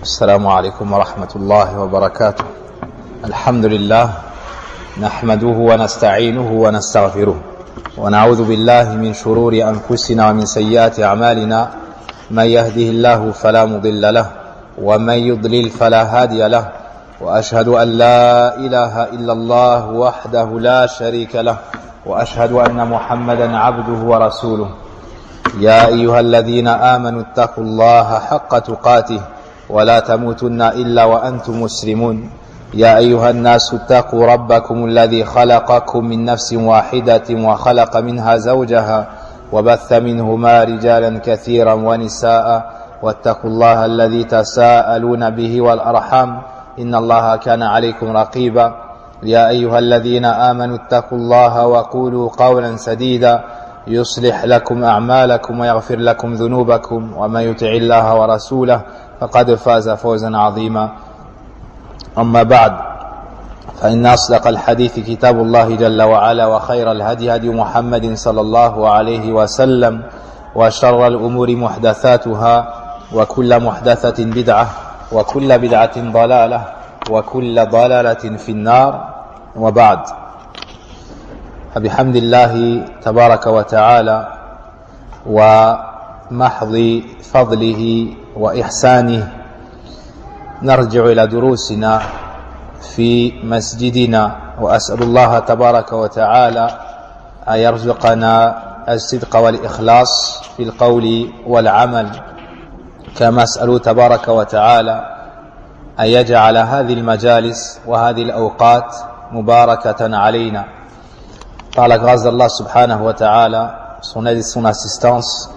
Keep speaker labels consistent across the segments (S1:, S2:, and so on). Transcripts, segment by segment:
S1: السلام عليكم ورحمة الله وبركاته. الحمد لله نحمده ونستعينه ونستغفره ونعوذ بالله من شرور أنفسنا ومن سيئات أعمالنا. من يهده الله فلا مضل له ومن يضلل فلا هادي له، وأشهد أن لا إله إلا الله وحده لا شريك له، وأشهد أن محمدا عبده ورسوله. يا أيها الذين آمنوا اتقوا الله حق تقاته ولا تموتن إلا وأنتم مسلمون. يا أيها الناس اتقوا ربكم الذي خلقكم من نفس واحدة وخلق منها زوجها وبث منهما رجالا كثيرا ونساء، واتقوا الله الذي تساءلون به والأرحام إن الله كان عليكم رقيبا. يا أيها الذين آمنوا اتقوا الله وقولوا قولا سديدا يصلح لكم أعمالكم ويغفر لكم ذنوبكم، ومن يطع الله ورسوله فقد فاز فوزا عظيما. أما بعد، فإن أصدق الحديث كتاب الله جل وعلا، وخير الهدي هدي محمد صلى الله عليه وسلم، وشر الأمور محدثاتها، وكل محدثة بدعة، وكل بدعة ضلالة، وكل ضلالة في النار. وبعد، فبحمد الله تبارك وتعالى ومحض فضله وإحسانه نرجع إلى دروسنا في مسجدنا، وأسأل الله تبارك وتعالى أن يرزقنا الصدق والإخلاص في القول والعمل، كما أسأل تبارك وتعالى أن يجعل هذه المجالس وهذه الأوقات مباركة علينا. Par la grâce d'Allah subhanahu wa ta'ala, son aide et son assistance,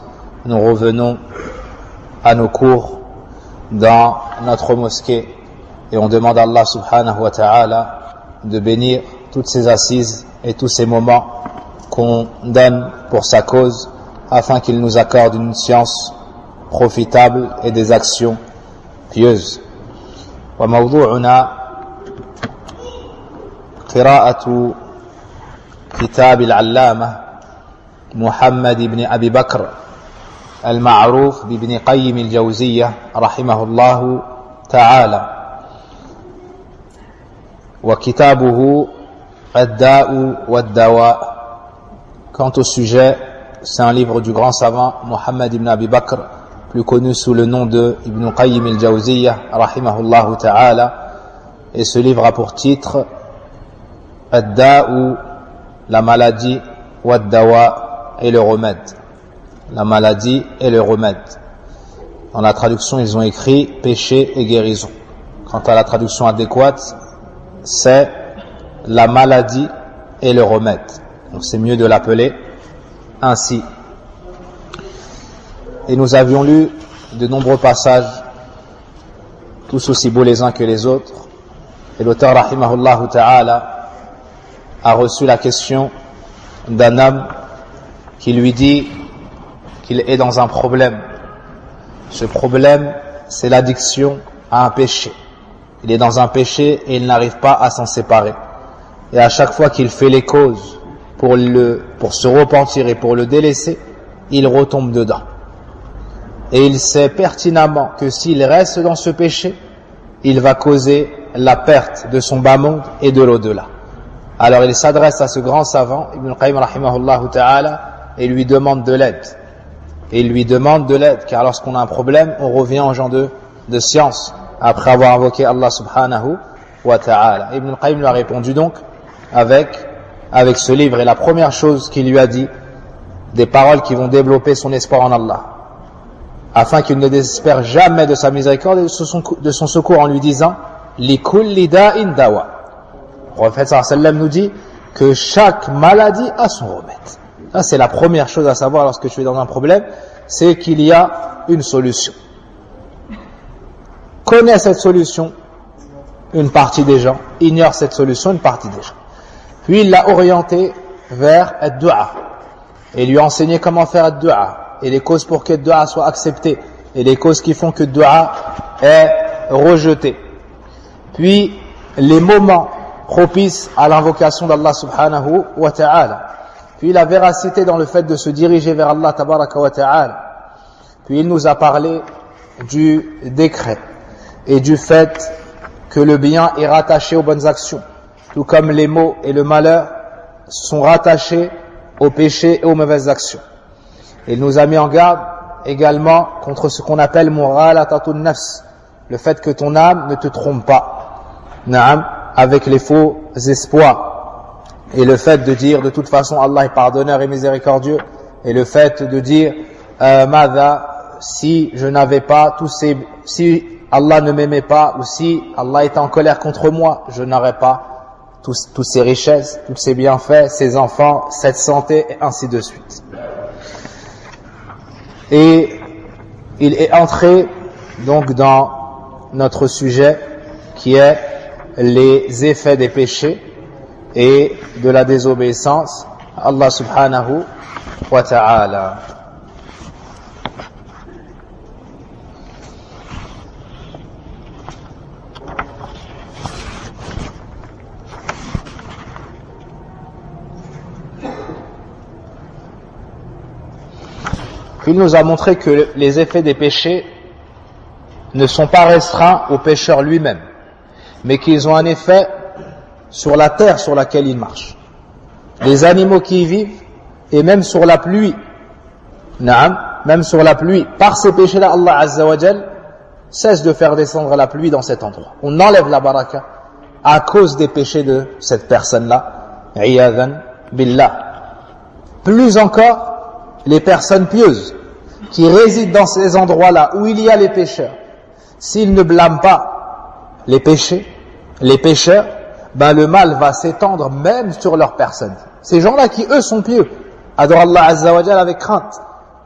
S1: nous revenons à nos cours dans notre mosquée et on demande à Allah subhanahu wa ta'ala de bénir toutes ces assises et tous ces moments qu'on donne pour sa cause, afin qu'il nous accorde une science profitable et des actions pieuses. وموضوعنا قراءة كتاب العلامة محمد بن أبي بكر المعروف بابن قيم الجوزية رحمه الله تعالى، وكتابه الداء والدواء. Quant au sujet, c'est un livre du grand savant Muhammad ibn Abi Bakr, plus connu sous le nom de Ibn Qayyim al-Jawziyya rahimahullah ta'ala, et ce livre a pour titre Ad-Da'u, la maladie, Wad-Dawa, et le remède. La maladie et le remède. Dans la traduction, ils ont écrit péché et guérison. Quant à la traduction adéquate, c'est la maladie et le remède. Donc c'est mieux de l'appeler ainsi. Et nous avions lu de nombreux passages, tous aussi beaux les uns que les autres. Et l'auteur rahimahullah ta'ala a reçu la question d'un homme qui lui dit qu'il est dans un problème. Ce problème, c'est l'addiction à un péché. Il est dans un péché et il n'arrive pas à s'en séparer. Et à chaque fois qu'il fait les causes pour se repentir et pour le délaisser, il retombe dedans. Et il sait pertinemment que s'il reste dans ce péché, il va causer la perte de son bas monde et de l'au-delà. Alors il s'adresse à ce grand savant, Ibn Qayyim rahimahullah ta'ala, et lui demande de l'aide. Et il lui demande de l'aide, car lorsqu'on a un problème, on revient aux gens de science, après avoir invoqué Allah subhanahu wa ta'ala. Ibn Qayyim lui a répondu donc avec ce livre, et la première chose qu'il lui a dit, des paroles qui vont développer son espoir en Allah, afin qu'il ne désespère jamais de sa miséricorde et de son secours, en lui disant Li kulli da'in dawa. Le prophète sallallahu alayhi wa sallam nous dit que chaque maladie a son remède. Ça, c'est la première chose à savoir lorsque tu es dans un problème, c'est qu'il y a une solution. Connais cette solution, une partie des gens, ignore cette solution, une partie des gens. Puis il l'a orienté vers ad-du'a et lui a enseigné comment faire ad-du'a et les causes pour que ad-du'a soit accepté et les causes qui font que ad-du'a est rejeté. Puis les moments propices à l'invocation d'Allah subhanahu wa ta'ala. Puis la véracité dans le fait de se diriger vers Allah tabaraka wa ta'ala. Puis il nous a parlé du décret. et du fait que le bien est rattaché aux bonnes actions, tout comme les maux et le malheur sont rattachés aux péchés et aux mauvaises actions. Il nous a mis en garde également contre ce qu'on appelle mughalatatul nafs, le fait que ton âme ne te trompe pas, na'am, avec les faux espoirs, et le fait de dire de toute façon Allah est pardonneur et miséricordieux, et le fait de dire si je n'avais pas si Allah ne m'aimait pas, ou si Allah était en colère contre moi, je n'aurais pas toutes ces richesses, tous ces bienfaits, ces enfants, cette santé, et ainsi de suite. Et il est entré donc dans notre sujet qui est les effets des péchés et de la désobéissance à Allah subhanahu wa ta'ala. Il nous a montré que les effets des péchés ne sont pas restreints au pécheur lui-même, mais qu'ils ont un effet sur la terre sur laquelle il marche, les animaux qui y vivent, et même sur la pluie. Même sur la pluie. Par ces péchés-là, Allah Azza wa Jal cesse de faire descendre la pluie dans cet endroit. On enlève la baraka à cause des péchés de cette personne-là. Iyadhan billah. Plus encore, les personnes pieuses qui résident dans ces endroits-là où il y a les pécheurs, s'ils ne blâment pas les pécheurs, le mal va s'étendre même sur leur personne. Ces gens-là qui eux sont pieux, adorent Allah Azza wa Jal avec crainte,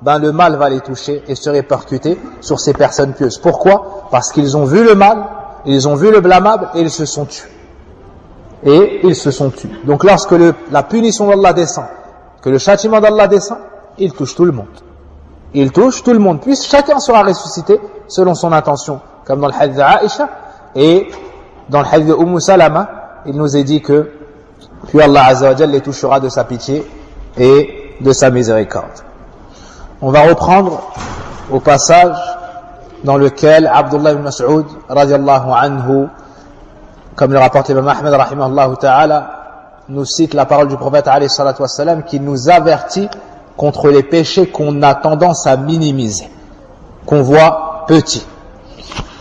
S1: le mal va les toucher et se répercuter sur ces personnes pieuses. Pourquoi? Parce qu'ils ont vu le mal, ils ont vu le blâmable et ils se sont tués. Donc lorsque la punition d'Allah descend, que le châtiment d'Allah descend, il touche tout le monde. Puis chacun sera ressuscité selon son intention, comme dans le hadith d'Aïcha et dans le hadith de Salama, il nous est dit que puis Allah Azza wa Jal les touchera de sa pitié et de sa miséricorde. On va reprendre au passage dans lequel Abdullah ibn Mas'ud radiallahu anhu, comme le rapporte Imam Ahmed rahimahullah ta'ala, nous cite la parole du prophète alayhi salatu wassalam qui nous avertit contre les péchés qu'on a tendance à minimiser, qu'on voit petits.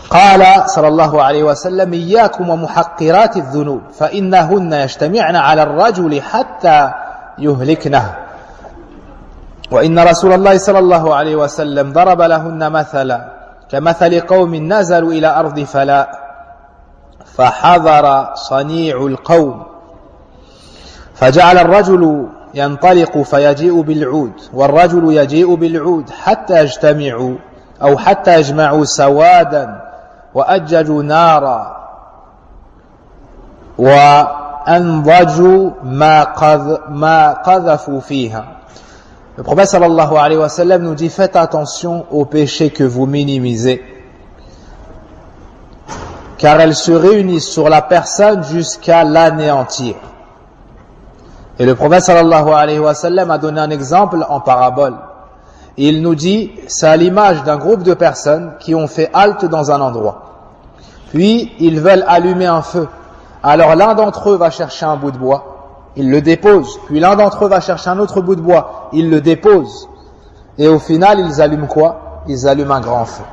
S1: قال صلى الله عليه وسلم إياكم ومحقرات الذنوب فإنهن يجتمعن على الرجل حتى يهلكنه وإن رسول الله صلى الله عليه وسلم ضرب لهن مثلا كمثل قوم نزلوا إلى أرض فلاء فحضر صنيع القوم فجعل الرجل ينطلق فيجيء بالعود والرجل يجيء بالعود حتى يجتمعوا أو حتى يجمعوا سوادا وأججوا نارا وأنضجوا ما قذفوا فيها. Le prophète sallallahu alayhi wa sallam nous dit: faites attention aux péchés que vous minimisez, car elles se réunissent sur la personne jusqu'à l'anéantir. Et le prophète sallallahu alayhi wa sallam a donné un exemple en parabole. Il nous dit, c'est à l'image d'un groupe de personnes qui ont fait halte dans un endroit. Puis, ils veulent allumer un feu. Alors, l'un d'entre eux va chercher un bout de bois, il le dépose. Puis, l'un d'entre eux va chercher un autre bout de bois, il le dépose. Et au final, ils allument quoi? Ils allument un grand feu.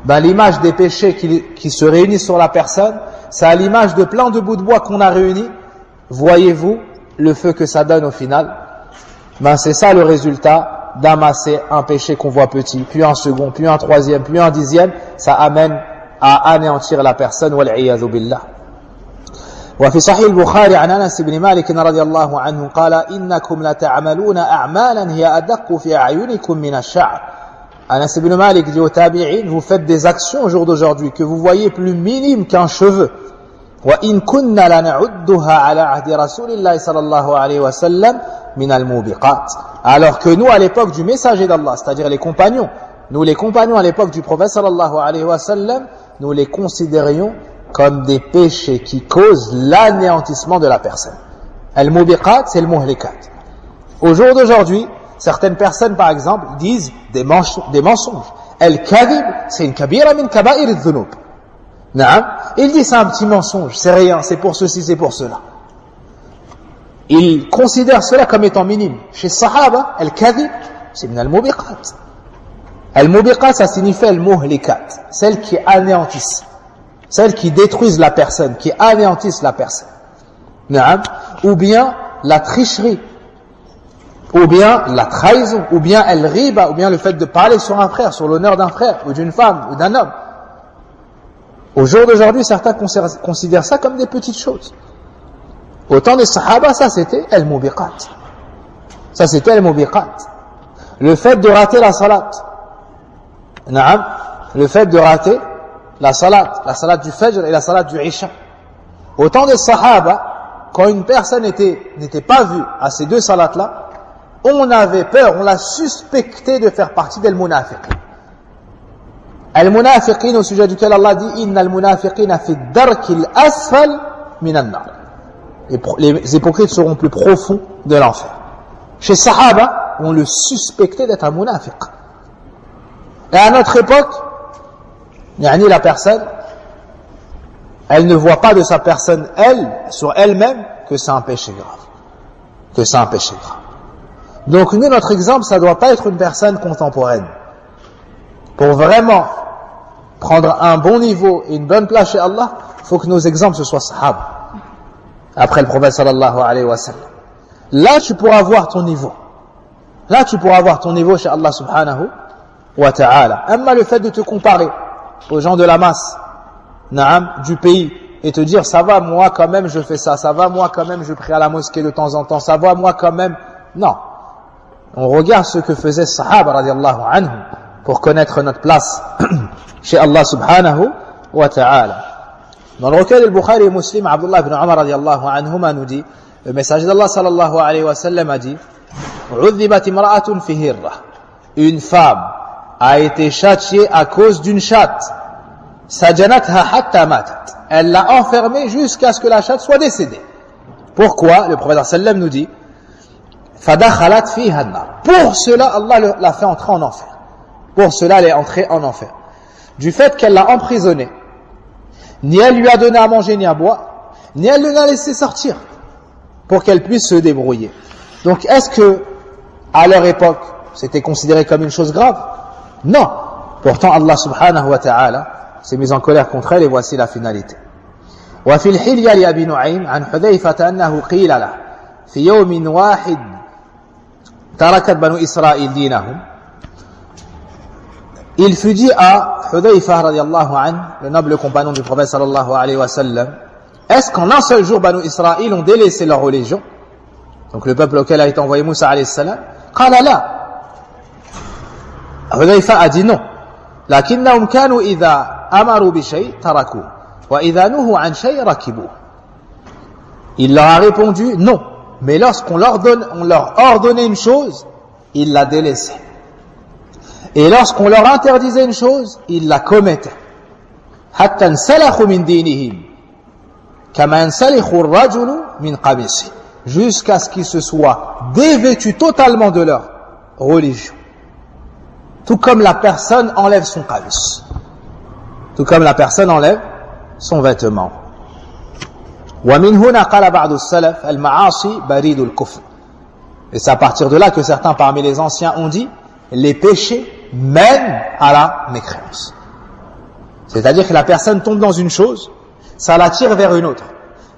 S1: L'image des péchés qui se réunissent sur la personne, c'est à l'image de plein de bouts de bois qu'on a réunis. Voyez-vous le feu que ça donne au final? C'est ça le résultat d'amasser un péché qu'on voit petit, puis un second, puis un troisième, puis un dixième. Ça amène à anéantir la personne. Wal-'iyadhu billah. وفي صحيح البخاري عن أنس بن مالك رضي الله عنه قال إنكم لتعملون أعمالا هي أدق في أعينكم من الشعر. Anas ibn Malik dit aux tabi'in: vous faites des actions au jour d'aujourd'hui que vous voyez plus minimes qu'un cheveu. وإن كنا لنعدها على عهد رسول الله صلى الله عليه وسلم من الموبقات. Alors que nous, à l'époque du messager d'Allah, c'est-à-dire les compagnons, à l'époque du prophète sallallahu alayhi wa sallam, nous les considérions comme des péchés qui causent l'anéantissement de la personne. Al-mubiqat, c'est le muhlikat. Au jour d'aujourd'hui, certaines personnes, par exemple, disent des mensonges. Al-kadhib, c'est une kabira min kaba'ir al-dhunub. Naam. Il dit c'est un petit mensonge, c'est rien, c'est pour ceci, c'est pour cela. Il considère cela comme étant minime. Chez Sahaba, al-kadhib, c'est min al-mubiqat. Al-mubiqat, ça signifie al-muhlikat, celles qui anéantissent, celles qui détruisent la personne, qui anéantissent la personne. Naam. Ou bien la tricherie, ou bien la trahison, ou bien al-riba, ou bien le fait de parler sur un frère, sur l'honneur d'un frère, ou d'une femme, ou d'un homme. Au jour d'aujourd'hui, certains considèrent ça comme des petites choses. Au temps des Sahaba, ça c'était al-mubiqat. Ça c'était al-mubiqat. Le fait de rater la salat. Naam. Le fait de rater la salat du Fajr et la salat du Isha. Au temps des Sahaba, quand une personne n'était pas vue à ces deux salats-là, on avait peur, on l'a suspecté de faire partie des munafiqin. Al-munafiqin, au sujet duquel Allah dit « Inna al-munafiqina fi darkil asfal minan nar » Les hypocrites seront plus profonds de l'enfer. Chez Sahaba, on le suspectait d'être un munafiq. Et à notre époque, la personne, elle ne voit pas de sa personne, sur elle-même, que c'est un péché grave. Que c'est un péché grave. Donc nous, notre exemple, ça ne doit pas être une personne contemporaine. Pour vraiment prendre un bon niveau et une bonne place chez Allah, il faut que nos exemples ce soient Sahaba. Après le prophète sallallahu alayhi wa sallam. Là, tu pourras voir ton niveau. Là, tu pourras voir ton niveau chez Allah subhanahu wa ta'ala. Amma le fait de te comparer aux gens de la masse, du pays, et te dire, ça va, moi quand même je fais ça, ça va, moi quand même je prie à la mosquée de temps en temps, ça va, moi quand même. Non. On regarde ce que faisait Sahaba radiallahu anhum pour connaître notre place chez Allah subhanahu wa ta'ala. Dans le recueil de Bukhari et Muslim, Abdullah ibn Umar radiallahu anhuma nous dit, le messager d'Allah sallallahu alayhi wa sallam a dit, une femme a été châtiée à cause d'une chatte. Elle l'a enfermée jusqu'à ce que la chatte soit décédée. Pourquoi? Le prophète sallam nous dit, pour cela, Allah l'a fait entrer en enfer. Pour cela, elle est entrée en enfer. Du fait qu'elle l'a emprisonnée, ni elle lui a donné à manger ni à boire, ni elle ne l'a laissé sortir pour qu'elle puisse se débrouiller. Donc, est-ce que, à leur époque, c'était considéré comme une chose grave? Non. Pourtant, Allah subhanahu wa ta'ala s'est mis en colère contre elle et voici la finalité. وفي الحلية لأبي نعيم عن حذيفة أنه قيل له في يوم واحد تركت بنو إسرائيل دينهم. Il fut dit à Hudayfa radiallahu anhu, le noble compagnon du prophète sallallahu alayhi wa sallam, est-ce qu'en un seul jour Banu Israël ont délaissé leur religion? Donc le peuple auquel a été envoyé Moussa alayhi salam. Qala la. Hudayfa a dit non. Lakinnahum kanu idha amaru bi shay taraku wa idha nuhu an shay rakibu. Il leur a répondu non. Mais lorsqu'on leur ordonnait une chose, ils la délaissaient. Et lorsqu'on leur interdisait une chose, ils la commettaient. حتى انسلخوا من دينهم كما ينسلخ الرجل من قميصه, jusqu'à ce qu'ils se soient dévêtus totalement de leur religion. Tout comme la personne enlève son qamis. Tout comme la personne enlève son vêtement. ومن هنا قال بعض السلف المعاصي بريد الكفر. Et c'est à partir de là que certains parmi les anciens ont dit les péchés mènent à la mécréance. C'est-à-dire que la personne tombe dans une chose, ça l'attire vers une autre.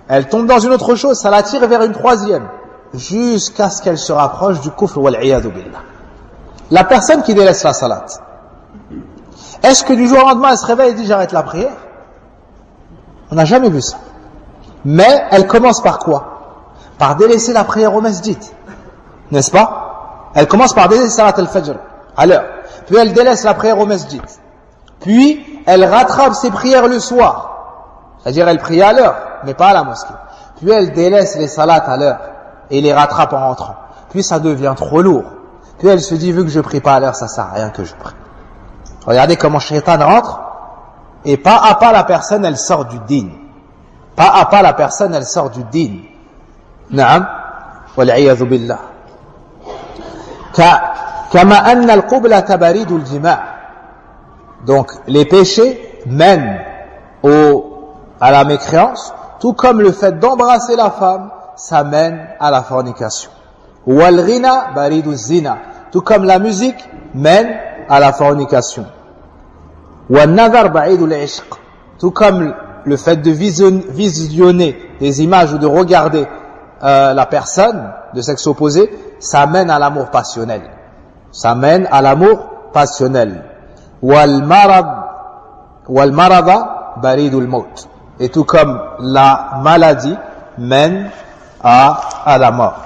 S1: Elle tombe dans une autre chose, ça l'attire vers une troisième, jusqu'à ce qu'elle se rapproche du kufr wal iyadu billah. La personne qui délaisse la salat, est-ce que du jour au lendemain elle se réveille et dit j'arrête la prière? On n'a jamais vu ça. Mais elle commence par quoi? Par délaisser la prière au masjid, n'est-ce pas? Elle commence par délaisser salat al-fajr à l'heure, puis elle délaisse la prière au masjid, puis elle rattrape ses prières le soir, c'est-à-dire elle prie à l'heure mais pas à la mosquée, puis elle délaisse les salats à l'heure et les rattrape en rentrant, puis ça devient trop lourd, puis elle se dit vu que je prie pas à l'heure ça sert à rien que je prie. Regardez comment Shaitan rentre et pas à pas la personne elle sort du din, pas à pas la personne elle sort du din. Naam wal iyadhu billah. Kama anna al-qubla baridul jima'. Donc les péchés mènent à la mécréance, tout comme le fait d'embrasser la femme, ça mène à la fornication. Wal ghina baridu zina, tout comme la musique mène à la fornication. Wal nadhar baridu l'ishq, tout comme le fait de visionner des images ou de regarder la personne de sexe opposé, ça mène à l'amour passionnel. Ça mène à l'amour passionnel. Wal marada baridul maut, et tout comme la maladie mène à la mort.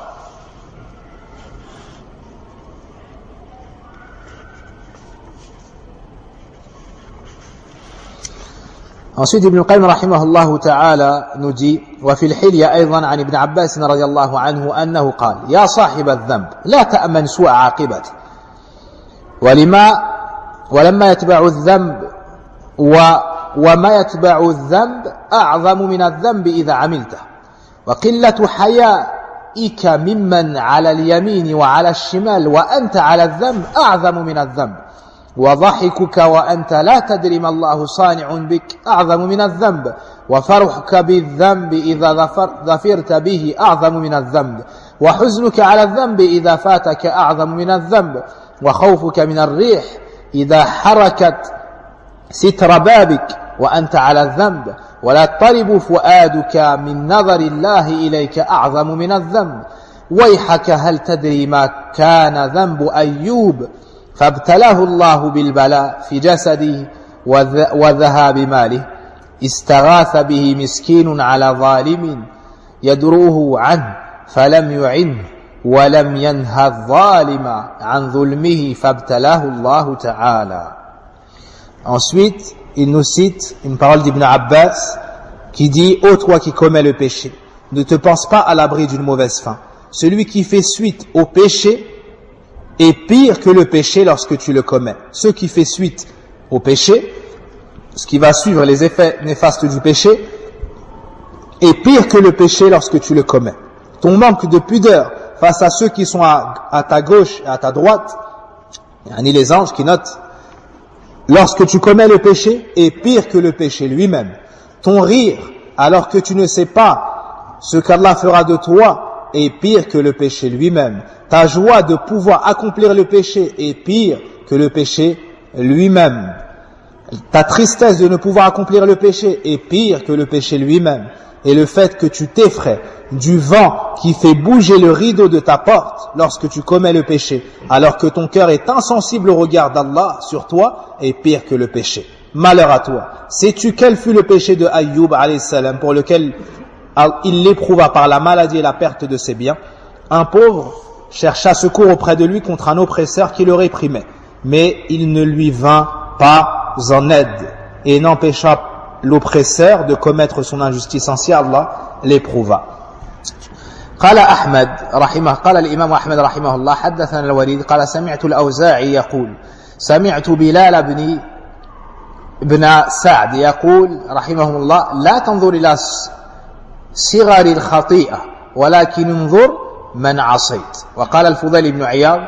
S1: Ensuite, Ibn Qayyim rahimahullah ta'ala nous dit وفي الحلية أيضا عن ابن عباس رضي الله عنه أنه قال يا صاحب الذنب لا تأمن سوء عاقبته ولما يتبع الذنب وما يتبع الذنب أعظم من الذنب إذا عملته وقلة حيائك ممن على اليمين وعلى الشمال وأنت على الذنب أعظم من الذنب وضحكك وأنت لا تدري ما الله صانع بك أعظم من الذنب وفرحك بالذنب إذا ظفرت به أعظم من الذنب وحزنك على الذنب إذا فاتك أعظم من الذنب وخوفك من الريح إذا حركت ستر بابك وأنت على الذنب ولا يضطرب فؤادك من نظر الله إليك أعظم من الذنب ويحك هل تدري ما كان ذنب أيوب فابتلاه الله بالبلاء في جسده وذهاب ماله استغاث به مسكين على ظالم يدروه عنه فلم يعنه ولم ينهى الظالم عن ظلمه فابتلاه الله تعالى. Ensuite, il nous cite une parole d'Ibn Abbas qui dit « Ô toi qui commets le péché, ne te pense pas à l'abri d'une mauvaise fin. Celui qui fait suite au péché est pire que le péché lorsque tu le commets. Ce qui fait suite au péché, ce qui va suivre les effets néfastes du péché, est pire que le péché lorsque tu le commets. Ton manque de pudeur face à ceux qui sont à ta gauche et à ta droite, ni les anges qui notent, lorsque tu commets le péché, est pire que le péché lui-même. Ton rire, alors que tu ne sais pas ce qu'Allah fera de toi, est pire que le péché lui-même. Ta joie de pouvoir accomplir le péché est pire que le péché lui-même. Ta tristesse de ne pouvoir accomplir le péché est pire que le péché lui-même. Et le fait que tu t'effraies du vent qui fait bouger le rideau de ta porte lorsque tu commets le péché, alors que ton cœur est insensible au regard d'Allah sur toi, est pire que le péché. Malheur à toi. Sais-tu quel fut le péché de Ayyub alayhi salam pour lequel il l'éprouva par la maladie et la perte de ses biens? Un pauvre chercha secours auprès de lui contre un oppresseur qui le réprimait, mais il ne lui vint pas en aide et n'empêcha l'oppresseur de commettre son injustice ainsi Allah l'éprouva. قال أحمد رحمه قال الإمام أحمد رحمه الله حدثنا الوليد قال سمعت الأوزاعي يقول سمعت بلال بن سعد يقول رحمه الله لا تنظر إلى صغر الخطيئة ولكن انظر من عصيت. وقال الفضيل بن عياض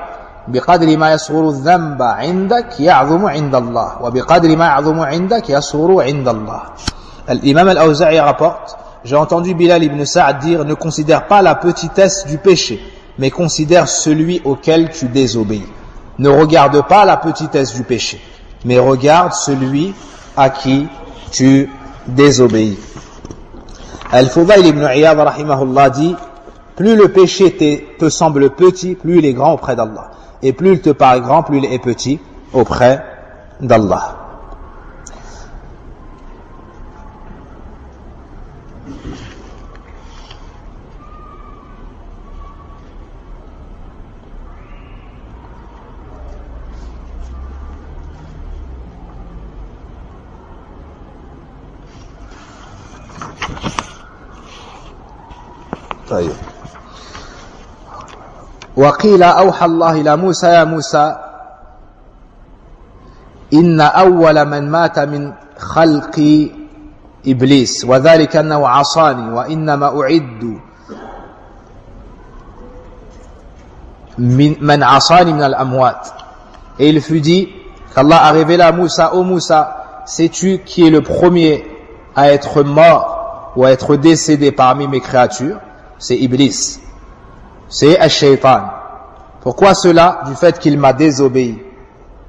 S1: بقدر ما يصغر الذنب عندك يعظم عند الله وبقدر ما يعظم عندك يصغر عند الله. L'imam al-Awza'i rapporte: j'ai entendu Bilal ibn Sa'd dire, ne considère pas la petitesse du péché, mais considère celui auquel tu désobéis. Ne regarde pas la petitesse du péché, mais regarde celui à qui tu désobéis. Al-Fudayl ibn Iyad rahimahullah dit, plus le péché te semble petit, plus il est grand auprès d'Allah. Et plus il te paraît grand, plus il est petit auprès d'Allah. طيب. وقيل أوحى الله إلى موسى يا موسى إن أول من مات من خلق إبليس وذلك أنه عصاني وإنما أعد من عصاني من الأموات. Et il fut dit qu'Allah a révélé à Moussa, ô Moussa, sais-tu qui est le premier à être mort ou à être décédé parmi mes créatures, c'est Iblis, c'est Ash-Shaytan. Pourquoi cela? Du fait qu'il m'a désobéi.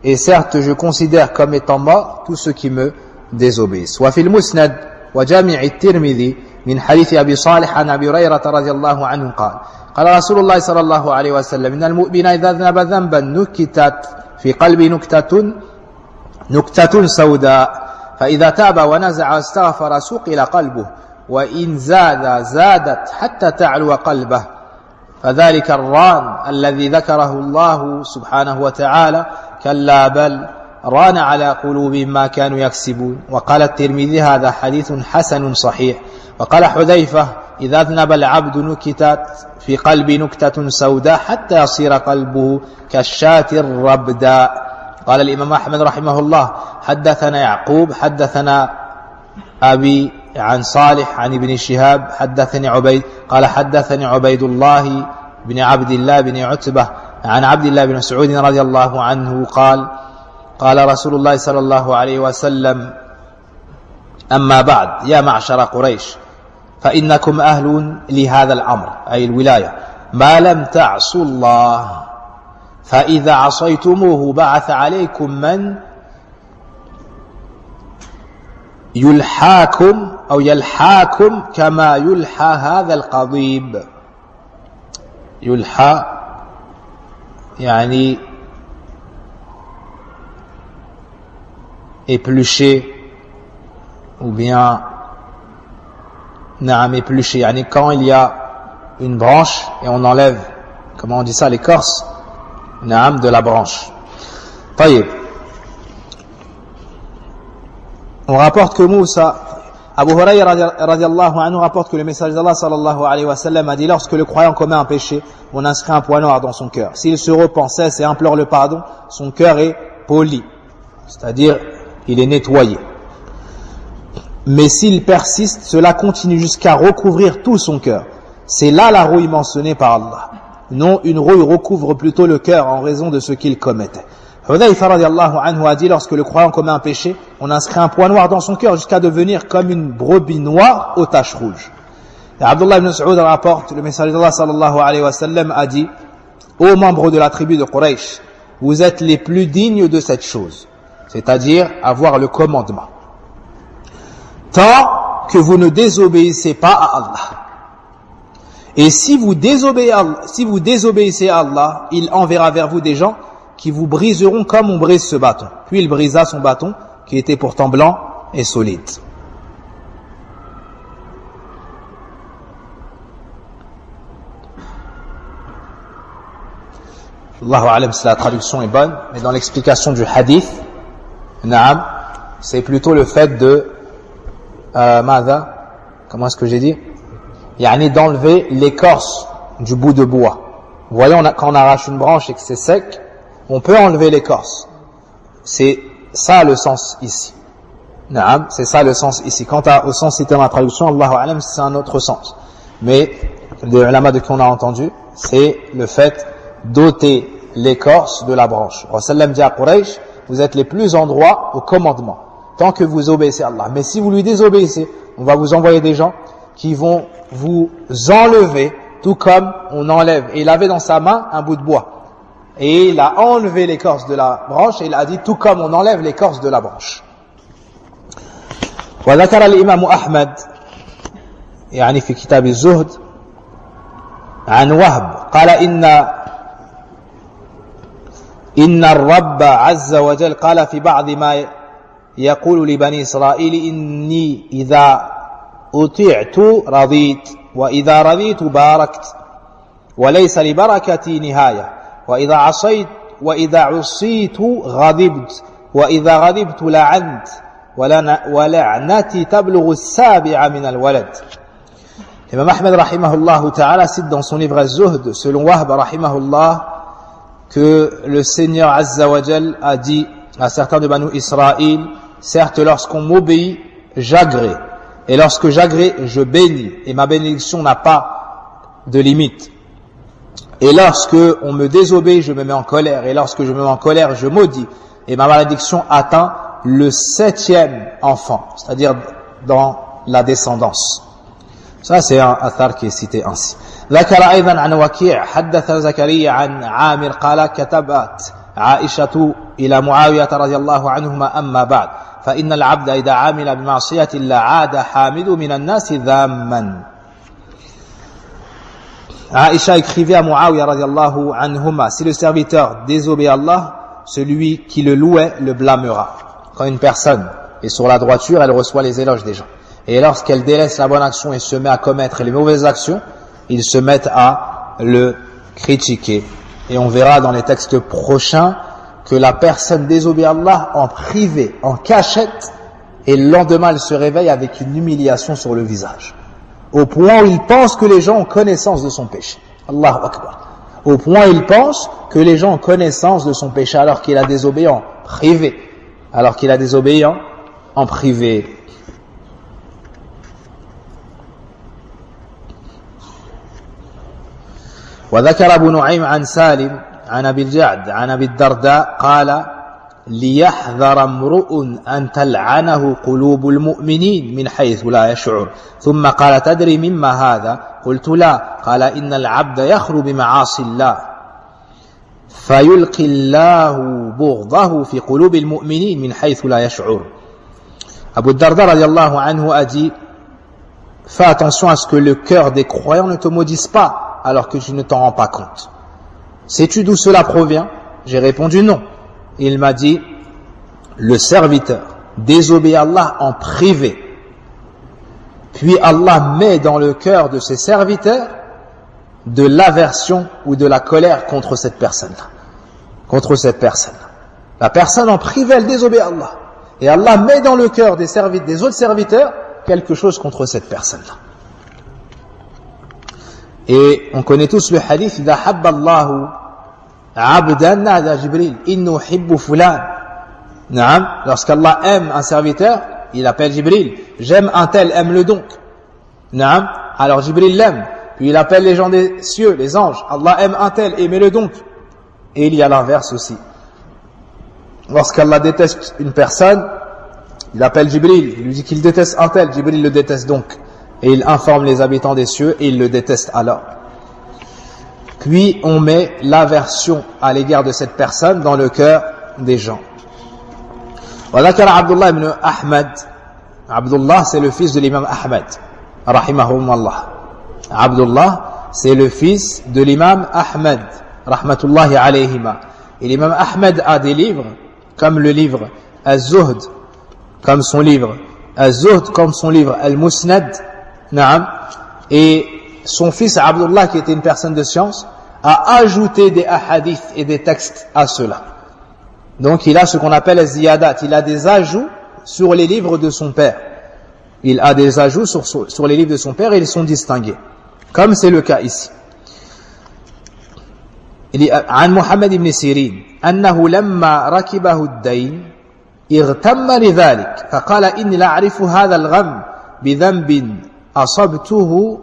S1: Et certes, je considère comme étant mort tous ceux qui me désobéissent. وفي المسند وجامع الترمذي من حديث أبي صالح عن أبي هريرة رضي الله عنه قال قال رسول الله صلى الله عليه وسلم إن المؤمن إذا أذنب ذنبا نكتت في قلبي نكتة سوداء فإذا تاب ونزع واستغفر سقل قلبه وإن زادت حتى تعلو قلبه فذلك الران الذي ذكره الله سبحانه وتعالى كلا بل ران على قلوبهم ما كانوا يكسبون. وقال الترمذي هذا حديث حسن صحيح. وقال حذيفة إذا أذنب العبد نكتت في قلبي نكتة سوداء حتى يصير قلبه كالشاة الربداء. قال الإمام أحمد رحمه الله حدثنا يعقوب حدثنا أبي عن صالح عن ابن شهاب حدثني عبيد قال حدثني عبيد الله بن عبد الله بن عتبة عن عبد الله بن مسعود رضي الله عنه قال قال رسول الله صلى الله عليه وسلم أما بعد يا معشر قريش فإنكم أهل لهذا الأمر أي الولاية ما لم تعصوا الله فإذا عصيتموه بعث عليكم من يلحاكم أو يلحاكم كما يلحى هذا القضيب. يلحى يعني éplucher ou bien naam éplucher yani quand il y a une branche et on enlève, comment on dit ça, l'écorce naam de la branche. طيب. On rapporte que Moussa, Abu Hurayra radiallahu anhu rapporte que le messager d'Allah sallallahu alayhi wa sallam a dit lorsque le croyant commet un péché, on inscrit un point noir dans son cœur. S'il se repent, cesse et implore le pardon, son cœur est poli, c'est-à-dire il est nettoyé. Mais s'il persiste, cela continue jusqu'à recouvrir tout son cœur. C'est là la rouille mentionnée par Allah. Non, une rouille recouvre plutôt le cœur en raison de ce qu'il commettait. Hudayfa radiallahu anhu a dit lorsque le croyant commet un péché, on inscrit un point noir dans son cœur jusqu'à devenir comme une brebis noire aux taches rouges. Et Abdullah ibn Mas'ud rapporte, le messager d'Allah sallallahu alayhi wa sallam a dit ô membres de la tribu de Quraysh, vous êtes les plus dignes de cette chose, c'est-à-dire avoir le commandement, tant que vous ne désobéissez pas à Allah. Et si vous désobéissez à Allah, il enverra vers vous des gens qui vous briseront comme on brise ce bâton. Puis il brisa son bâton, qui était pourtant blanc et solide. Allahu alam si la traduction est bonne, mais dans l'explication du hadith, naam, c'est plutôt le fait de comment est-ce que j'ai dit? Yani d'enlever l'écorce du bout de bois. Vous voyez, quand on arrache une branche et que c'est sec, on peut enlever l'écorce. C'est ça le sens ici. Naam, c'est ça le sens ici. Quant au sens cité dans la traduction, Allahu alam, c'est un autre sens. Mais les ulama de qui on a entendu, c'est le fait d'ôter l'écorce de la branche. Rasulullah dit à Quraysh, vous êtes les plus en droit au commandement, tant que vous obéissez à Allah. Mais si vous lui désobéissez, on va vous envoyer des gens qui vont vous enlever, tout comme on enlève. Et il avait dans sa main un bout de bois. Et il a enlevé l'écorce de la branche et il a dit tout comme on enlève l'écorce de la branche. وذكر الإمام أحمد يعني في كتاب الزهد عن وهب قال إن الرب عز وجل قال في بعض ما يقول لبني إسرائيل إني إذا أطيعت رضيت وإذا رضيت باركت وليس لبركتي نهاية وإذا عصيت غضبت وإذا غضبت لعنت ولعنتي تبلغ السابع من الولد. Imam Ahmed rahimahullah ta'ala cite dans son livre Az-Zuhd, selon Wahb rahimahullah, que le Seigneur Azza wa Jal a dit à certains de Banu Israël, certes lorsqu'on m'obéit, j'agrée, et lorsque j'agrée, je bénis, et ma bénédiction n'a pas de limite. Et lorsque on me désobéit, je me mets en colère, et lorsque je me mets en colère, je maudis, et ma malédiction atteint le 7e enfant, c'est-à-dire dans la descendance. Ça c'est un athar qui est cité ainsi. ذكر أيضا عن وكيع حدث زكريا عن عامر قال كتبت عائشة إلى معاوية رضي الله عنهما أما بعد فإن العبد إذا عامل بمعصية الله عاد حامد من الناس ذاما. Aïcha écrivait à Muawiyah radiallahu anhuma, si le serviteur désobéit à Allah, celui qui le louait le blâmera. Quand une personne est sur la droiture, elle reçoit les éloges des gens. Et lorsqu'elle délaisse la bonne action et se met à commettre les mauvaises actions, ils se mettent à le critiquer. Et on verra dans les textes prochains que la personne désobéit à Allah en privé, en cachette, et le lendemain elle se réveille avec une humiliation sur le visage. Au point où il pense que les gens ont connaissance de son péché. Allahu Akbar. Au point où il pense que les gens ont connaissance de son péché alors qu'il a désobéi en privé. Alors qu'il a désobéi en privé. وذكر أبو نعيم عن سالم عن أبي الجعد عن أبي الدرداء قال ليحذر امرؤ أن تلعنه قلوب المؤمنين من حيث لا يشعر ثم قال تدري مما هذا قلت لا قال إن العبد يخلو بمعاصي الله فيلقي الله بغضه في قلوب المؤمنين من حيث لا يشعر. Abu Darda radiallahu anhu a dit fais attention à ce que le cœur des croyants ne te maudisse pas alors que tu ne t'en rends pas compte. Sais-tu d'où cela provient? J'ai répondu non. Il m'a dit, le serviteur désobéit à Allah en privé. Puis Allah met dans le cœur de ses serviteurs de l'aversion ou de la colère contre cette personne-là. Contre cette personne-là. La personne en privé, elle désobéit à Allah. Et Allah met dans le cœur des autres serviteurs quelque chose contre cette personne-là. Et on connaît tous le hadith إذا حب الله عبدا نادى جبريل إنه حب فلان. نعم, lorsqu'Allah aime un serviteur, il appelle Jibril. J'aime un tel, aime-le donc. نعم, alors Jibril l'aime. Puis il appelle les gens des cieux, les anges. Allah aime un tel, aimez-le donc. Et il y a l'inverse aussi. Lorsqu'Allah déteste une personne, il appelle Jibril. Il lui dit qu'il déteste un tel. Jibril le déteste donc. Et il informe les habitants des cieux et il le déteste alors. Puis on met l'aversion à l'égard de cette personne dans le cœur des gens. وذكر عبد الله بن أحمد. Abdullah, c'est le fils de l'imam Ahmed rahimahumullah. Abdullah, c'est le fils de l'imam Ahmed rahmatullahi alayhima. Et l'imam Ahmed a des livres comme le livre Az-Zuhd, comme son livre Az-Zuhd, comme son livre Al-Musnad. Naam. Et son fils Abdullah, qui était une personne de science, a ajouté des ahadiths et des textes à cela. Donc il a ce qu'on appelle les ziyadat, il a des ajouts sur les livres de son père. Il a des ajouts sur les livres de son père et ils sont distingués. Comme c'est le cas ici. عن محمد بن سيرين أنه لما ركبه الدين اغتم لذلك فقال إني لا أعرف هذا الغم بذنب أصبته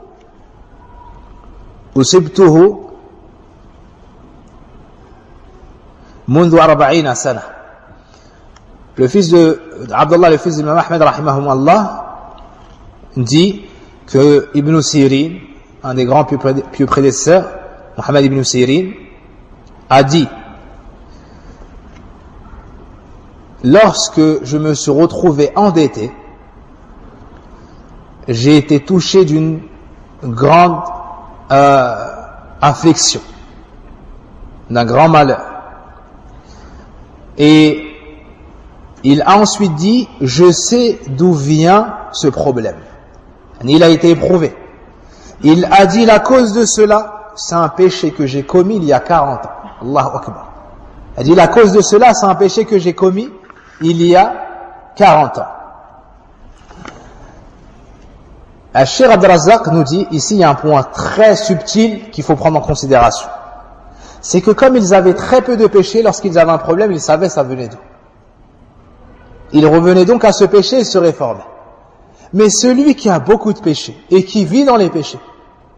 S1: منذ 40 سنة. Le fils de Abdullah, le fils d'Imam Ahmed rahimahumullah, dit que Ibn Sirin, un des grands pieux prédécesseurs, Muhammad ibn Sirin, a dit: lorsque je me suis retrouvé endetté, j'ai été touché d'une grande affliction, d'un grand malheur. Et il a ensuite dit: je sais d'où vient ce problème. Il a été éprouvé. Il a dit: la cause de cela, c'est un péché que j'ai commis il y a 40 ans. Allahu Akbar. Il a dit: la cause de cela, c'est un péché que j'ai commis il y a 40 ans. Al-Cheikh Abd al-Razzaq nous dit, ici il y a un point très subtil qu'il faut prendre en considération. C'est que comme ils avaient très peu de péchés, lorsqu'ils avaient un problème, ils savaient ça venait d'où. Ils revenaient donc à ce péché et se réformaient. Mais celui qui a beaucoup de péchés et qui vit dans les péchés,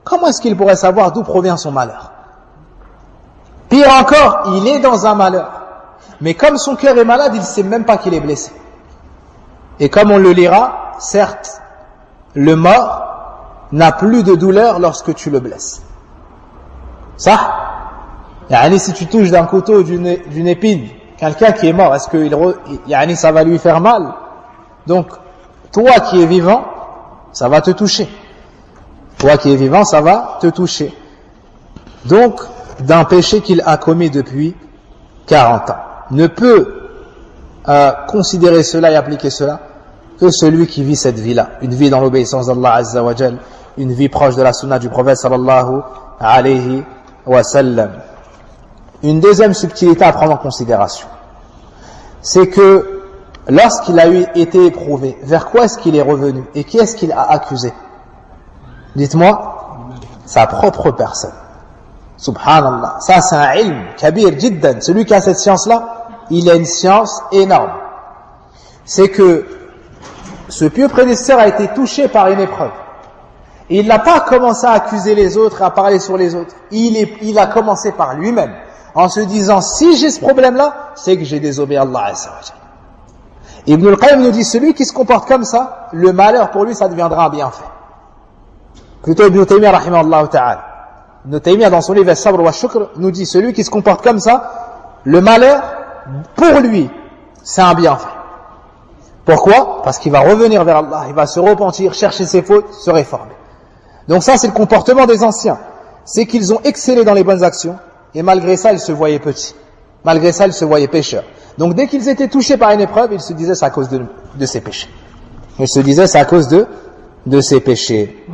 S1: comment est-ce qu'il pourrait savoir d'où provient son malheur? Pire encore, il est dans un malheur. Mais comme son cœur est malade, il ne sait même pas qu'il est blessé. Et comme on le lira, certes, le mort n'a plus de douleur lorsque tu le blesses. Ça, si tu touches d'un couteau ou d'une épine quelqu'un qui est mort, est-ce que ça va lui faire mal? Donc, toi qui es vivant, ça va te toucher. Toi qui es vivant, ça va te toucher. Donc, d'un péché qu'il a commis depuis 40 ans. Ne peut considérer cela et appliquer cela que celui qui vit cette vie-là. Une vie dans l'obéissance d'Allah Azza wa Jal, une vie proche de la sunna du prophète sallallahu alayhi wa sallam. Une deuxième subtilité à prendre en considération, c'est que lorsqu'il a été éprouvé, vers quoi est-ce qu'il est revenu et qui est-ce qu'il a accusé? Dites-moi, sa propre personne. Subhanallah. Ça, c'est un ilm kabir jiddan. Celui qui a cette science-là, il a une science énorme. C'est que ce pieux prédécesseur a été touché par une épreuve. Et il n'a pas commencé à accuser les autres, à parler sur les autres. Il a commencé par lui-même, en se disant, si j'ai ce problème-là, c'est que j'ai désobéi à Allah Azza wa Jalla. Ibn al-Qayyim nous dit, celui qui se comporte comme ça, le malheur pour lui, ça deviendra un bienfait. Plutôt Ibn Taymiyyah rahimahullah ta'ala. Ibn Taymiyyah dans son livre As-Sabr wa Shukr nous dit, celui qui se comporte comme ça, le malheur, pour lui, c'est un bienfait. Pourquoi? Parce qu'il va revenir vers Allah, il va se repentir, chercher ses fautes, se réformer. Donc ça, c'est le comportement des anciens. C'est qu'ils ont excellé dans les bonnes actions, et malgré ça, ils se voyaient petits. Malgré ça, ils se voyaient pécheurs. Donc dès qu'ils étaient touchés par une épreuve, ils se disaient c'est à cause de ses péchés. Ils se disaient c'est à cause de ses péchés.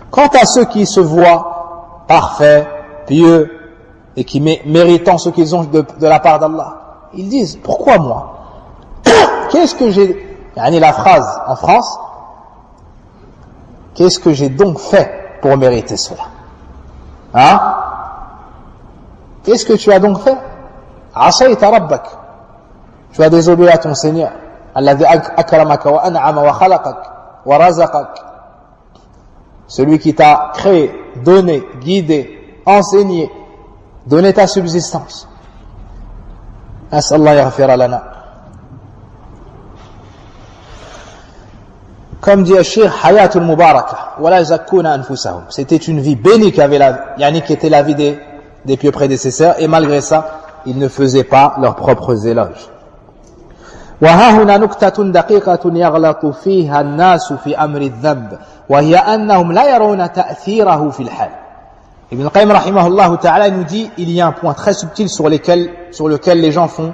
S1: Quant à ceux qui se voient parfaits, pieux, et qui méritant ce qu'ils ont de la part d'Allah, ils disent, pourquoi moi? Qu'est-ce que j'ai, la phrase en France, qu'est-ce que j'ai donc fait pour mériter cela? Hein? Qu'est-ce que tu as donc fait? Asayta rabbak. Tu as désobéi à ton Seigneur. Alladhi akramaka wa an'ama wa khalaqak wa razaqak. Celui qui t'a créé, donné, guidé, enseigné, donné ta subsistance. As'Allah yaghfira lana. Comme dit Cheikh Hayatul Mubaraka, wala zakkuna anfusahum. C'était une vie bénie qui était la vie des pieux prédécesseurs, et malgré ça, ils ne faisaient pas leurs propres éloges. وها هنا نكتة دقيقة يغلط فيها الناس في أمر الذنب وهي أنهم لا يرون تأثيره في الحال. Ibn al-Qayyim rahimahullah ta'ala nous dit, il y a un point très subtil sur lequel les gens font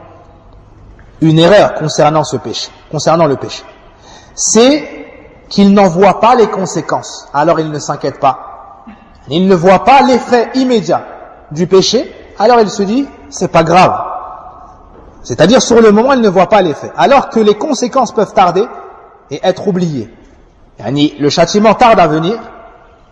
S1: une erreur concernant le péché. C'est qu'ils n'en voient pas les conséquences, alors ils ne s'inquiètent pas. Ils ne voient pas l'effet immédiat du péché, alors ils se disent, c'est pas grave. C'est-à-dire, sur le moment, ils ne voient pas l'effet. Alors que les conséquences peuvent tarder et être oubliées. Le châtiment tarde à venir,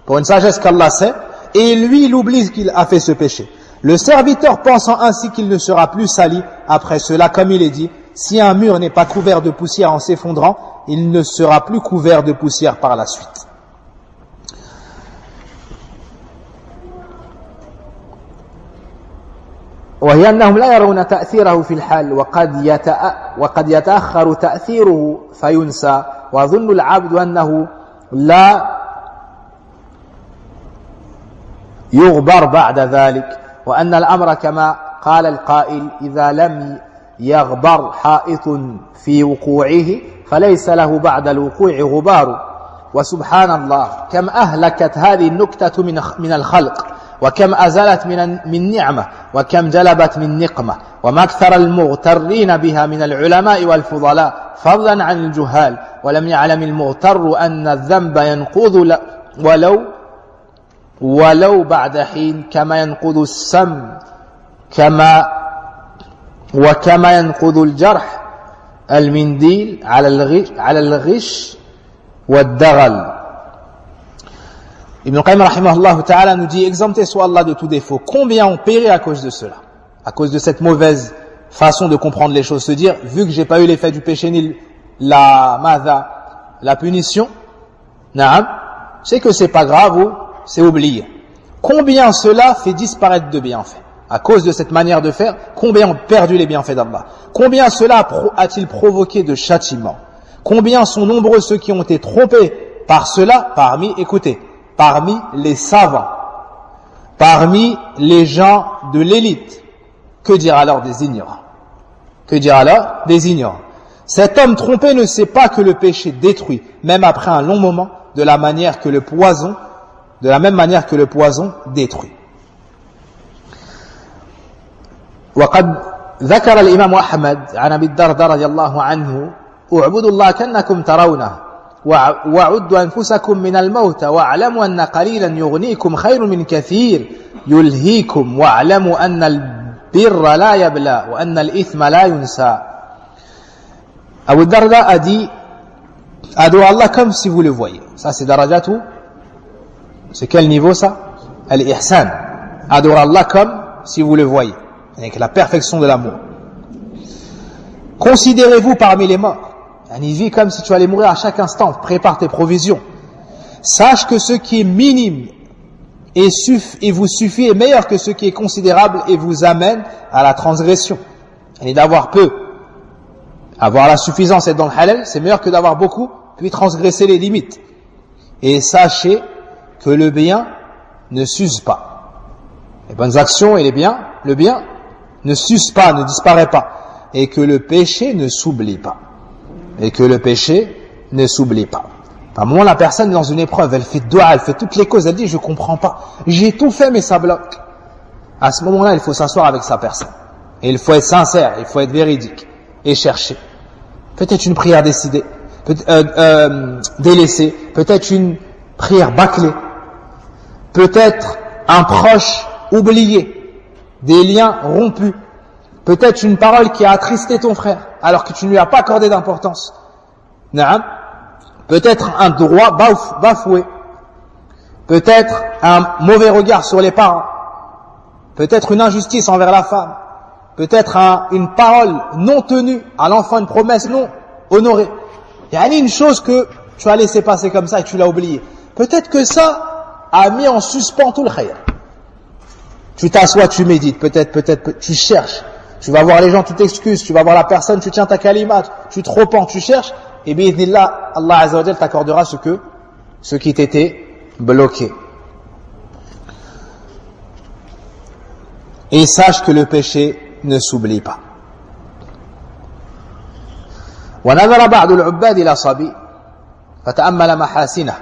S1: pour une sagesse qu'Allah sait, et lui, il oublie qu'il a fait ce péché. Le serviteur pensant ainsi qu'il ne sera plus sali après cela, comme il est dit, si un mur n'est pas couvert de poussière en s'effondrant, il ne sera plus couvert de poussière par la suite. وهي أنهم لا يرون تأثيره في الحال وقد يتأخر تأثيره فينسى وظن العبد أنه لا يغبر بعد ذلك وأن الأمر كما قال القائل إذا لم يغبر حائط في وقوعه فليس له بعد الوقوع غبار. وسبحان الله كم أهلكت هذه النكتة من الخلق وكم أزلت من نعمة وكم جلبت من نقمة وما أكثر المغترين بها من العلماء والفضلاء فضلا عن الجهال ولم يعلم المغتر أن الذنب ينقض ولو بعد حين كما ينقض السم وكما ينقض الجرح المنديل على الغش والدغل. Ibn Qayyim rahimahullah ta'ala nous dit, exempté soit Allah de tout défaut. Combien ont péri à cause de cela, à cause de cette mauvaise façon de comprendre les choses, se dire, vu que j'ai pas eu l'effet du péché ni la punition, c'est que c'est pas grave ou c'est oublié. Combien cela fait disparaître de bienfaits. à cause de cette manière de faire, combien ont perdu les bienfaits d'Allah? Combien cela a-t-il provoqué de châtiment? Combien sont nombreux ceux qui ont été trompés par cela, parmi les savants, parmi les gens de l'élite? Que dire alors des ignorants? Que dire alors des ignorants? Cet homme trompé ne sait pas que le péché détruit, même après un long moment, de la même manière que le poison détruit. وقد ذكر الإمام أحمد عن أبي الدرداء رضي الله عنه: اعبدوا الله كأنكم ترونه وعدوا أنفسكم من الموت واعلموا أن قليلا يغنيكم خير من كثير يلهيكم واعلموا أن البر لا يبلى وأن الإثم لا ينسى. Abu Darda a dit: adorez Allah comme si vous le voyez. Ça c'est darajatu. C'est quel niveau ça? Al-ihsan. Adorez Allah comme si vous le voyez, avec la perfection de l'amour. Considérez-vous parmi les morts. Vis comme si tu allais mourir à chaque instant. Prépare tes provisions. Sache que ce qui est minime et vous suffit est meilleur que ce qui est considérable et vous amène à la transgression. Et d'avoir peu. Avoir la suffisance et être dans le halal, c'est meilleur que d'avoir beaucoup, puis transgresser les limites. Et sachez que le bien ne s'use pas. Les bonnes actions et le bien ne s'use pas, ne disparaît pas. Et que le péché ne s'oublie pas. À un moment, la personne est dans une épreuve, elle fait dua, elle fait toutes les causes, elle dit: je comprends pas, j'ai tout fait mais ça bloque. À ce moment-là, il faut s'asseoir avec sa personne. Et il faut être sincère, il faut être véridique. Et chercher. Peut-être une prière délaissée, peut-être une prière bâclée, peut-être un proche oublié, des liens rompus, peut-être une parole qui a attristé ton frère alors que tu ne lui as pas accordé d'importance, peut-être un droit bafoué, peut-être un mauvais regard sur les parents, peut-être une injustice envers la femme, peut-être une parole non tenue à l'enfant, une promesse non honorée. Il y a une chose que tu as laissé passer comme ça et tu l'as oublié. Peut-être que ça a mis en suspens tout le khayr. Tu t'assois, tu médites, peut-être, tu cherches. Tu vas voir les gens, tu t'excuses, tu vas voir la personne, tu tiens ta kalimat, tu te repens, tu cherches, et bi'idhnillah, Allah Azza wa Jal t'accordera ce qui t'était bloqué. Et sache que le péché ne s'oublie pas. ونظر بعض العباد إلى صبي فتأمل محاسنه.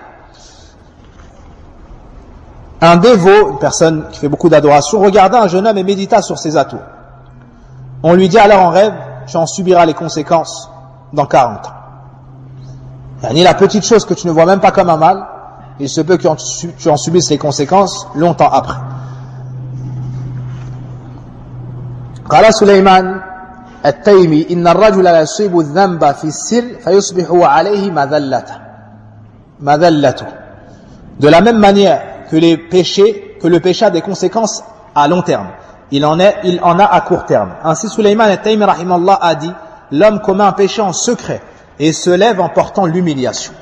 S1: Un dévot, une personne qui fait beaucoup d'adoration, regarda un jeune homme et médita sur ses atouts. On lui dit alors en rêve: tu en subiras les conséquences dans 40 ans. La petite chose que tu ne vois même pas comme un mal, il se peut que tu en subisses les conséquences longtemps après. قال سليمان التيمي إن الرجل لا يصيب الذنب في السر فيصبح عليه مذلته. De la même manière que le péché a des conséquences à long terme, il en a à court terme. Ainsi Sulayman al-Taymi rahimallah a dit: l'homme commet un péché en secret et se lève en portant l'humiliation.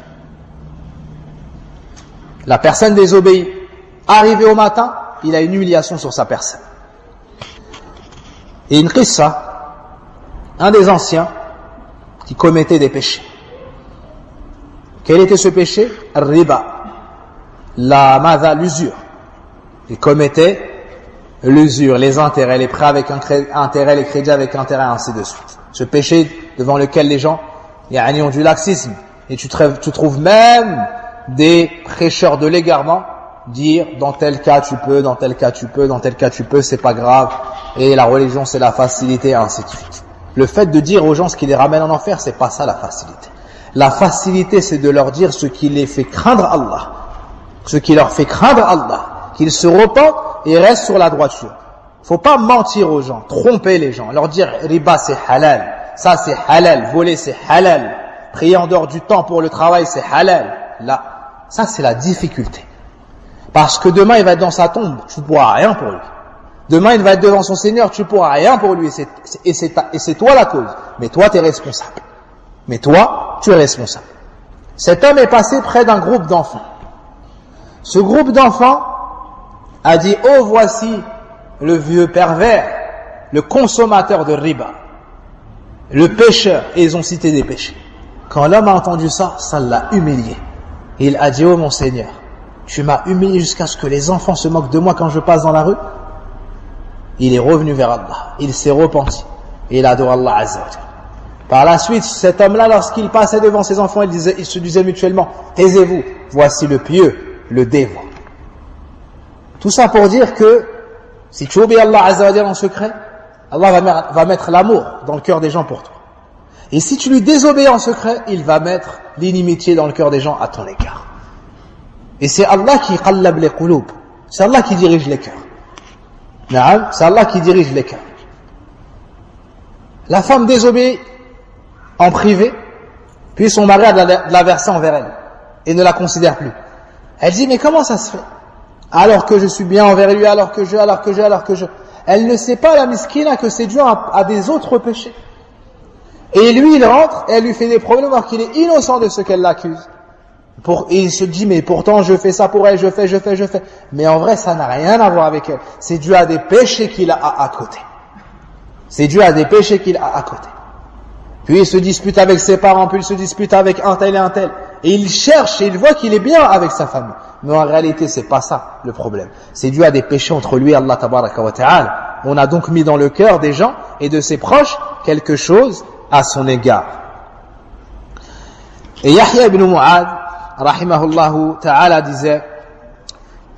S1: La personne désobéit, arrivé au matin, il a une humiliation sur sa personne. Et une qissa, un des anciens qui commettait des péchés. Quel était ce péché? Riba, l'usure. Il commettait l'usure, les intérêts, les prêts avec intérêt, les crédits avec intérêt, ainsi de suite. Ce péché devant lequel les gens ont du laxisme. Et tu trouves même des prêcheurs de l'égarement dire: dans tel cas tu peux, dans tel cas tu peux, dans tel cas tu peux, c'est pas grave. Et la religion c'est la facilité, ainsi de suite. Le fait de dire aux gens ce qui les ramène en enfer, c'est pas ça la facilité. La facilité, c'est de leur dire ce qui les fait craindre Allah. Ce qui leur fait craindre Allah. Qu'ils se repentent et restent sur la droiture. Faut pas mentir aux gens, tromper les gens, leur dire riba c'est halal, ça c'est halal, voler c'est halal, prier en dehors du temps pour le travail c'est halal. Là, ça c'est la difficulté. Parce que demain il va être dans sa tombe, tu ne pourras rien pour lui. Demain il va être devant son Seigneur, tu ne pourras rien pour lui, et c'est toi la cause. Mais toi tu es responsable. Cet homme est passé près d'un groupe d'enfants. Ce groupe d'enfants a dit: oh voici le vieux pervers, le consommateur de riba, le pécheur, et ils ont cité des péchés. Quand l'homme a entendu ça, ça l'a humilié. Et il a dit, oh mon Seigneur, tu m'as humilié jusqu'à ce que les enfants se moquent de moi quand je passe dans la rue. Il est revenu vers Allah, il s'est repenti, et il adore Allah Azza wa Jalla. Par la suite, cet homme-là, lorsqu'il passait devant ses enfants, il se disait mutuellement, taisez-vous, voici le pieux, le dévot. Tout ça pour dire que, si tu obéis à Allah Azza wa Jalla en secret, Allah va mettre l'amour dans le cœur des gens pour toi. Et si tu lui désobéis en secret, il va mettre l'inimitié dans le cœur des gens à ton égard. Et c'est Allah qui qallab les qulub. C'est Allah qui dirige les cœurs. C'est Allah qui dirige les cœurs. La femme désobéit en privé, puis son mari a de l'aversion envers elle et ne la considère plus. Elle dit, mais comment ça se fait? Alors que je suis bien envers lui, alors que je... Elle ne sait pas, la miskina, que c'est dû à des autres péchés. Et lui, il rentre et elle lui fait des problèmes alors qu'il est innocent de ce qu'elle l'accuse. Et il se dit, mais pourtant je fais ça pour elle, je fais. Mais en vrai, ça n'a rien à voir avec elle. C'est dû à des péchés qu'il a à côté. C'est dû à des péchés qu'il a à côté. Puis il se dispute avec ses parents, puis il se dispute avec un tel et un tel. Et il cherche et il voit qu'il est bien avec sa famille. Mais en réalité, c'est pas ça le problème. C'est dû à des péchés entre lui et Allah tabaraka wa ta'ala. On a donc mis dans le cœur des gens et de ses proches quelque chose à son égard. Et Yahya ibn Mu'ad, rahimahullahu ta'ala, disait,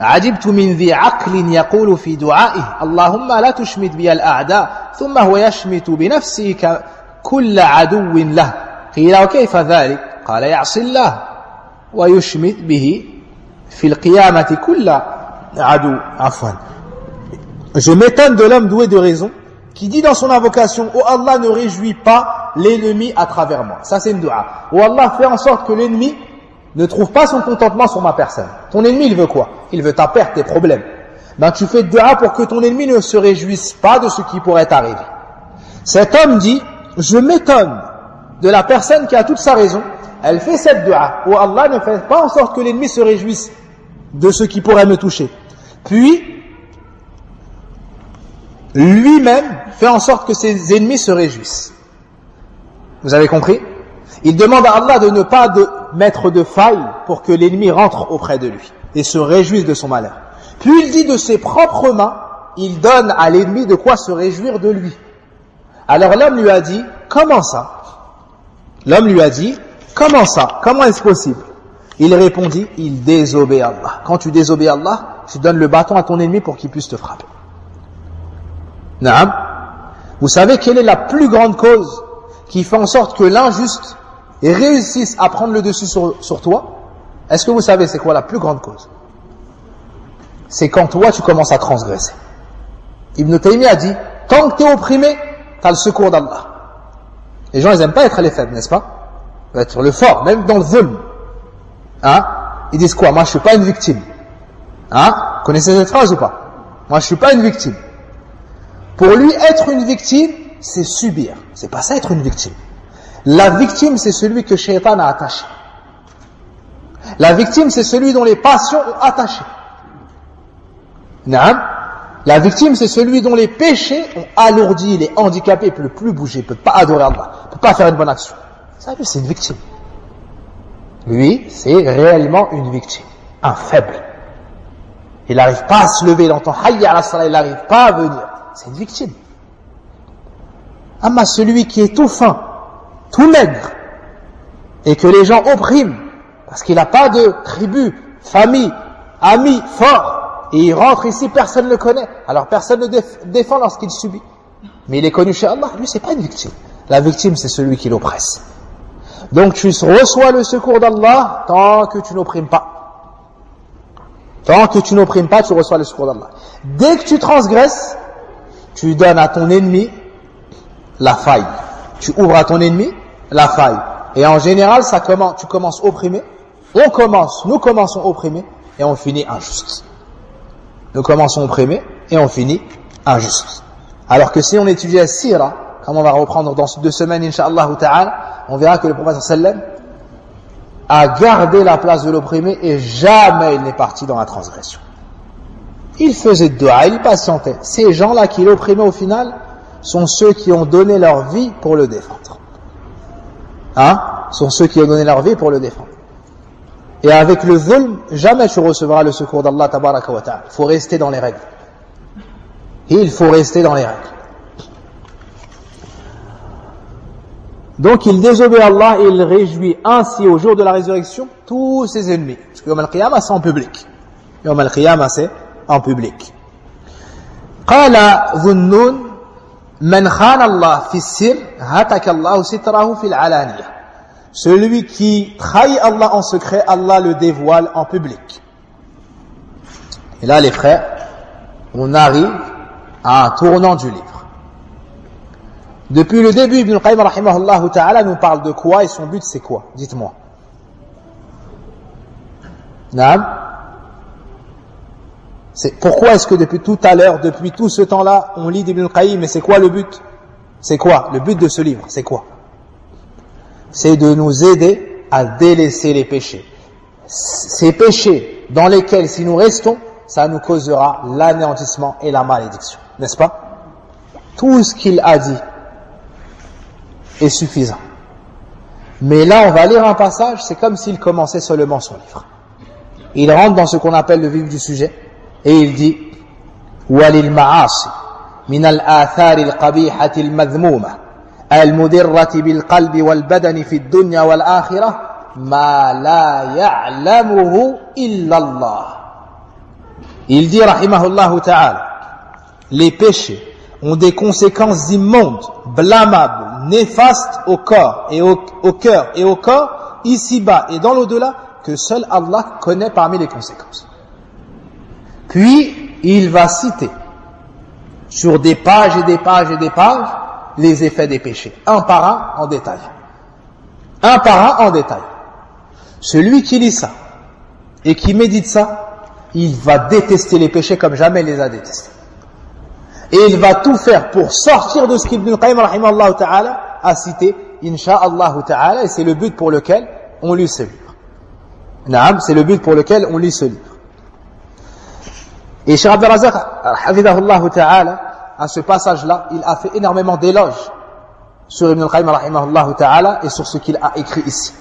S1: عجبت من ذي عقل يقول في دعائه اللهم لا تشمت بي الأعداء ثم هو يشمت بنفسه كل عدو له قيل وكيف ذلك قال يعصي الله ويشمت به في القيامة كل عدو عفوا. Je m'étonne de l'homme doué de raison qui dit dans son invocation, oh Allah, ne réjouis pas l'ennemi à travers moi. Ça c'est une dua. Oh Allah, fais en sorte que l'ennemi ne trouve pas son contentement sur ma personne. Ton ennemi, il veut quoi? Il veut ta perte, tes problèmes. Ben tu fais dua pour que ton ennemi ne se réjouisse pas de ce qui pourrait t'arriver. Cet homme dit, je m'étonne de la personne qui a toute sa raison. Elle fait cette dua. Oh Allah, ne fait pas en sorte que l'ennemi se réjouisse de ce qui pourrait me toucher. Puis, lui-même fait en sorte que ses ennemis se réjouissent. Vous avez compris? Il demande à Allah de ne pas mettre de faille pour que l'ennemi rentre auprès de lui et se réjouisse de son malheur. Puis il dit de ses propres mains, il donne à l'ennemi de quoi se réjouir de lui. Alors l'homme lui a dit, comment ça? L'homme lui a dit, comment ça? Comment est-ce possible? Il répondit, il désobéit à Allah. Quand tu désobéis à Allah, tu donnes le bâton à ton ennemi pour qu'il puisse te frapper. Naam. Vous savez quelle est la plus grande cause qui fait en sorte que l'injuste réussisse à prendre le dessus sur toi? Est-ce que vous savez c'est quoi la plus grande cause? C'est quand toi tu commences à transgresser. Ibn Taymiyyah a dit, tant que tu es opprimé, tu as le secours d'Allah. Les gens ils n'aiment pas être les faibles, n'est-ce pas? Ils veulent être le fort, même dans le zulm. Ils disent quoi? Moi je suis pas une victime. Vous connaissez cette phrase ou pas? Moi je suis pas une victime. Pour lui, être une victime, c'est subir. C'est pas ça être une victime. La victime, c'est celui que Shaitan a attaché. La victime, c'est celui dont les passions ont attaché. Naam. La victime, c'est celui dont les péchés ont alourdi, il est handicapé, il ne peut plus bouger, il ne peut pas adorer Allah, il ne peut pas faire une bonne action. Ça, lui, c'est une victime. Lui, c'est réellement une victime. Un faible. Il n'arrive pas à se lever, il entend Hayya ala salat, il n'arrive pas à venir. C'est une victime. Amma celui qui est tout fin, tout maigre, et que les gens oppriment, parce qu'il n'a pas de tribu, famille, amis, fort, et il rentre ici, personne ne le connaît, alors personne ne défend lorsqu'il subit. Mais il est connu chez Allah, lui c'est pas une victime. La victime c'est celui qui l'oppresse. Donc tu reçois le secours d'Allah tant que tu n'opprimes pas. Tant que tu n'opprimes pas, tu reçois le secours d'Allah. Dès que tu transgresses, tu donnes à ton ennemi la faille. Tu ouvres à ton ennemi la faille. Et en général, tu commences opprimé. Nous commençons opprimés et on finit injuste. Nous commençons opprimés et on finit injuste. Alors que si on étudie la sira, comme on va reprendre dans 2 semaines, Inch'Allah ta'ala, on verra que le prophète sallam a gardé la place de l'opprimé et jamais il n'est parti dans la transgression. Il faisait dua, il patientait. Ces gens-là qui l'opprimaient au final sont ceux qui ont donné leur vie pour le défendre. Sont ceux qui ont donné leur vie pour le défendre. Et avec le zulm, jamais tu recevras le secours d'Allah tabaraka wa ta'ala. Il faut rester dans les règles. Il faut rester dans les règles. Donc il désobéit à Allah et il réjouit ainsi au jour de la résurrection tous ses ennemis. Parce que Yawm al-Qiyamah c'est en public. Yawm al-Qiyamah c'est en public. Qala dhunnun man khana Allah fi sir hataka Allah sitrahu fil alaniyah. Celui qui trahit Allah en secret, Allah le dévoile en public. Et là les frères, on arrive à un tournant du livre. Depuis le début, Ibn al-Qayyim rahimahullah ta'ala nous parle de quoi et son but c'est quoi? Dites-moi. Naam. Pourquoi est-ce que depuis tout à l'heure, depuis tout ce temps-là, on lit d'Ibn al-Qayyim et c'est quoi le but? C'est quoi? Le but de ce livre, c'est quoi? C'est de nous aider à délaisser les péchés. Ces péchés dans lesquels si nous restons, ça nous causera l'anéantissement et la malédiction. N'est-ce pas? Tout ce qu'il a dit est suffisant. Mais là, on va lire un passage, c'est comme s'il commençait seulement son livre. Il rentre dans ce qu'on appelle le vif du sujet, et il dit وَلِلْمَعَاصِ مِنَ الْآثَارِ الْقَبِيحَةِ الْمَذْمُومَةِ الْمُدِرَّةِ بِالْقَلْبِ وَالْبَدَنِ فِي الدُّنْيَا وَالْآخِرَةِ مَا لَا يَعْلَمُهُ إِلَّا اللَّهُ. Il dit rahimahullah ta'ala, les péchés ont des conséquences immondes, blâmables, néfastes au corps et au cœur et au corps, ici-bas et dans l'au-delà, que seul Allah connaît parmi les conséquences. Puis, il va citer sur des pages et des pages et des pages les effets des péchés, un par un en détail. Un par un en détail. Celui qui lit ça et qui médite ça, il va détester les péchés comme jamais il les a détestés. Et il va tout faire pour sortir de ce qu'Ibn Qayyim rahimahullah ta'ala a cité, insha'Allah ta'ala, et c'est le but pour lequel on lit ce livre. Naam, c'est le but pour lequel on lit ce livre. Et Cheikh Abdel Razak, hafidahullah ta'ala, à ce passage-là, il a fait énormément d'éloges sur Ibn Qayyim rahimahullah ta'ala et sur ce qu'il a écrit ici.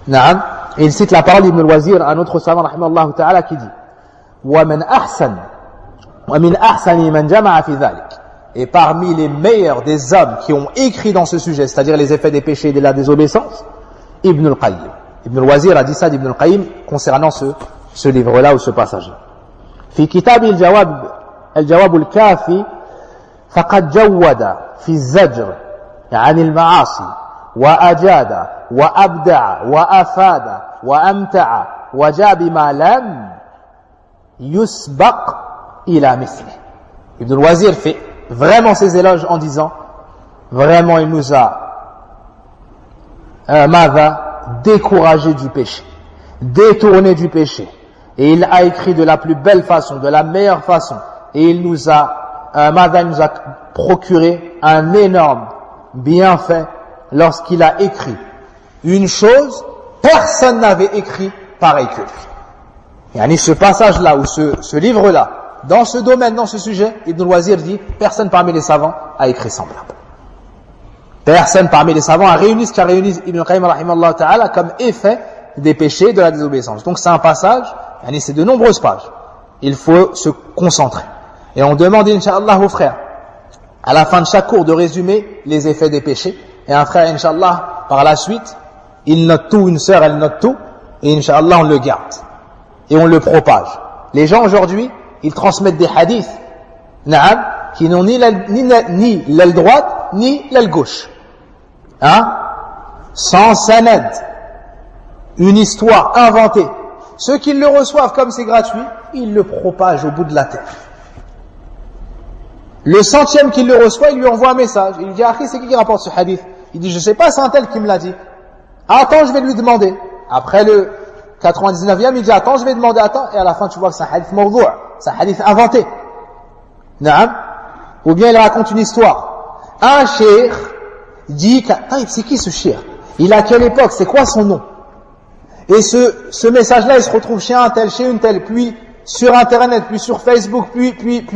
S1: Naam, et il cite la parole d'Ibn al-Wazir, un autre savant rahimahullah ta'ala, qui dit وَمَنْ أَحْسَنَ وَمِنْ أَحْسَنِ مَنْ جَمَعَ فِي ذَلِكَ. Et parmi les meilleurs des hommes qui ont écrit dans ce sujet, c'est-à-dire les effets des péchés et de la désobéissance, Ibn al-Qayyim. Ibn al-Wazir a dit ça d'Ibn al-Qayyim concernant ce livre-là ou ce passage-là. في كتاب الجواب الكافي فقد جود في الزجر عن المعاصي وأجاد وأبدع وأفاد وأمتع وجاء بما لم يسبق إلى مثله. Ibn al-Wazir fait vraiment ses éloges en disant vraiment il nous a découragé du péché, détourné du péché, et il a écrit de la plus belle façon, de la meilleure façon, et il nous a procuré un énorme bienfait lorsqu'il a écrit une chose, personne n'avait écrit pareil que lui. Yani ce passage-là ou ce livre-là, dans ce domaine, dans ce sujet, Ibn al-Wazir dit, personne parmi les savants a écrit semblable. Personne parmi les savants a réuni ce qu'a réuni Ibn Qayyim rahimahullah ta'ala comme effet des péchés de la désobéissance. Donc c'est un passage, c'est de nombreuses pages. Il faut se concentrer. Et on demande, incha'Allah, aux frères, à la fin de chaque cours, de résumer les effets des péchés. Et un frère, incha'Allah, par la suite, il note tout, une sœur, elle note tout, et incha'Allah, on le garde. Et on le propage. Les gens aujourd'hui, ils transmettent des hadiths, qui n'ont ni l'aile droite, ni l'aile gauche. Sans sanad. Une histoire inventée. Ceux qui le reçoivent comme c'est gratuit, ils le propagent au bout de la terre. Le centième qui le reçoit, il lui envoie un message. Il lui dit, Akhi, c'est qui rapporte ce hadith? Il dit, je sais pas, c'est un tel qui me l'a dit. Attends, je vais lui demander. Après le 99e, il dit, attends, je vais demander, attends. Et à la fin, tu vois que c'est un hadith mawdou', c'est un hadith inventé. Naam. Ou bien il raconte une histoire. Un cheikh dit, c'est qui ce cheikh? Il est à quelle époque? C'est quoi son nom? Et ce message-là, il se retrouve chez un tel, chez une telle. Puis, sur Internet, puis sur Facebook, puis,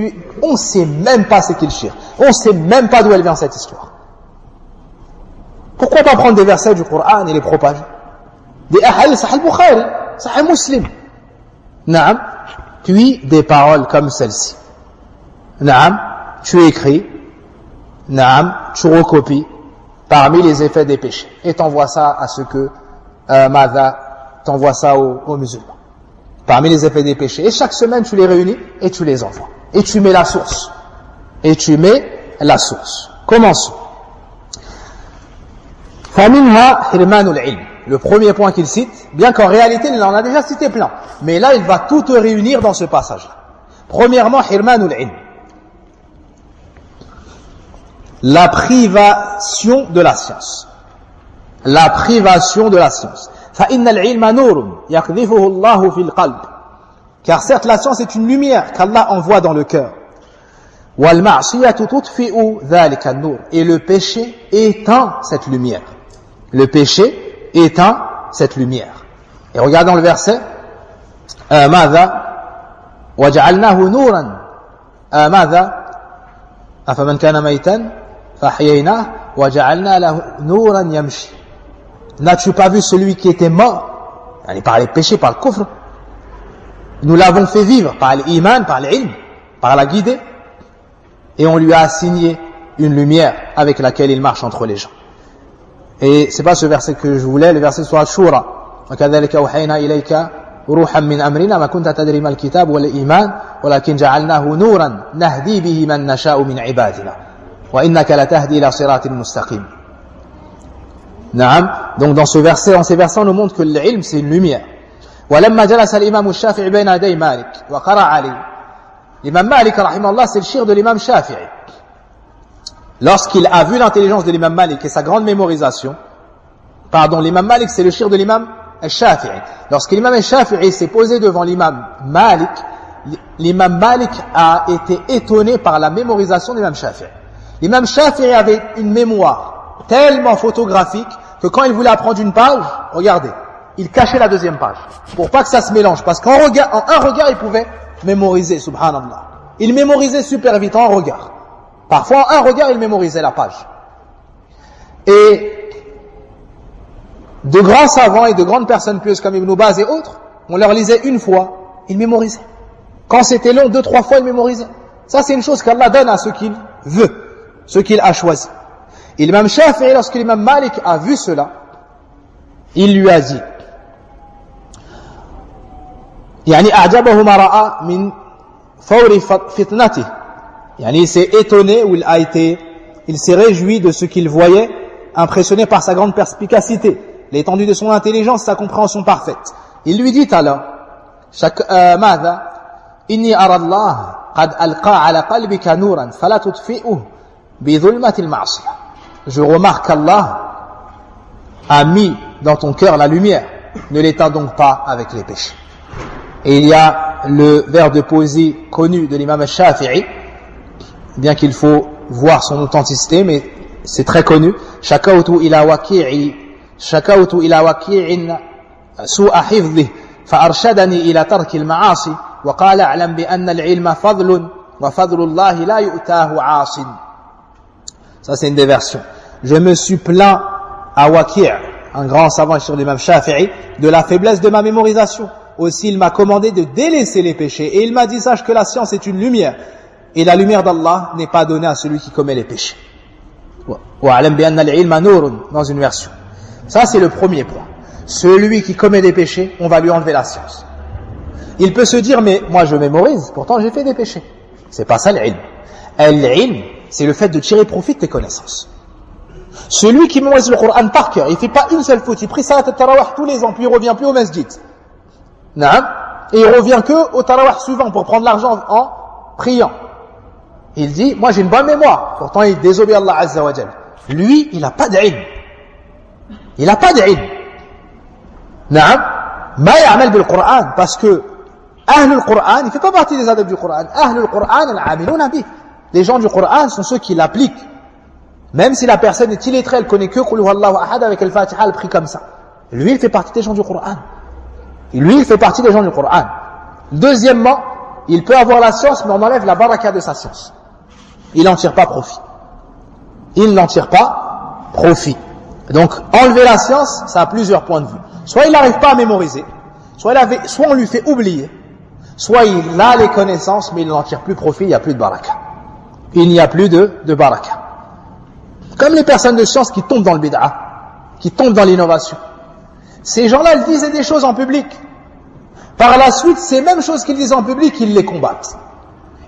S1: on ne sait même pas ce qu'il shirk. On ne sait même pas d'où elle vient cette histoire. Pourquoi pas prendre des versets du Coran et les propager? Des ahadith, Sahih Bukhari, Sahih Muslim. Naam. Puis des paroles comme celle-ci. Naam. Tu écris. Naam. Tu recopies parmi les effets des péchés. Et t'envoies ça à ceux que t'envoies ça aux musulmans. Parmi les effets des péchés. Et chaque semaine, tu les réunis et tu les envoies. Et tu mets la source. Commençons. فَمِنْهَا حِرْمَانُ الْعِلْمِ. Le premier point qu'il cite, bien qu'en réalité, il en a déjà cité plein. Mais là, il va tout te réunir dans ce passage-là. Premièrement, حِرْمَانُ الْعِلْمِ. La privation de la science. La privation de la science. فَإِنَّ الْعِلْمَ نُورٌ يَقْذِفُهُ اللَّهُ فِي الْقَلْبِ. Car certes, la science est une lumière qu'Allah envoie dans le cœur. وَالْمَعْصِيَةُ تُطْفِئُ ذَلِكَ النُّورِ. Et le péché éteint cette lumière. Le péché éteint cette lumière. Et regardons le verset. ماذا وَجَعَلْنَاهُ نُورًا ماذا أَفَمَنْ كَانَ مَيْتًا فَأَحْيَيْنَاهُ وَجَعَلْنَا لَهُ نُورًا يَمْشِي. N'as-tu pas vu celui qui était mort par les péchés, par le kufr? Nous l'avons fait vivre par l'iman, par l'ilm, par la guidée, et on lui a assigné une lumière avec laquelle il marche entre les gens. Et c'est pas ce verset que je voulais, le verset sur Shura. وَكَذَلِكَ أَوْحَيْنَا إِلَيْكَ رُوحًا مِّنْ أَمْرِنَا مَا كُنْتَ تَدْرِي مَا الْكِتَابُ وَلَا الْإِيمَانُ وَلَكِنْ جَعَلْنَاهُ نُورًا نَهْدِي بِهِ مَن نَّشَاءُ مِنْ عِبَادِنَا وَإِنَّكَ لَتَهْدِي إِلَى صِرَاطٍ مُسْتَقِيمٍ. Donc dans ces versets, on nous montre que l'ilm c'est une lumière. وَلَمَّا جَلَسَ الْإِمَامُ الشَّافِعِي بَيْنَ يَدَيْ مَالِكٍ وَقَرَأَ عَلَيْهِ. L'imam Malik, rahimahullah, c'est le shir de l'imam Shafi'i. Lorsqu'il a vu l'intelligence de l'imam Malik et sa grande mémorisation, l'imam Malik c'est le shir de l'imam Shafi'i. Lorsque l'imam Shafi'i s'est posé devant l'imam Malik a été étonné par la mémorisation de l'imam Shafi'i. L'imam Shafi'i avait une mémoire tellement photographique que quand il voulait apprendre une page, regardez, il cachait la deuxième page pour pas que ça se mélange, parce qu'en un regard il pouvait mémoriser, subhanallah. Il mémorisait super vite en un regard. Parfois en un regard il mémorisait la page. Et de grands savants et de grandes personnes pieuses comme Ibn Baz et autres, on leur lisait une fois, ils mémorisaient. Quand c'était long, 2-3 fois ils mémorisaient. Ça c'est une chose qu'Allah donne à ceux qu'il veut, ceux qu'il a choisi. Et l'imam Shafi'i, lorsque l'imam Malik a vu cela, il lui a dit يعني أعجبه ما رأى من فور فتنته. Il s'est étonné, ou il s'est réjoui de ce qu'il voyait, impressionné par sa grande perspicacité, l'étendue de son intelligence, sa compréhension parfaite. Il lui dit alors ماذا إني أرى الله قد ألقى على قلبك نورا فلا تطفئه بظلمة المعصية. Je remarque qu'Allah a mis dans ton cœur la lumière, ne l'éteins donc pas avec les péchés. Et il y a le vers de poésie connu de l'imam Shafi'i, bien qu'il faut voir son authenticité, mais c'est très connu. شكوت إلى وكيع سوء حفظه فأرشدني إلى ترك المعاصي وقال اعلم بأن العلم فضل وفضل الله لا يؤتاه عاصٍ. Ça c'est une des versions. Je me suis plaint à Waki', un grand savant sur l'imam Shafi'i, de la faiblesse de ma mémorisation. Aussi il m'a commandé de délaisser les péchés. Et il m'a dit, sache que la science est une lumière. Et la lumière d'Allah n'est pas donnée à celui qui commet les péchés. Dans une version. Ça c'est le premier point. Celui qui commet des péchés, on va lui enlever la science. Il peut se dire, mais moi je mémorise, pourtant j'ai fait des péchés. C'est pas ça l'ilm. L'ilm, c'est le fait de tirer profit de tes connaissances. Celui qui mémorise le Coran par cœur, il fait pas une seule faute, il prie salat al-tarawih tous les ans, puis il revient plus au masjid. Et il revient que au tarawih suivant pour prendre l'argent en priant. Il dit, moi j'ai une bonne mémoire, pourtant il désobéit à Allah Azza wa Jal. Lui, il n'a pas d'ilm. Il n'a pas d'ilm. Ma ya'mal bil Coran, parce que Ahlul Coran, il ne fait pas partie des adeptes du Coran. Ahlul Coran, al-amiluna bih. Les gens du Coran sont ceux qui l'appliquent. Même si la personne est illettrée, elle connaît que Qul huwallahu ahad avec al-Fatiha, elle prie comme ça. Lui, il fait partie des gens du Coran. Et lui, il fait partie des gens du Coran. Deuxièmement, il peut avoir la science, mais on enlève la baraka de sa science. Il n'en tire pas profit. Il n'en tire pas profit. Donc, enlever la science, ça a plusieurs points de vue. Soit il n'arrive pas à mémoriser, soit on lui fait oublier, soit il a les connaissances, mais il n'en tire plus profit, il n'y a plus de baraka. Il n'y a plus de baraka. Comme les personnes de science qui tombent dans le bid'a, qui tombent dans l'innovation. Ces gens-là, ils disaient des choses en public. Par la suite, ces mêmes choses qu'ils disaient en public, ils les combattent.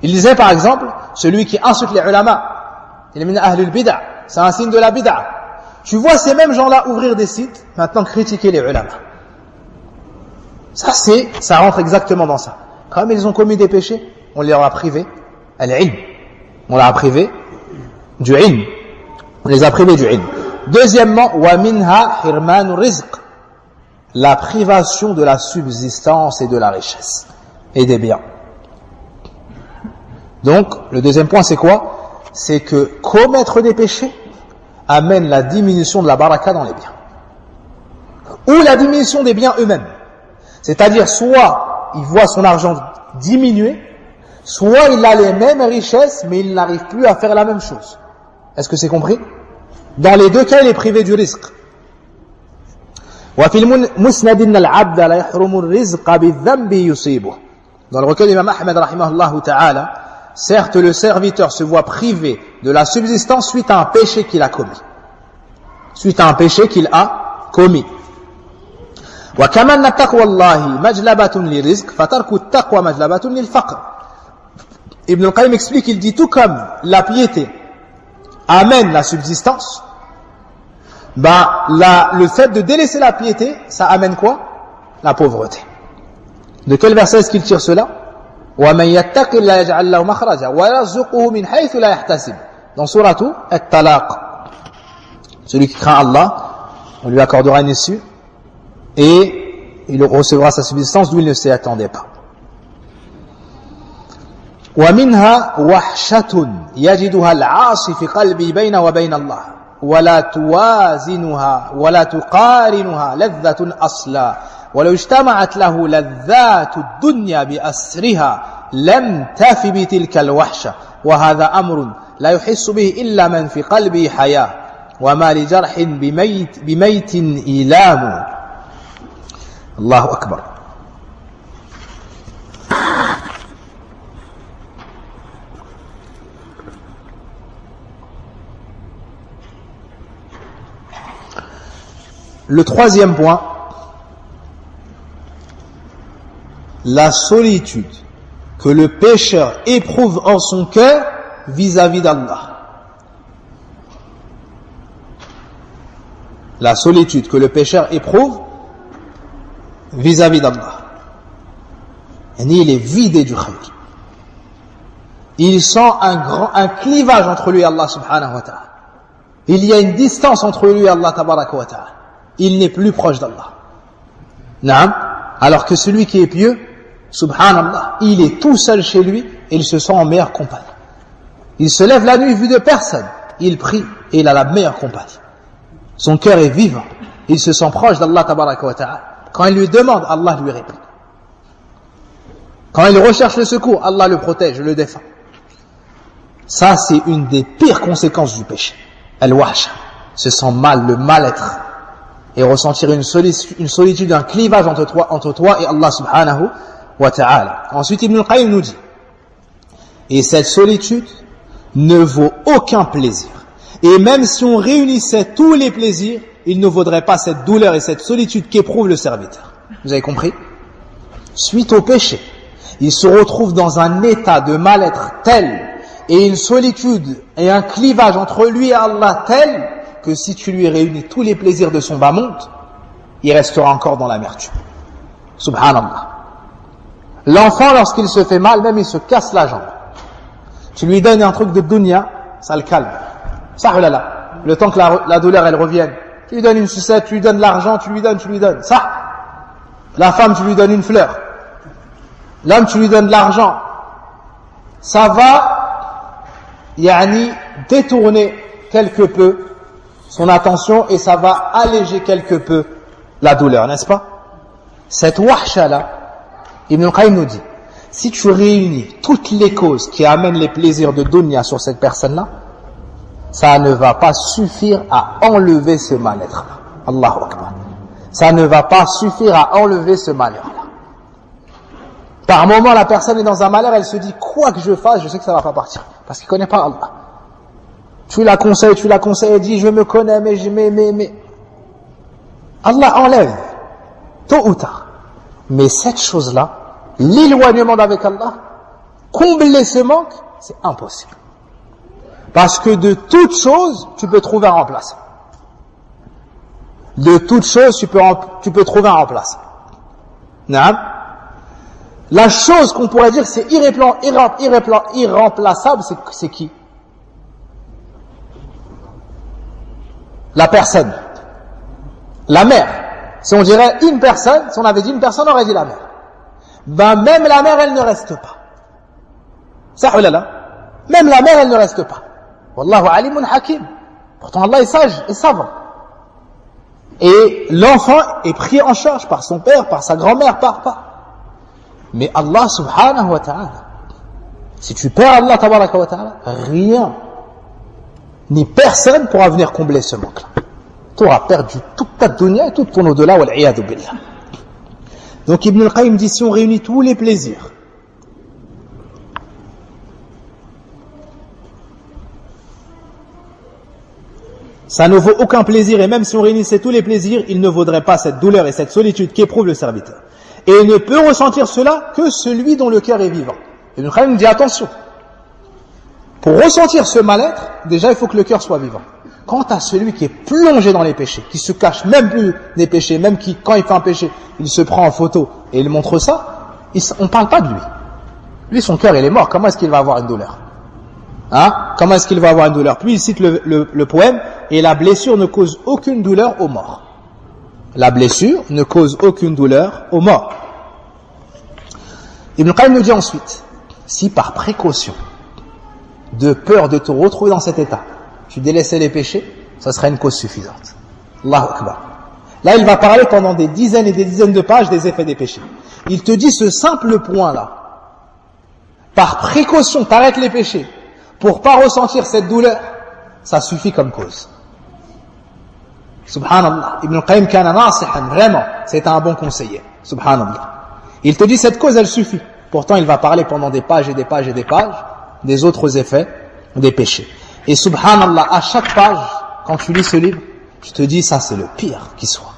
S1: Ils disaient par exemple, celui qui insulte les ulama, il est min ahlul bid'a, c'est un signe de la bid'a. Tu vois ces mêmes gens-là ouvrir des sites, maintenant critiquer les ulama. Ça rentre exactement dans ça. Comme ils ont commis des péchés, on leur a privé al-ilm. On leur a privé du ilm. On les a privés du ilm. Deuxièmement, wa minha hirmanu rizq. La privation de la subsistance et de la richesse et des biens. Donc, le deuxième point, c'est quoi? C'est que commettre des péchés amène la diminution de la baraka dans les biens. Ou la diminution des biens eux-mêmes. C'est-à-dire, soit il voit son argent diminuer, soit il a les mêmes richesses, mais il n'arrive plus à faire la même chose. Est-ce que c'est compris? Dans les deux cas, il est privé du risque. Dans le recueil d'Imam Ahmed rahimahullah ta'ala, certes le serviteur se voit privé de la subsistance suite à un péché qu'il a commis. Suite à un péché qu'il a commis. Ibn al-Qayyim explique, il dit tout comme la piété amène la subsistance, le fait de délaisser la piété, ça amène quoi? La pauvreté. De quel verset est-ce qu'il tire cela? Dans Suratu At-Talaq. Celui qui craint Allah, on lui accordera une issue et il recevra sa subsistance d'où il ne s'y attendait pas. ومنها وحشة يجدها العاصي في قلبه بينه وبين الله ولا توازنها ولا تقارنها لذة أصلا ولو اجتمعت له لذات الدنيا بأسرها لم تف بتلك الوحشة وهذا أمر لا يحس به إلا من في قلبه حياة وما لجرح بميت إيلام الله أكبر. Le troisième point, la solitude que le pécheur éprouve en son cœur vis-à-vis d'Allah. La solitude que le pécheur éprouve vis-à-vis d'Allah. Il est vidé du khayr. Il sent un clivage entre lui et Allah subhanahu wa ta'ala. Il y a une distance entre lui et Allah tabaraka wa ta'ala. Il n'est plus proche d'Allah. Naam. Alors que celui qui est pieux, subhanallah, il est tout seul chez lui et il se sent en meilleure compagnie. Il se lève la nuit vu de personne. Il prie et il a la meilleure compagnie. Son cœur est vivant. Il se sent proche d'Allah tabaraka wa ta'ala. Quand il lui demande, Allah lui répond. Quand il recherche le secours, Allah le protège, le défend. Ça, c'est une des pires conséquences du péché. Al-wahsha. Se sent mal, le mal-être. Et ressentir une solitude, un clivage entre toi et Allah subhanahu wa ta'ala. Ensuite, Ibn al-Qayyim nous dit, et cette solitude ne vaut aucun plaisir. Et même si on réunissait tous les plaisirs, il ne vaudrait pas cette douleur et cette solitude qu'éprouve le serviteur. Vous avez compris? Suite au péché, il se retrouve dans un état de mal-être tel, et une solitude et un clivage entre lui et Allah tel, que si tu lui réunis tous les plaisirs de son bas monde, il restera encore dans l'amertume. Subhanallah. L'enfant, lorsqu'il se fait mal, même il se casse la jambe. Tu lui donnes un truc de dunya, ça le calme. Ça, là. Le temps que la douleur, elle revienne. Tu lui donnes une sucette, tu lui donnes de l'argent, tu lui donnes. Ça. La femme, tu lui donnes une fleur. L'homme, tu lui donnes de l'argent. Ça va, détourner quelque peu son attention et ça va alléger quelque peu la douleur, n'est-ce pas? Cette wahsha là, Ibn al-Qayyim nous dit, si tu réunis toutes les causes qui amènent les plaisirs de dunya sur cette personne-là, ça ne va pas suffire à enlever ce mal-être-là. Allahu Akbar. Ça ne va pas suffire à enlever ce malheur-là. Par moment, la personne est dans un malheur, elle se dit, quoi que je fasse, je sais que ça ne va pas partir. Parce qu'il ne connaît pas Allah. Tu la conseilles, elle dit, je me connais, mais. Allah enlève, tôt ou tard. Mais cette chose-là, l'éloignement d'avec Allah, combler ce manque, c'est impossible. Parce que de toute chose, tu peux trouver un remplaçant. De toute chose, tu peux trouver un remplaçant. Naam. La chose qu'on pourrait dire que c'est irremplaçable, c'est qui? La personne. La mère. Si on dirait une personne, si on avait dit une personne, on aurait dit la mère. Ben même la mère, elle ne reste pas. Ça, là. Même la mère, elle ne reste pas. Wallahu alimun hakim. Pourtant Allah est sage et savant. Et l'enfant est pris en charge par son père, par sa grand-mère, par. Mais Allah subhanahu wa ta'ala, si tu perds Allah tabaraka wa ta'ala, rien, ni personne pourra venir combler ce manque-là. Tu auras perdu toute ta dunya et tout ton au-delà, wal iyadu billah. Donc Ibn al-Qayyim dit, si on réunit tous les plaisirs, ça ne vaut aucun plaisir, et même si on réunissait tous les plaisirs, il ne vaudrait pas cette douleur et cette solitude qu'éprouve le serviteur. Et il ne peut ressentir cela que celui dont le cœur est vivant. Ibn Qayyim dit attention. Pour ressentir ce mal-être, déjà il faut que le cœur soit vivant. Quant à celui qui est plongé dans les péchés, qui se cache même plus des péchés, même qui, quand il fait un péché, il se prend en photo et il montre ça, on ne parle pas de lui. Lui, son cœur, il est mort. Comment est-ce qu'il va avoir une douleur? Comment est-ce qu'il va avoir une douleur? Puis il cite le poème, et la blessure ne cause aucune douleur aux morts. La blessure ne cause aucune douleur aux morts. Ibn Qayyim nous dit ensuite, si par précaution, de peur de te retrouver dans cet état, tu délaissais les péchés, ça serait une cause suffisante. Allahu Akbar. Là, il va parler pendant des dizaines et des dizaines de pages des effets des péchés. Il te dit ce simple point-là. Par précaution, t'arrêtes les péchés pour pas ressentir cette douleur, ça suffit comme cause. Subhanallah. Ibn Qayyim kana nasihan, vraiment, c'est un bon conseiller. Subhanallah. Il te dit cette cause, elle suffit. Pourtant, il va parler pendant des pages et des pages et des pages des autres effets des péchés. Et subhanallah, à chaque page, quand tu lis ce livre, tu te dis, ça c'est le pire qui soit.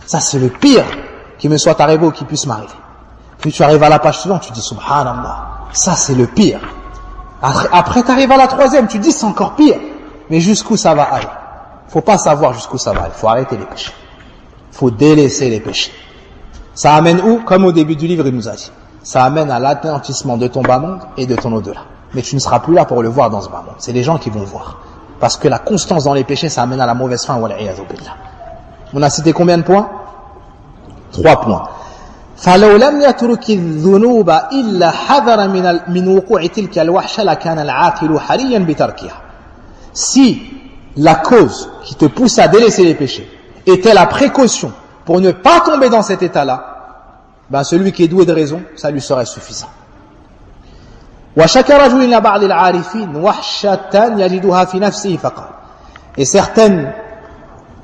S1: Ça c'est le pire qui me soit arrivé ou qui puisse m'arriver. Puis tu arrives à la page suivante, tu dis, subhanallah, ça c'est le pire. Après tu arrives à la troisième, tu dis, c'est encore pire. Mais jusqu'où ça va aller? Faut pas savoir jusqu'où ça va aller. Faut arrêter les péchés. Faut délaisser les péchés. Ça amène où? Comme au début du livre, il nous a dit. Ça amène à l'anéantissement de ton bas monde et de ton au-delà. Mais tu ne seras plus là pour le voir dans ce bas monde. C'est les gens qui vont voir. Parce que la constance dans les péchés, ça amène à la mauvaise fin. On a cité combien de points? 3 points. فَلَوْ لَمْ يَتْرُكِ الذُّنُوبَ إِلَّا حَذَرَ مِنْ وُقُوعِ تِلْكَ الْوَحْشَ لَكَانَ الْعَاقِلُ حَرِيًّا بِتَرْكِهَا. Si la cause qui te pousse à délaisser les péchés était la précaution pour ne pas tomber dans cet état-là, ben celui qui est doué de raison, ça lui serait suffisant. وَشَكَ رَجُلٍ إِلَى بَعْضِ الْعَارِفِينَ وَحْشَةً يَجِدُهَا فِي نَفْسِهِ فَقَالَ.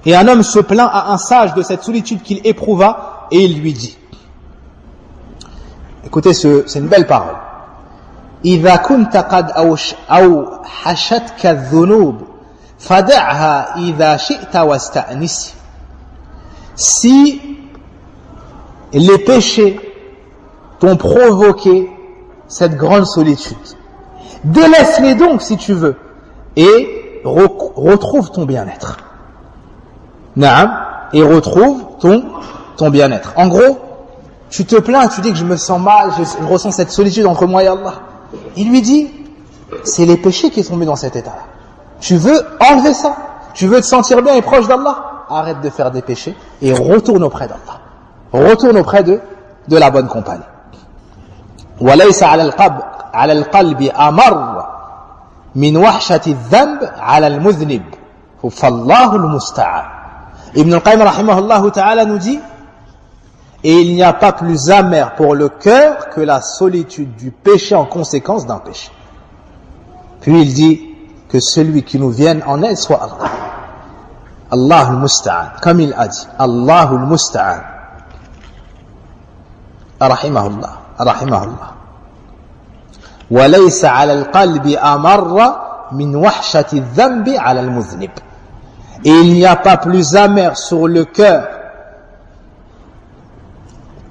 S1: Et un homme se plaint à un sage de cette solitude qu'il éprouva, et il lui dit, écoutez, c'est une belle parole. إِذَا كُنْتَ قَدْ أَوْحَشَتْكَ الذُّنُوبُ فَدَعْهَا إِذَا شِئْتَ وَاسْتَأْنِسِ. Si les péchés t'ont provoqué cette grande solitude, délaisse-les donc si tu veux et retrouve ton bien-être. Naam, et retrouve ton bien-être. En gros, tu te plains, tu dis que je me sens mal, je ressens cette solitude entre moi et Allah. Il lui dit, c'est les péchés qui sont mis dans cet état-là. Tu veux enlever ça, tu veux te sentir bien et proche d'Allah, arrête de faire des péchés et retourne auprès d'Allah. Retourne auprès de la bonne compagnie. وَلَيْسَ عَلَى الْقَلْبِ أَمَرَّ مِنْ وَحْشَةِ الذَّنْبِ عَلَى الْمُذْنِبِ فَاللَّهُ الْمُسْتَعَانُ. Ibn al-Qayyim rahimahullah ta'ala nous dit, Et il n'y a pas plus amer pour le cœur que la solitude du péché en conséquence d'un péché. Puis il dit que celui qui nous vienne en aide soit Allah. Allahul Musta'an. Comme il a dit, Allahul Musta'an. Rahimahullah. Rahimahullah. وَلَيْسَ عَلَى الْقَلْبِ أَمَرَّ مِنْ وَحْشَةِ الذَّنْبِ عَلَى الْمُذْنِبِ. Et il n'y a pas plus amer sur le cœur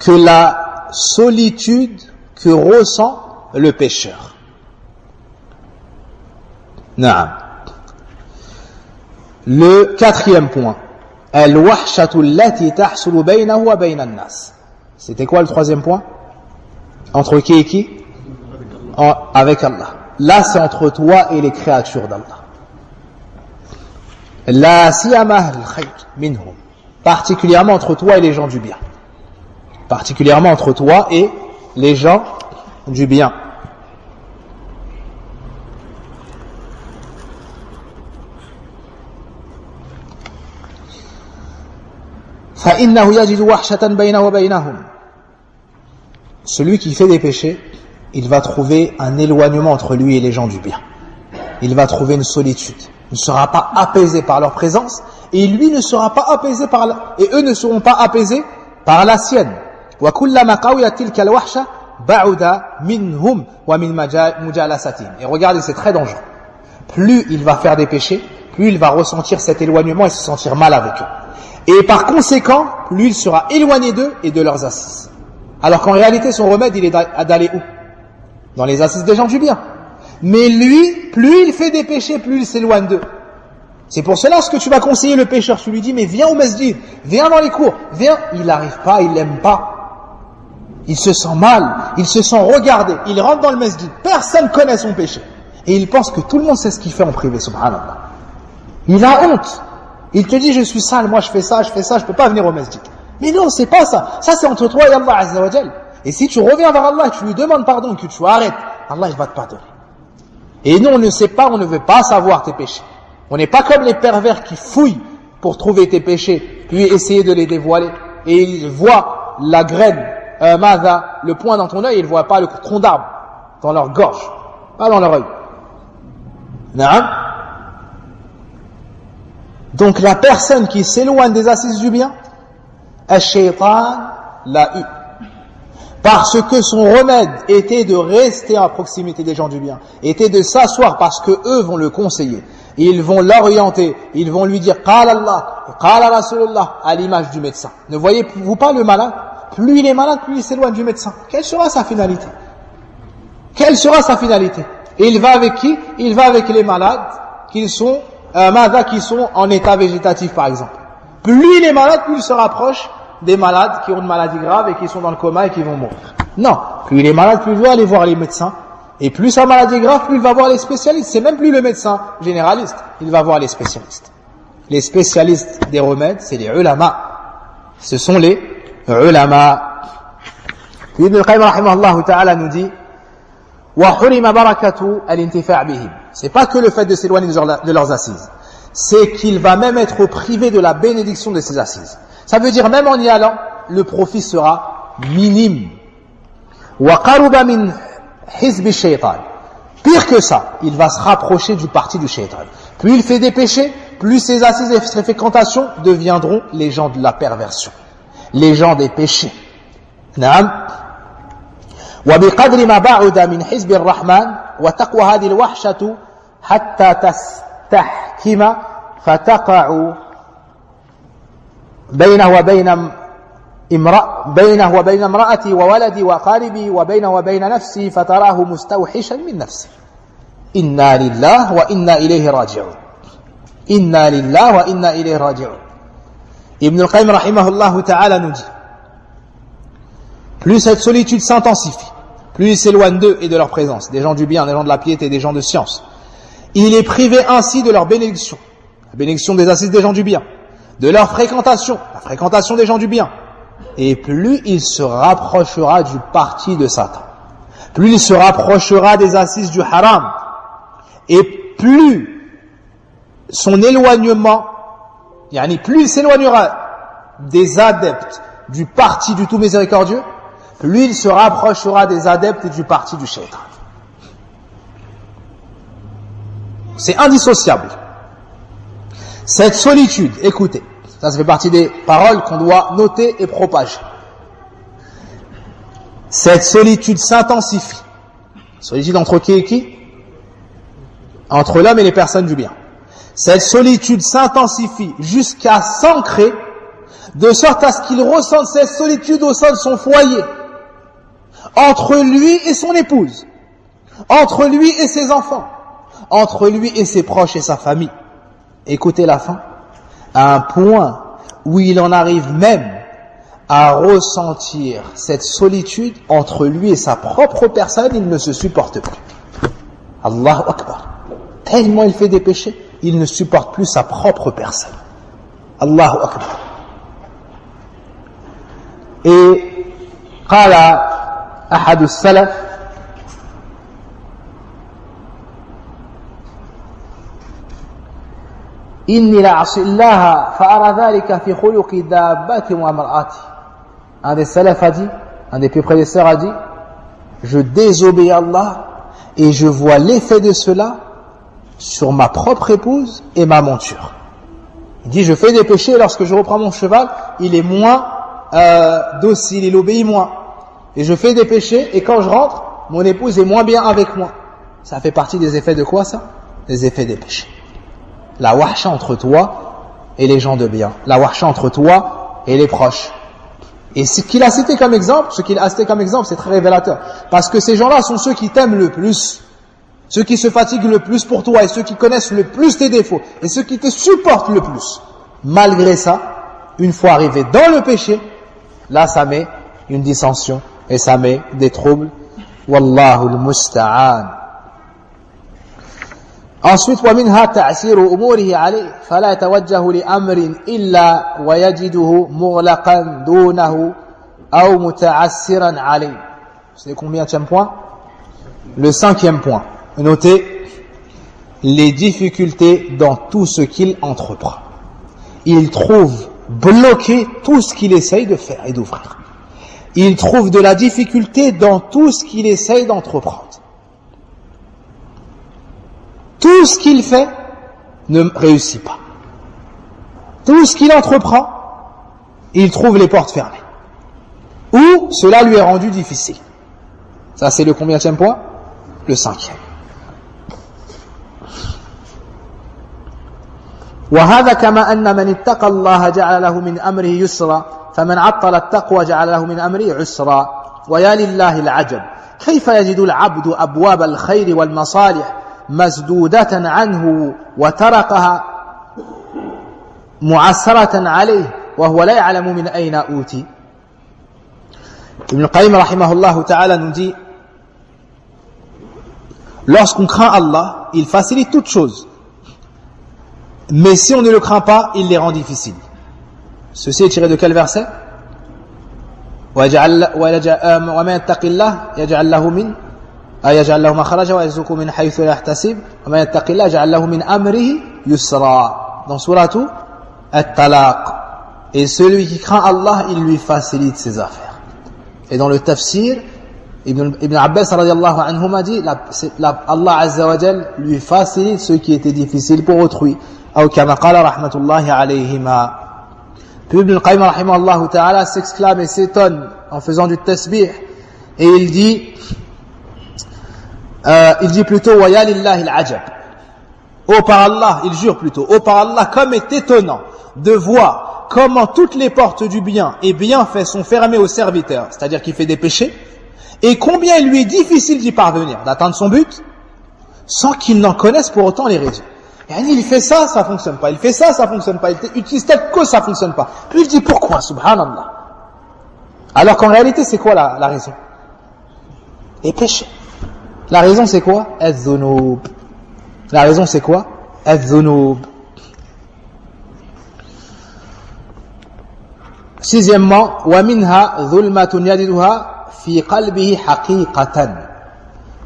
S1: que la solitude que ressent le pécheur. Naam. Le quatrième point. Al-wahshatu allati tahsulu baynahu wa bayna an-nas. C'était quoi le troisième point? Entre qui et qui? Avec Allah. Là, c'est entre toi et les créatures d'Allah. La siyama al-khayr minhum. Particulièrement entre toi et les gens du bien. Particulièrement entre toi et les gens du bien. فَإِنَّهُ يَجِدُ وَحْشَةً بَيْنَهُ وَبَيْنَهُمْ. Celui qui fait des péchés, il va trouver un éloignement entre lui et les gens du bien. Il va trouver une solitude. Il ne sera pas apaisé par leur présence et lui ne sera pas apaisé et eux ne seront pas apaisés par la sienne. وَكُلَّمَا قَوِيَتْ تِلْكَ الْوَحْشَةِ بَعُدَ مِنْهُمْ وَمِنْ مُجَالَسَتِهِمْ. Et regardez, c'est très dangereux. Plus il va faire des péchés, plus il va ressentir cet éloignement et se sentir mal avec eux. Et par conséquent, plus il sera éloigné d'eux et de leurs assises. Alors qu'en réalité, son remède, il est d'aller où? Dans les assises des gens du bien. Mais lui, plus il fait des péchés, plus il s'éloigne d'eux. C'est pour cela que tu vas conseiller le pécheur. Tu lui dis, mais viens au masjid, viens dans les cours, viens. Il n'arrive pas, il n'aime pas. Il se sent mal, il se sent regardé. Il rentre dans le masjid, personne ne connaît son péché. Et il pense que tout le monde sait ce qu'il fait en privé, subhanallah. Il a honte. Il te dit, je suis sale, moi je fais ça, je peux pas venir au masjid. Mais non, c'est pas ça. Ça, c'est entre toi et Allah Azza wa Jal. Et si tu reviens vers Allah et tu lui demandes pardon, que tu arrêtes, Allah, il va te pardonner. Et nous, on ne sait pas, on ne veut pas savoir tes péchés. On n'est pas comme les pervers qui fouillent pour trouver tes péchés, puis essayer de les dévoiler. Et ils voient la graine, le point dans ton œil, ils ne voient pas le tronc d'arbre dans leur gorge, pas dans leur œil. Naam. Donc la personne qui s'éloigne des assises du bien, Ash-Shaytan l'a eu. Parce que son remède était de rester à proximité des gens du bien, était de s'asseoir parce que eux vont le conseiller. Ils vont l'orienter, ils vont lui dire Qala Allah, Qala Rasulullah, à l'image du médecin. Ne voyez-vous pas le malade? Plus il est malade, plus il s'éloigne du médecin. Quelle sera sa finalité? Quelle sera sa finalité? Et il va avec qui? Il va avec les malades qui sont en état végétatif, par exemple. Plus il est malade, plus il se rapproche des malades qui ont une maladie grave et qui sont dans le coma et qui vont mourir. Non, plus il est malade, plus il va aller voir les médecins. Et plus sa maladie est grave, plus il va voir les spécialistes. C'est même plus le médecin généraliste, il va voir les spécialistes. Les spécialistes des remèdes, c'est les ulama. Ce sont les ulama. Ibn al-Qayyim rahimahullah ta'ala nous dit وَحُرِمَ بَرَكَةُ الْإِنْتِفَاعِ بِهِمْ. C'est pas que le fait de s'éloigner de leurs assises, c'est qu'il va même être privé de la bénédiction de ses assises. Ça veut dire même en y allant, le profit sera minime. وَقَرُبَ مِنْ حِزْبِ الشَّيْطَانِ. Pire que ça, il va se rapprocher du parti du shaitan. Plus il fait des péchés, plus ses assises et ses fréquentations deviendront les gens de la perversion, les gens des péchés. Naam. وبقدر ما بعد من حزب الرحمن وتقوى هذه الوحشة حتى تستحكم فتقع بينه وبين امرأتي وولدي وقاربي وبينه وبين نفسي فتراه مستوحشا من نفسه. إنا لله وإنا إليه راجعون. إنا لله وإنا إليه راجعون. Ibn al-Qayyim rahimahullah ta'ala nous dit, plus cette solitude s'intensifie, plus il s'éloigne d'eux et de leur présence, des gens du bien, des gens de la piété, des gens de science. Il est privé ainsi de leur bénédiction, la bénédiction des assises des gens du bien, de leur fréquentation, la fréquentation des gens du bien. Et plus il se rapprochera du parti de Satan, plus il se rapprochera des assises du haram, et plus son éloignement, plus il s'éloignera des adeptes du parti du tout miséricordieux, plus il se rapprochera des adeptes du parti du shaitan. C'est indissociable. Cette solitude, écoutez, ça fait partie des paroles qu'on doit noter et propager. Cette solitude s'intensifie. Solitude entre qui et qui? Entre l'homme et les personnes du bien. Cette solitude s'intensifie jusqu'à s'ancrer, de sorte à ce qu'il ressente cette solitude au sein de son foyer, entre lui et son épouse, entre lui et ses enfants, entre lui et ses proches et sa famille. Écoutez la fin, à un point où il en arrive même à ressentir cette solitude entre lui et sa propre personne, il ne se supporte plus. Allahu Akbar. Tellement il fait des péchés, il ne supporte plus sa propre personne. Allahu Akbar. Et قال أحد السلف إني لأعصي الله فأرى ذلك في خلق دابة ومرأتي. Un des salafs a dit, un des plus prédécesseurs a dit, je désobéis à Allah et je vois l'effet de cela sur ma propre épouse et ma monture. Il dit, je fais des péchés et lorsque je reprends mon cheval, il est moins docile, il obéit moins. Et je fais des péchés et quand je rentre, mon épouse est moins bien avec moi. Ça fait partie des effets de quoi ça? Des effets des péchés. La wahsha entre toi et les gens de bien. La wahsha entre toi et les proches. Et ce qu'il a cité comme exemple, c'est très révélateur. Parce que ces gens-là sont ceux qui t'aiment le plus. Ceux qui se fatiguent le plus pour toi et ceux qui connaissent le plus tes défauts et ceux qui te supportent le plus. Malgré ça, une fois arrivé dans le péché, là ça met une dissension et ça met des troubles. Wallahu al-musta'an. Ensuite, ومنها تعسير أموره عليه فلا يتوجه لأمر إلا ويجده مغلقا دونه أو متعسرا عليه. C'est combienième point? Le 5e point. Notez les difficultés dans tout ce qu'il entreprend. Il trouve bloqué tout ce qu'il essaye de faire et d'ouvrir. Il trouve de la difficulté dans tout ce qu'il essaye d'entreprendre. Tout ce qu'il fait ne réussit pas. Tout ce qu'il entreprend, il trouve les portes fermées. Ou cela lui est rendu difficile. Ça c'est le combienième point? Le 5e. وهذا كما أن من اتقى الله جعل له من أمره يسرا فمن عطل التقوى جعل له من أمره عسرا ويا لله العجب كيف يجد العبد أبواب الخير والمصالح مسدودة عنه وتركها معسرة عليه وهو لا يعلم من أين أوتي. Ibn al-Qayyim rahimahullah ta'ala nous dit, lorsqu'on craint Allah, il facilite toutes choses. Mais si on ne le craint pas, il les rend difficiles. Ceci est tiré de quel verset? وَمَنْ يَتَّقِ اللَّهَ يَجْعَلْ لَهُ مَخْرَجًا وَيَرْزُقْهُ مِنْ حَيْثُ لَا يَحْتَسِبُ وَمَنْ يَتَّقِ اللَّهَ يَجْعَلْ لَهُ مِنْ أَمْرِهِ يُسْرًا. Dans sourate At-Talaq. Et celui qui craint Allah, il lui facilite ses affaires. Et dans le tafsir, Ibn Abbas radiyallahu anhuma dit, Allah azza wa jal lui facilite ce qui était difficile pour autrui. Ou kama qala rahmatullahi alayhima. Puis Ibn al-Qayyim rahimahullah ta'ala s'exclame et s'étonne en faisant du tasbih. Et il dit plutôt, wa ya lillahi al-ajab. Oh par Allah, il jure plutôt, oh par Allah, comme est étonnant de voir comment toutes les portes du bien et bienfaits sont fermées au serviteur, c'est-à-dire qu'il fait des péchés, et combien il lui est difficile d'y parvenir, d'atteindre son but, sans qu'il n'en connaisse pour autant les raisons. Et il fait ça, ça fonctionne pas. Il fait ça, ça fonctionne pas. Il utilise telle cause, ça fonctionne pas. Puis il dit pourquoi, subhanallah. Alors qu'en réalité, c'est quoi la raison? Les péchés. La raison, c'est quoi? Az-zunub. La raison, c'est quoi? Az-zunub. Sixièmement, wa minha dhulmatun yajiduha fi qalbihi haqiqatan.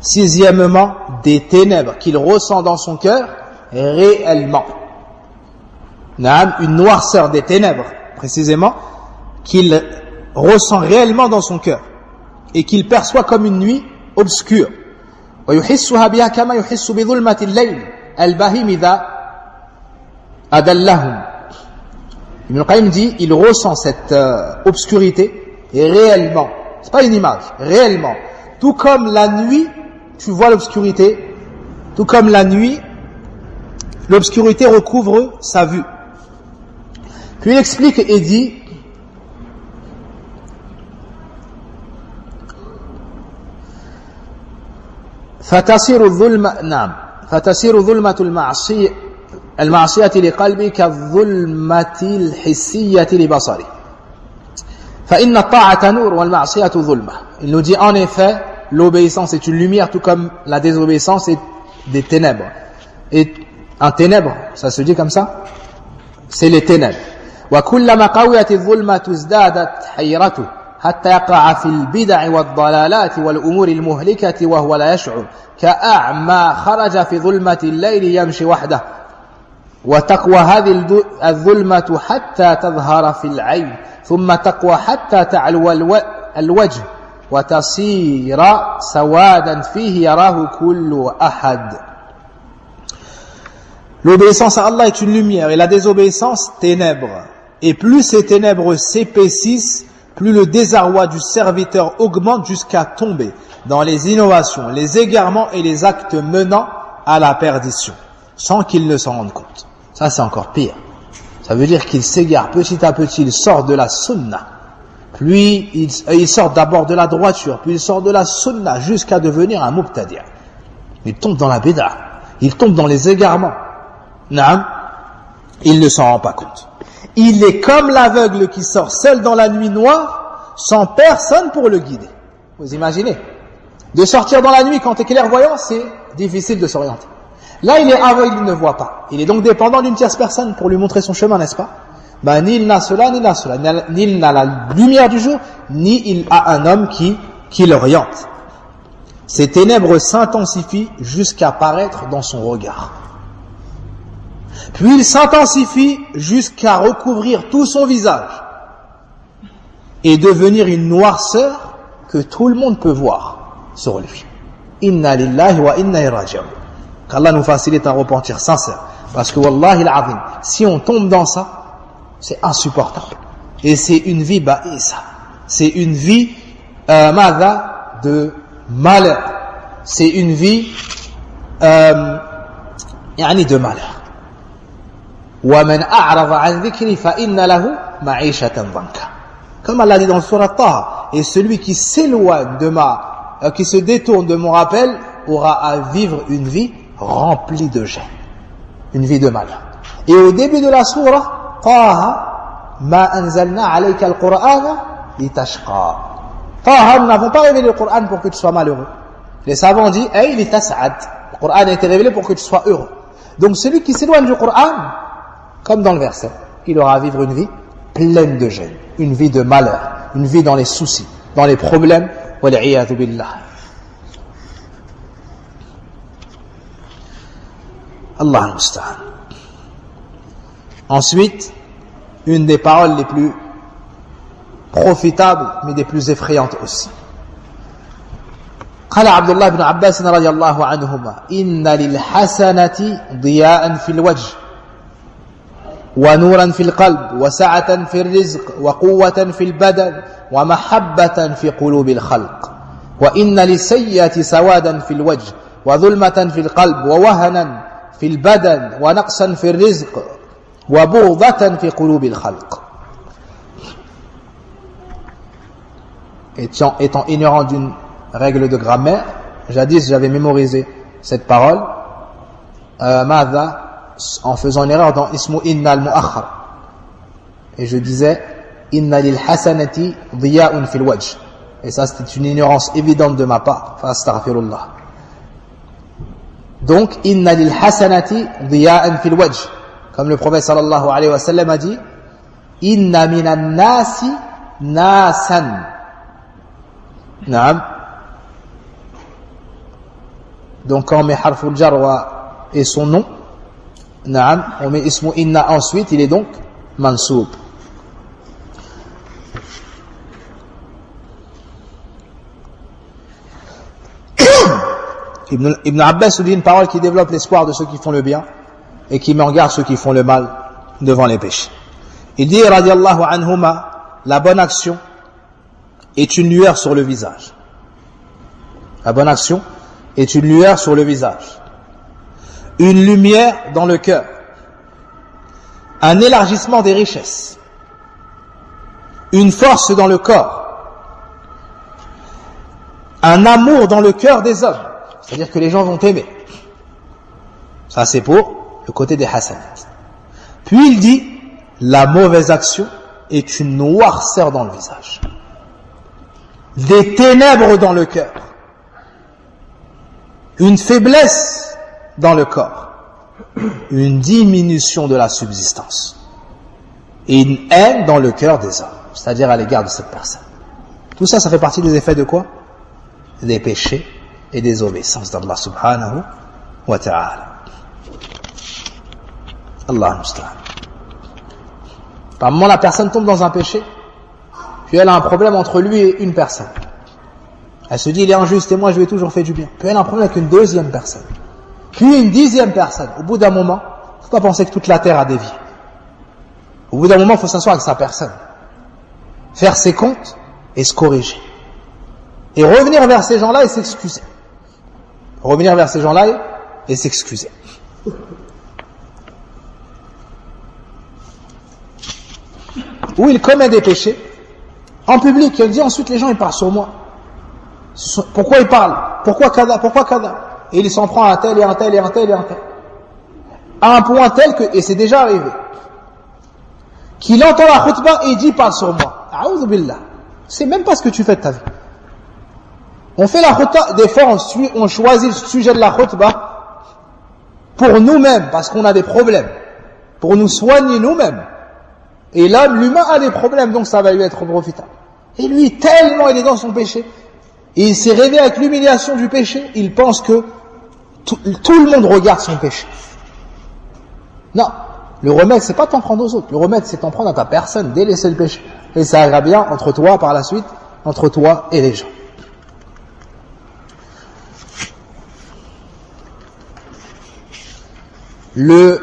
S1: Sixièmement, des ténèbres qu'il ressent dans son cœur réellement. Une noirceur des ténèbres, précisément, qu'il ressent réellement dans son cœur et qu'il perçoit comme une nuit obscure. ويحسها بها كما يحس بظلمة الليل البهيم إذا أدلهم. Ibn al-Qayyim dit, il ressent cette obscurité réellement. C'est pas une image, réellement. Tout comme la nuit, tu vois l'obscurité, tout comme la nuit, l'obscurité recouvre sa vue. Puis il explique et dit, فتصير ظلمة المعصية لقلبي كالظلمة الحسية لبصري فإن الطاعة نور والمعصية ظلمة. Il nous dit en effet, l'obéissance est une lumière, tout comme la désobéissance est des ténèbres. Et un ténèbre, ça se dit comme ça, c'est les ténèbres. وكلما قويت الظلمة ازدادت حيرته حتى يقع في البدع والضلالات والأمور المهلكة وهو لا يشعر كأعمى خرج في ظلمة الليل يمشي وحده وتقوى هذه الظلمة حتى تظهر في العين ثم تقوى حتى تعلو الوجه وتصير سوادا فيه يراه كل أحد. L'obéissance à Allah est une lumière et la désobéissance ténèbres. Et plus ces ténèbres s'épaississent, plus le désarroi du serviteur augmente jusqu'à tomber dans les innovations, les égarements et les actes menant à la perdition, sans qu'il ne s'en rende compte. Ça, c'est encore pire. Ça veut dire qu'il s'égare petit à petit, il sort de la sunna. Puis, il sort d'abord de la droiture, puis il sort de la sunna jusqu'à devenir un mubtadi'. Il tombe dans la bid'a, il tombe dans les égarements. Naam, il ne s'en rend pas compte. Il est comme l'aveugle qui sort seul dans la nuit noire, sans personne pour le guider. Vous imaginez? De sortir dans la nuit quand tu es clairvoyant, c'est difficile de s'orienter. Là, il est aveugle, il ne voit pas. Il est donc dépendant d'une tierce personne pour lui montrer son chemin, n'est-ce pas? Ni il n'a cela, ni il n'a cela. Ni il n'a la lumière du jour, ni il a un homme qui l'oriente. Ces ténèbres s'intensifient jusqu'à paraître dans son regard. Puis il s'intensifie jusqu'à recouvrir tout son visage et devenir une noirceur que tout le monde peut voir sur lui. Inna lillahi wa inna ilayhi raji'un. Qu'Allah nous facilite un repentir sincère. Parce que wallahi al-azim, si on tombe dans ça, c'est insupportable. Et c'est une vie ba'isa. C'est une vie de malheur. C'est une vie de malheur. وَمَنْ أَعْرَضَ عَنْ ذِكْرِي فَإِنَّ لَهُ مَعِيشَةً ضَنْكًا. Comme Allah dit dans le surat Taha, et celui qui s'éloigne qui se détourne de mon rappel, aura à vivre une vie remplie de gêne, une vie de malheur. Et au début de la sourate, Taha, ma anzalna alayka al-Qur'ana litashqa. Taha, nous n'avons pas révélé le Coran pour que tu sois malheureux. Les savants disent, hey, litas'ad. Le Coran a été révélé pour que tu sois heureux. Donc celui qui s'éloigne du Coran, comme dans le verset, il aura à vivre une vie pleine de gêne, une vie de malheur, une vie dans les soucis, dans les problèmes. Wal'iyadhu billah. Allah al-Musta'an. Ensuite, une des paroles les plus profitables, mais des plus effrayantes aussi. قال عبد الله بن عباس رضي الله عنهما إن للحسنة ضياء في الوجه ونورا في القلب وسعة في الرزق وقوة في البدن ومحبة في قلوب الخلق وإن للسيئة سوادا في الوجه وظلمة في القلب ووهنا في البدن ونقصا في الرزق وبغضة في قلوب الخلق. Étant ignorant d'une règle de grammaire, jadis j'avais mémorisé cette parole en faisant une erreur dans ismu inna al-mu'akhkhar, et je disais inna lil hasanati diya'un fil wajh, et ça c'était une ignorance évidente de ma part, fa astaghfirullah. Donc inna lil hasanati diya'an fil wajh, comme le prophète sallallahu alayhi wa sallam a dit inna minan nasi nasan. Naam. Donc quand on met harful jar et son nom, naam, on met ismu inna ensuite, il est donc mansoub. Ibn Abbas nous dit une parole qui développe l'espoir de ceux qui font le bien et qui met en garde ceux qui font le mal devant les péchés. Il dit, radiyallahu anhuma, la bonne action est une lueur sur le visage. La bonne action est une lueur sur le visage. Une lumière dans le cœur. Un élargissement des richesses. Une force dans le corps. Un amour dans le cœur des hommes. C'est-à-dire que les gens vont t'aimer. Ça, c'est pour le côté des hasanat. Puis il dit, la mauvaise action est une noirceur dans le visage. Des ténèbres dans le cœur. Une faiblesse dans le corps. Une diminution de la subsistance. Et une haine dans le cœur des hommes. C'est-à-dire à l'égard de cette personne. Tout ça, ça fait partie des effets de quoi? Des péchés et des obéissances d'Allah subhanahu wa ta'ala. Allah musta'an. Par moment, la personne tombe dans un péché, puis elle a un problème entre lui et une personne. Elle se dit, il est injuste et moi je lui ai toujours fait du bien. Puis elle a un problème avec une deuxième personne. Puis une dixième personne. Au bout d'un moment, il ne faut pas penser que toute la terre a dévié. Au bout d'un moment, il faut s'asseoir avec sa personne. Faire ses comptes et se corriger. Et revenir vers ces gens-là et s'excuser. Revenir vers ces gens-là et s'excuser. Où il commet des péchés, en public, il dit ensuite les gens ils parlent sur moi. Pourquoi ils parlent? Pourquoi kada? Pourquoi kada? Et il s'en prend à un tel et un tel et un tel et un tel. À un point tel que, et c'est déjà arrivé, qu'il entend la khutbah et il dit parle sur moi. A'oudhu billah. C'est même pas ce que tu fais de ta vie. On fait la khutbah, des fois on choisit le sujet de la khutbah pour nous-mêmes, parce qu'on a des problèmes, pour nous soigner nous-mêmes. Et l'homme, l'humain a des problèmes, donc ça va lui être profitable. Et lui, tellement il est dans son péché, et il s'est réveillé avec l'humiliation du péché, il pense que tout le monde regarde son péché. Non, le remède, c'est pas t'en prendre aux autres, le remède, c'est t'en prendre à ta personne, délaisser le péché. Et ça ira bien entre toi, par la suite, entre toi et les gens. Le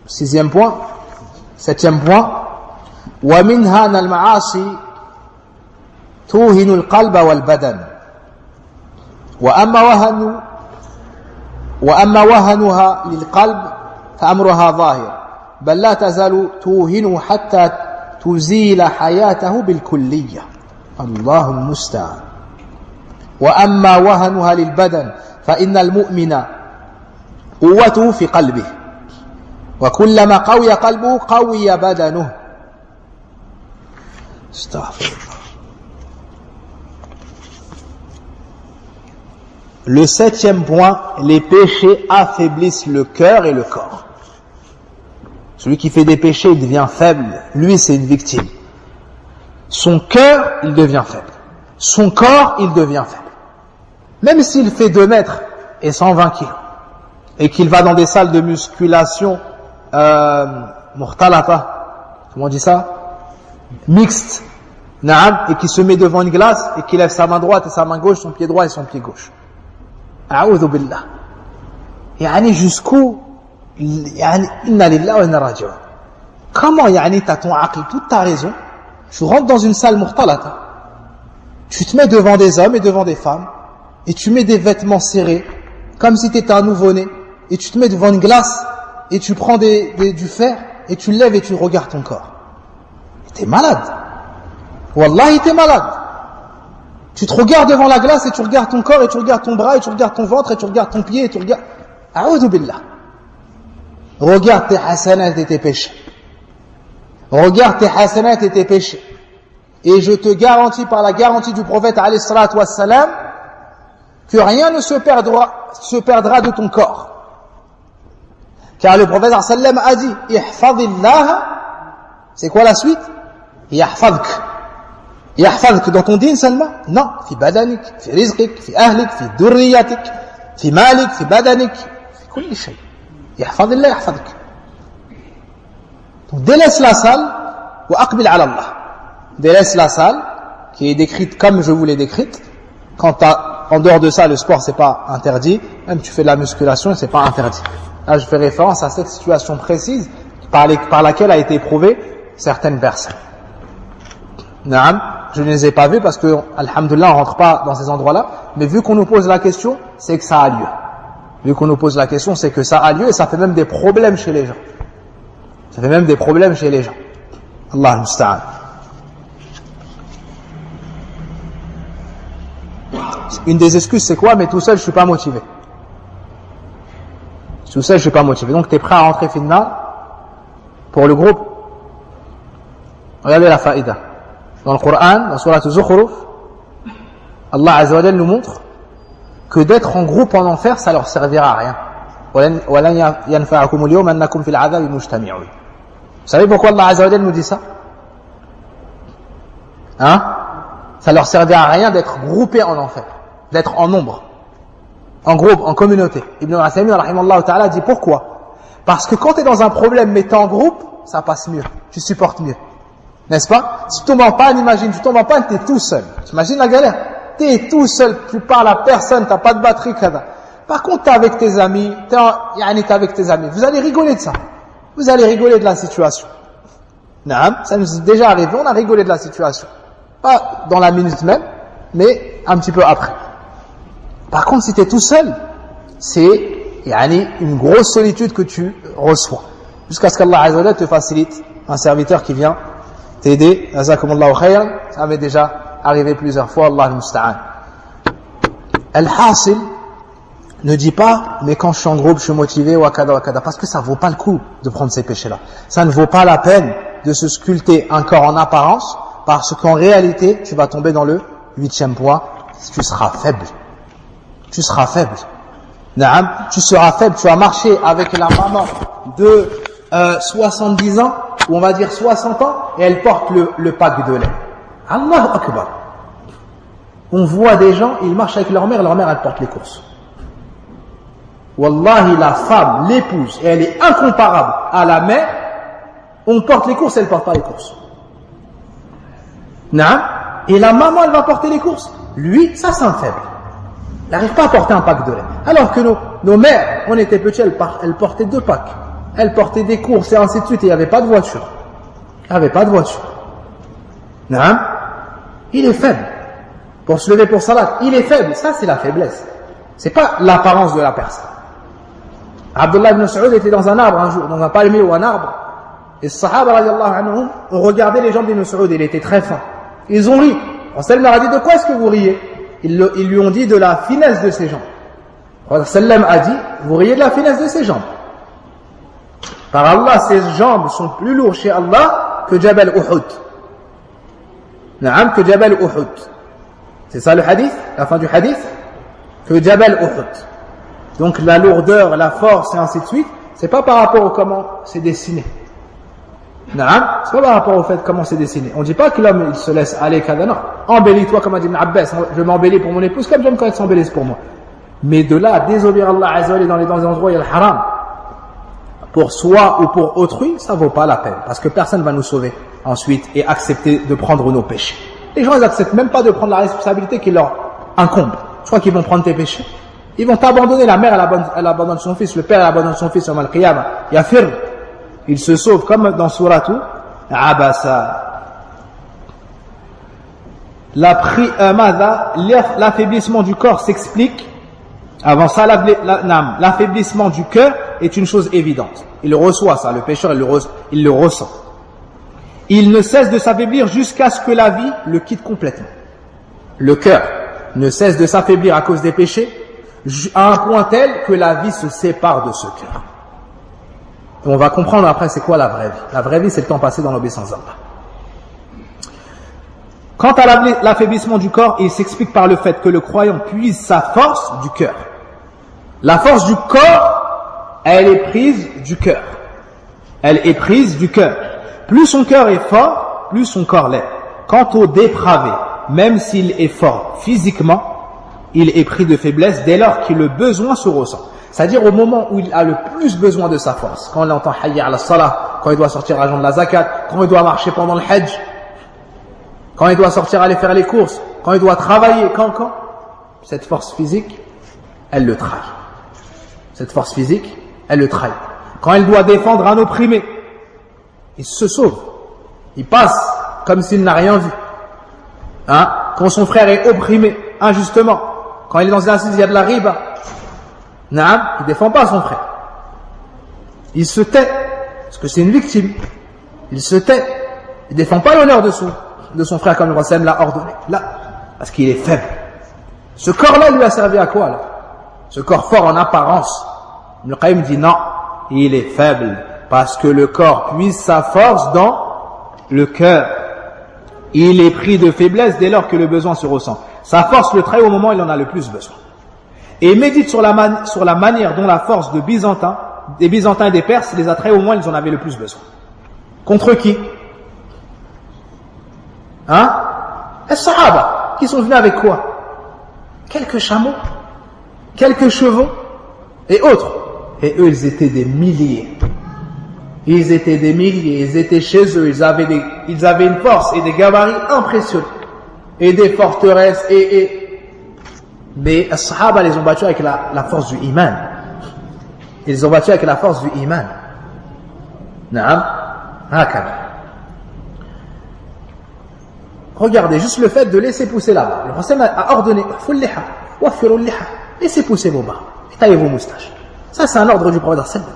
S1: septième point, ومنها أن المعاصي توهن القلب والبدن وأما وهنها للقلب فأمرها ظاهر بل لا تزال توهنه حتى تزيل حياته بالكلية الله المستعان وأما وهنها للبدن فإن المؤمن قوته في قلبه وكلما قوي قلبه قوي بدنه استغفر الله. Le septième point, les péchés affaiblissent le cœur et le corps. Celui qui fait des péchés, il devient faible. Lui, c'est une victime. Son cœur, il devient faible. Son corps, il devient faible. Même s'il fait 2 mètres et 120 kilos, et qu'il va dans des salles de musculation mukhtalata, comment on dit ça? Mixte, et qui se met devant une glace et qui lève sa main droite et sa main gauche, son pied droit et son pied gauche. A'udhu billah. Yani jusqu'où inna lillahi wa inna raji'un. Comment t'as ton aql, toute ta raison, tu rentres dans une salle mukhtalata, tu te mets devant des hommes et devant des femmes et tu mets des vêtements serrés comme si tu étais un nouveau-né et tu te mets devant une glace et tu prends du fer et tu le lèves et tu regardes ton corps. T'es malade. Wallahi, t'es malade. Tu te regardes devant la glace et tu regardes ton corps et tu regardes ton bras et tu regardes ton ventre et tu regardes ton pied et tu regardes... A'udhu billah. Regarde tes hasanat et tes péchés. Regarde tes hasanat et tes péchés. Et je te garantis par la garantie du prophète alayhi salatu wassalam que rien ne se perdra de ton corps. Car le prophète sallam a dit ihfadillah, c'est quoi la suite? Yahfadk. Yahfadk dans ton din seulement? Non. Fi badanik, fi rizqik, fi ahlik, fi durriyatik, fi malik, fi badanik, fi kulli shay. Yahfadillah, yahfadk. Donc délaisse la salle wa aqbil ala Allah. Délaisse la salle qui est décrite comme je vous l'ai décrite. Quand tu as en dehors de ça, le sport, c'est pas interdit. Même tu fais de la musculation, c'est pas interdit. Là, je fais référence à cette situation précise par laquelle a été éprouvée certaines personnes. Naam, je ne les ai pas vues parce que, alhamdoulilah, on rentre pas dans ces endroits-là. Mais vu qu'on nous pose la question, c'est que ça a lieu. Vu qu'on nous pose la question, c'est que ça a lieu et ça fait même des problèmes chez les gens. Ça fait même des problèmes chez les gens. Allah al-musta'an. Une des excuses, c'est quoi? Mais tout seul, je suis pas motivé. Tout seul, je suis pas motivé. Donc, tu es prêt à rentrer finna pour le groupe? Regardez la faïda. Dans le Coran, dans Surah Zukhruf, Allah Azza wa Jalla nous montre que d'être en groupe en enfer, ça leur servira à rien. Vous savez pourquoi Allah Azza wa Jalla nous dit ça? Hein? Ça leur servira à rien d'être groupés en enfer, d'être en nombre, en groupe, en communauté. Ibn al-Asami, rahimahullah ta'ala, dit pourquoi? Parce que quand tu es dans un problème mais tu es en groupe, ça passe mieux, tu supportes mieux. N'est-ce pas? Si tu tombes en panne, imagine, tu tombes en panne, tu es tout seul. Tu imagines la galère? Tu es tout seul, tu parles à personne, tu n'as pas de batterie, kada. Par contre, tu es avec tes amis, tu es avec tes amis. Vous allez rigoler de ça. Vous allez rigoler de la situation. Naam, ça nous est déjà arrivé, on a rigolé de la situation. Pas dans la minute même, mais un petit peu après. Par contre, si tu es tout seul, c'est une grosse solitude que tu reçois. Jusqu'à ce qu'Allah Azza wa Jalla te facilite un serviteur qui vient t'aider. Jazakumullahu khayran. Ça m'est déjà arrivé plusieurs fois. Allah al-musta'an. Al-hasil ne dit pas, mais quand je suis en groupe, je suis motivé, wakada, parce que ça vaut pas le coup de prendre ces péchés-là. Ça ne vaut pas la peine de se sculpter un corps en apparence, parce qu'en réalité, tu vas tomber dans le 8e point, tu seras faible. Tu seras faible. Naam, tu seras faible, tu vas marcher avec la maman de 70 ans, ou on va dire 60 ans, et elle porte le pack de lait. Allahu Akbar. On voit des gens, ils marchent avec leur mère elle porte les courses. Wallahi, la femme, l'épouse, et elle est incomparable à la mère, on porte les courses, elle porte pas les courses. Naam, et la maman, elle va porter les courses. Lui, ça c'est un faible. Il n'arrive pas à porter un pack de lait. Alors que nos mères, on était petits, elles portaient 2 packs. Elles portaient des courses et ainsi de suite, et il n'y avait pas de voiture. Il n'y avait pas de voiture. Naam, il est faible. Pour se lever pour salat, il est faible. Ça, c'est la faiblesse. C'est pas l'apparence de la personne. Abdullah ibn Saoud était dans un arbre un jour, dans un palmier ou un arbre. Et les Sahaba, radiallahu anhum, ont regardé les jambes d'Ibn Saoud, il était très fin. Ils ont ri. Sallam leur a dit, de quoi est-ce que vous riez? Ils lui ont dit de la finesse de ses jambes. Sallam a dit, vous riez de la finesse de ses jambes. Par Allah, ses jambes sont plus lourdes chez Allah que Jabal Uhud. Naam, que Jabal Uhud. C'est ça le hadith, la fin du hadith? Que Jabal Uhud. Donc la lourdeur, la force et ainsi de suite, c'est pas par rapport au comment c'est dessiné. Naam, c'est pas par rapport au fait comment c'est dessiné. On dit pas que l'homme il se laisse aller kada, non. Embellis-toi comme a dit Ibn Abbas, je m'embellis pour mon épouse comme j'aime quand elle s'embellisse pour moi. Mais de là à désobéir Allah Azza wa Jalla dans les endroits où il y a le haram, pour soi ou pour autrui, ça vaut pas la peine. Parce que personne va nous sauver ensuite et accepter de prendre nos péchés. Les gens, ils acceptent même pas de prendre la responsabilité qui leur incombe. Je crois qu'ils vont prendre tes péchés. Ils vont t'abandonner. La mère, elle abandonne son fils. Le père, elle abandonne son fils au Al-Qiyamah. Yafir. Il se sauve comme dans Suratu Abasa. L'affaiblissement du corps s'explique. Avant ça, l'affaiblissement du cœur est une chose évidente. Il reçoit ça. Le pécheur, il le ressent. Il ne cesse de s'affaiblir jusqu'à ce que la vie le quitte complètement. Le cœur ne cesse de s'affaiblir à cause des péchés à un point tel que la vie se sépare de ce cœur. Et on va comprendre après c'est quoi la vraie vie. La vraie vie, c'est le temps passé dans l'obéissance d'Allah. Quant à l'affaiblissement du corps, il s'explique par le fait que le croyant puise sa force du cœur. La force du corps, elle est prise du cœur. Elle est prise du cœur. Plus son cœur est fort, plus son corps l'est. Quant au dépravé, même s'il est fort physiquement, il est pris de faiblesse dès lors que le besoin se ressent. C'est-à-dire au moment où il a le plus besoin de sa force. Quand il entend hayya ala salah, quand il doit sortir l'argent de la zakat, quand il doit marcher pendant le hajj, quand il doit sortir aller faire les courses, quand il doit travailler, quand
S2: cette force physique, elle le trahit. Cette force physique, elle le trahit. Quand elle doit défendre un opprimé, il se sauve. Il passe comme s'il n'a rien vu. Hein? Quand son frère est opprimé injustement, quand il est dans une assise, il y a de la riba, il ne défend pas son frère. Il se tait, parce que c'est une victime. Il se tait. Il ne défend pas l'honneur de son frère comme le Rasul l'a ordonné. Là, parce qu'il est faible. Ce corps-là lui a servi à quoi là? Ce corps fort en apparence. Le Qayyim dit non, il est faible. Parce que le corps puise sa force dans le cœur. Il est pris de faiblesse dès lors que le besoin se ressent. Sa force le trahit au moment où il en a le plus besoin. Et médite sur la manière dont la force des Byzantins et des Perses les a trahis au moment où ils en avaient le plus besoin. Contre qui? Hein? Les Sahaba, qui sont venus avec quoi? Quelques chameaux, quelques chevaux et autres. Et eux, ils étaient des milliers. Ils étaient des milliers, ils étaient chez eux, ils avaient une force et des gabarits impressionnants. Et des forteresses mais les Sahaba les ont battus avec la force du iman. Ils les ont battus avec la force du iman. Naam, hakada. Regardez, juste le fait de laisser pousser la barbe. Le Rasul a ordonné, laissez pousser vos barbes, taillez vos moustaches. Ça, c'est un ordre du prophète sallallahu.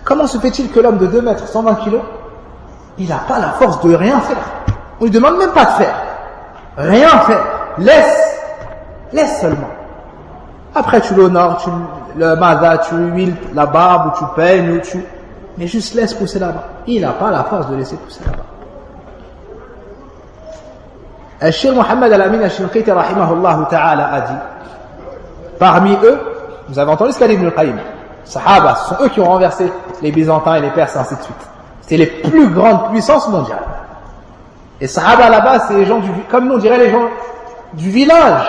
S2: Comment se fait-il que l'homme de 2 mètres, 120 kilos, il n'a pas la force de rien faire? On lui demande même pas de faire. Rien faire. Laisse seulement. Après, tu l'honores, le mada, tu huiles la barbe, ou tu peignes, mais juste laisse pousser la barbe. Il n'a pas la force de laisser pousser la barbe. Al-Cheikh Mohammed Al-Amin Al-Shinqiti rahimahullah ta'ala a dit, parmi eux, vous avez entendu ce qu'a dit Ibn al-Qayyim, Sahaba, ce sont eux qui ont renversé les Byzantins et les Perses, ainsi de suite. C'était les plus grandes puissances mondiales. Et Sahaba là-bas, c'est les gens comme nous on dirait les gens du village.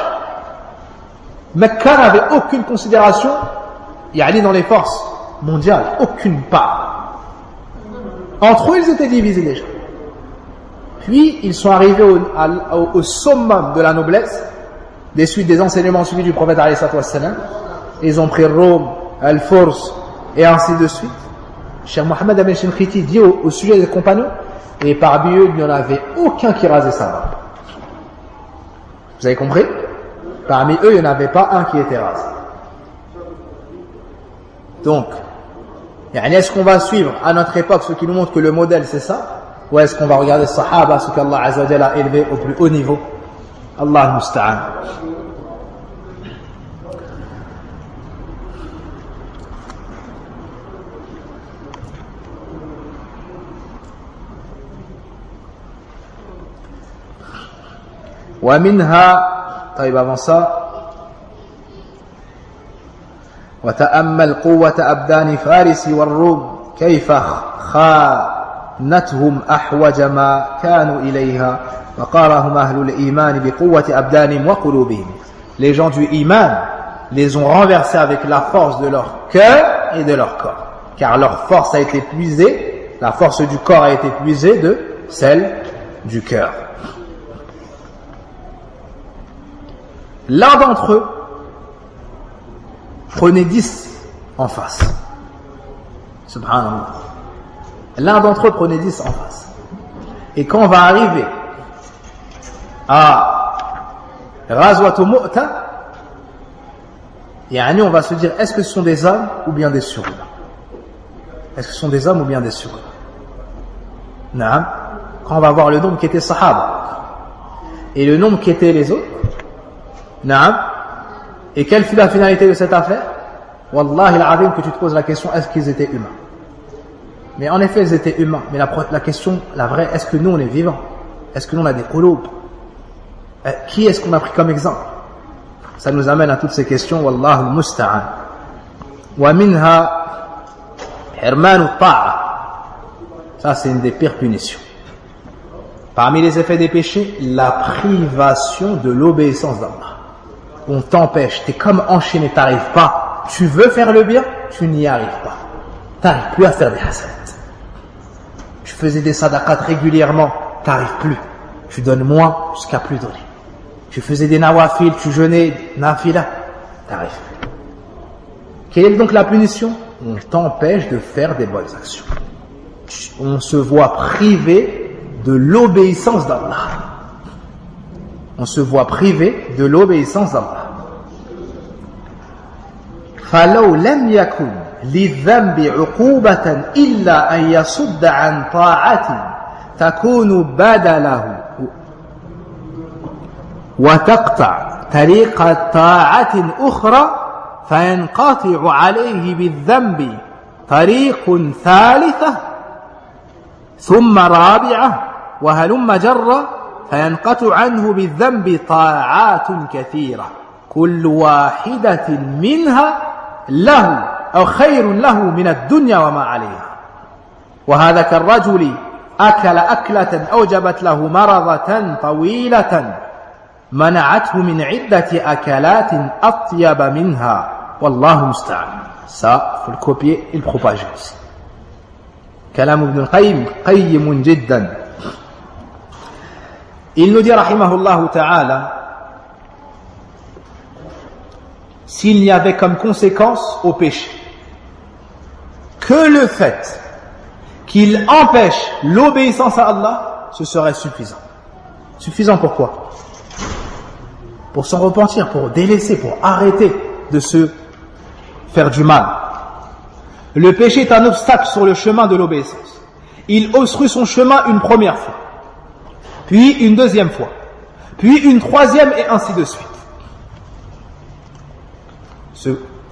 S2: Mecca n'avait aucune considération, yani dans les forces mondiales, aucune part. Entre eux, ils étaient divisés déjà. Puis, ils sont arrivés au summum de la noblesse, des suites des enseignements suivis du prophète alayhi salatu wassalam. Ils ont pris Rome, Al-Furs, et ainsi de suite. Cheikh Mohammed Al-Shinqiti dit au sujet des compagnons, et parmi eux, il n'y en avait aucun qui rasait sa barbe. Vous avez compris? Parmi eux, il n'y en avait pas un qui était rasé. Donc, est-ce qu'on va suivre à notre époque ce qui nous montre que le modèle c'est ça? Ou est-ce qu'on va regarder Sahaba, ce qu'Allah Azza wa Jalla a élevé au plus haut niveau? Allah musta'an. ومنها طيب avant ça وتأمل قوة أبدان فارس والروم كيف خانتهم أحوج ما كانوا إليها وقارهم أهل الإيمان بقوة أبدانهم وقلوبهم. Les gens du iman les ont renversés avec la force de leur cœur et de leur corps, car leur force a été puisée, la force du corps a été puisée de celle du cœur. L'un d'entre eux prenait 10 en face. Subhanallah. L'un d'entre eux prenait 10 en face. Et quand on va arriver à Ghazwat Mu'ta, on va se dire, est-ce que ce sont des hommes ou bien des surhumains? Est-ce que ce sont des hommes ou bien des surhumains? Naam. Quand on va voir le nombre qui était Sahaba et le nombre qui étaient les autres, Naam. Et quelle fut la finalité de cette affaire? Wallahi al-azim que tu te poses la question, est-ce qu'ils étaient humains? Mais en effet, ils étaient humains. Mais la question, la vraie, est-ce que nous on est vivants? Est-ce que nous on a des qulub? Qui est-ce qu'on a pris comme exemple? Ça nous amène à toutes ces questions, wallahu musta'an. Wa minha hirmanu ta'a. Ça c'est une des pires punitions. Parmi les effets des péchés, la privation de l'obéissance d'Allah. On t'empêche, t'es comme enchaîné, t'arrives pas. Tu veux faire le bien, tu n'y arrives pas. T'arrives plus à faire des hasanat. Tu faisais des sadaqat régulièrement, t'arrives plus. Tu donnes moins jusqu'à plus donner. tu faisais des nawafil, tu jeûnais, nafila, t'arrives plus. Quelle est donc la punition? On t'empêche de faire des bonnes actions. On se voit privé de l'obéissance d'Allah. On se voit privé de l'obéissance d'Allah. فَلَوْ لَمْ يَكُنْ لِلذَّنْبِ عُقُوبَةً إِلَّا أَنْ يَصُدَّ عَنْ طَاعَةٍ تَكُونُ بَدَلَهُ وتقطع طريق طاعة أخرى فينقطع عليه بالذنب طريق ثالثة ثم رابعة وهلم جرا فينقطع عنه بالذنب طاعات كثيرة كل واحدة منها له أو خير له من الدنيا وما عليها وهذا كالرجل أكل أكلة أوجبت له مرضة طويلة منعته من عدة أكلات أطيب منها والله مستعان. Ça, faut le copier et le propager aussi. Kalam ibn al-Qayyim, qayyim jiddan. Il nous dit, rahimahullah ta'ala, s'il n'y avait comme conséquence au péché que le fait qu'il empêche l'obéissance à Allah, ce serait suffisant. Suffisant pourquoi? Pour s'en repentir, pour délaisser, pour arrêter de se faire du mal. Le péché est un obstacle sur le chemin de l'obéissance. Il obstrue son chemin une première fois, puis une deuxième fois, puis une troisième et ainsi de suite.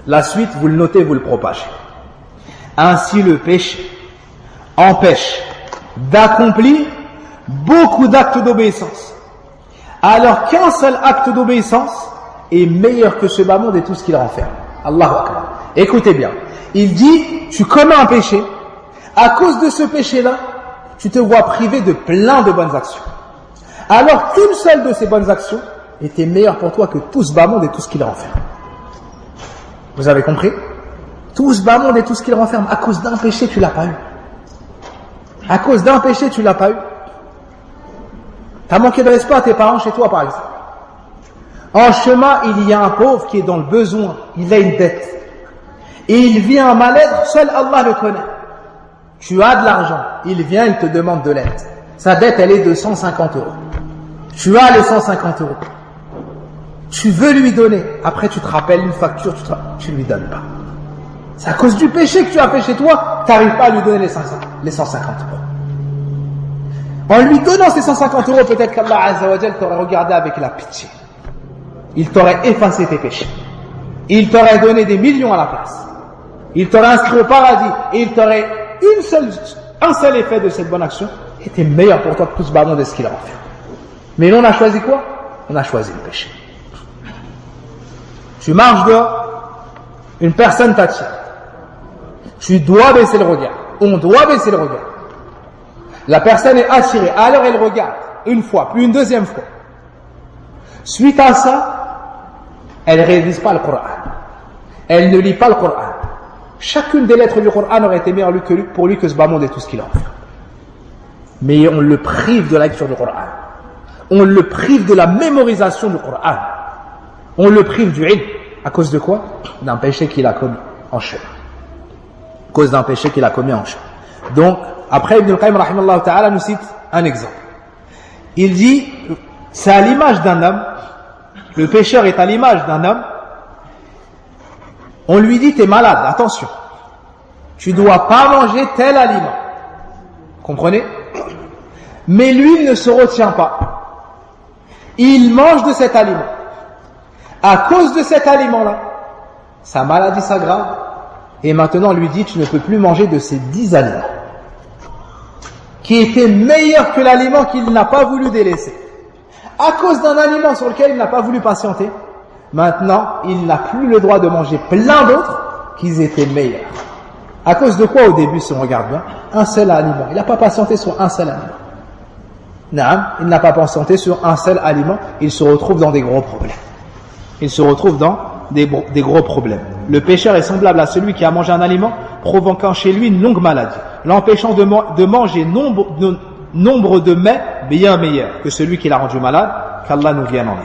S2: La suite, vous le notez, vous le propagez. Ainsi le péché empêche d'accomplir beaucoup d'actes d'obéissance, alors qu'un seul acte d'obéissance est meilleur que ce bas monde et tout ce qu'il renferme. Allahu Akbar. Écoutez bien, il dit, tu commets un péché, à cause de ce péché-là, tu te vois privé de plein de bonnes actions, alors qu'une seule de ces bonnes actions était meilleure pour toi que tout ce bas monde et tout ce qu'il renferme. Vous avez compris? Tout ce bas monde et tout ce qu'il renferme, à cause d'un péché, tu l'as pas eu. À cause d'un péché, tu l'as pas eu. T'as manqué de respect à tes parents chez toi, par exemple. En chemin, il y a un pauvre qui est dans le besoin, il a une dette. Et il vit un mal-être, seul Allah le connaît. Tu as de l'argent, il vient, il te demande de l'aide. Sa dette, elle est de 150 €. Tu as les 150 €. Tu veux lui donner, après tu te rappelles une facture, tu lui donnes pas. C'est à cause du péché que tu as fait chez toi, tu n'arrives pas à lui donner les 150 €. En lui donnant ces 150 €, peut-être qu'Allah Azza wa Jal t'aurait regardé avec la pitié. Il t'aurait effacé tes péchés. Il t'aurait donné des millions à la place. Il t'aurait inscrit au paradis. Et il t'aurait un seul effet de cette bonne action était meilleur pour toi que tout ce bâton de ce qu'il a fait. Mais nous, on a choisi quoi? On a choisi le péché. Tu marches dehors, une personne t'attire. Tu dois baisser le regard. On doit baisser le regard. La personne est attirée, alors elle regarde une fois, puis une deuxième fois. Suite à ça, elle ne révise pas le Coran. Elle ne lit pas le Coran. Chacune des lettres du Coran aurait été meilleure pour lui que ce bas monde et tout ce qu'il a fait. Mais on le prive de la lecture du Coran. On le prive de la mémorisation du Coran. On le prive du ilm. À cause de quoi? D'un péché qu'il a commis en chemin. À cause d'un péché qu'il a commis en chemin. Donc, après Ibn al-Qayyim rahimahullah ta'ala nous cite un exemple. Il dit, c'est à l'image d'un homme, le pécheur est à l'image d'un homme, on lui dit, t'es malade, attention, tu dois pas manger tel aliment. Comprenez? Mais lui ne se retient pas. Il mange de cet aliment. À cause de cet aliment-là, sa maladie s'aggrave, et maintenant on lui dit, tu ne peux plus manger de ces 10 aliments, qui était meilleur que l'aliment qu'il n'a pas voulu délaisser. À cause d'un aliment sur lequel il n'a pas voulu patienter, maintenant, il n'a plus le droit de manger plein d'autres qui étaient meilleurs. À cause de quoi au début, si on regarde bien? Un seul aliment. Il n'a pas patienté sur un seul aliment. Non, il n'a pas patienté sur un seul aliment. Il se retrouve dans des gros problèmes. Il se retrouve dans des gros problèmes. Le pécheur est semblable à celui qui a mangé un aliment, provoquant chez lui une longue maladie, l'empêchant de manger nombre de mets bien meilleurs que celui qui l'a rendu malade, qu'Allah nous vienne en aide.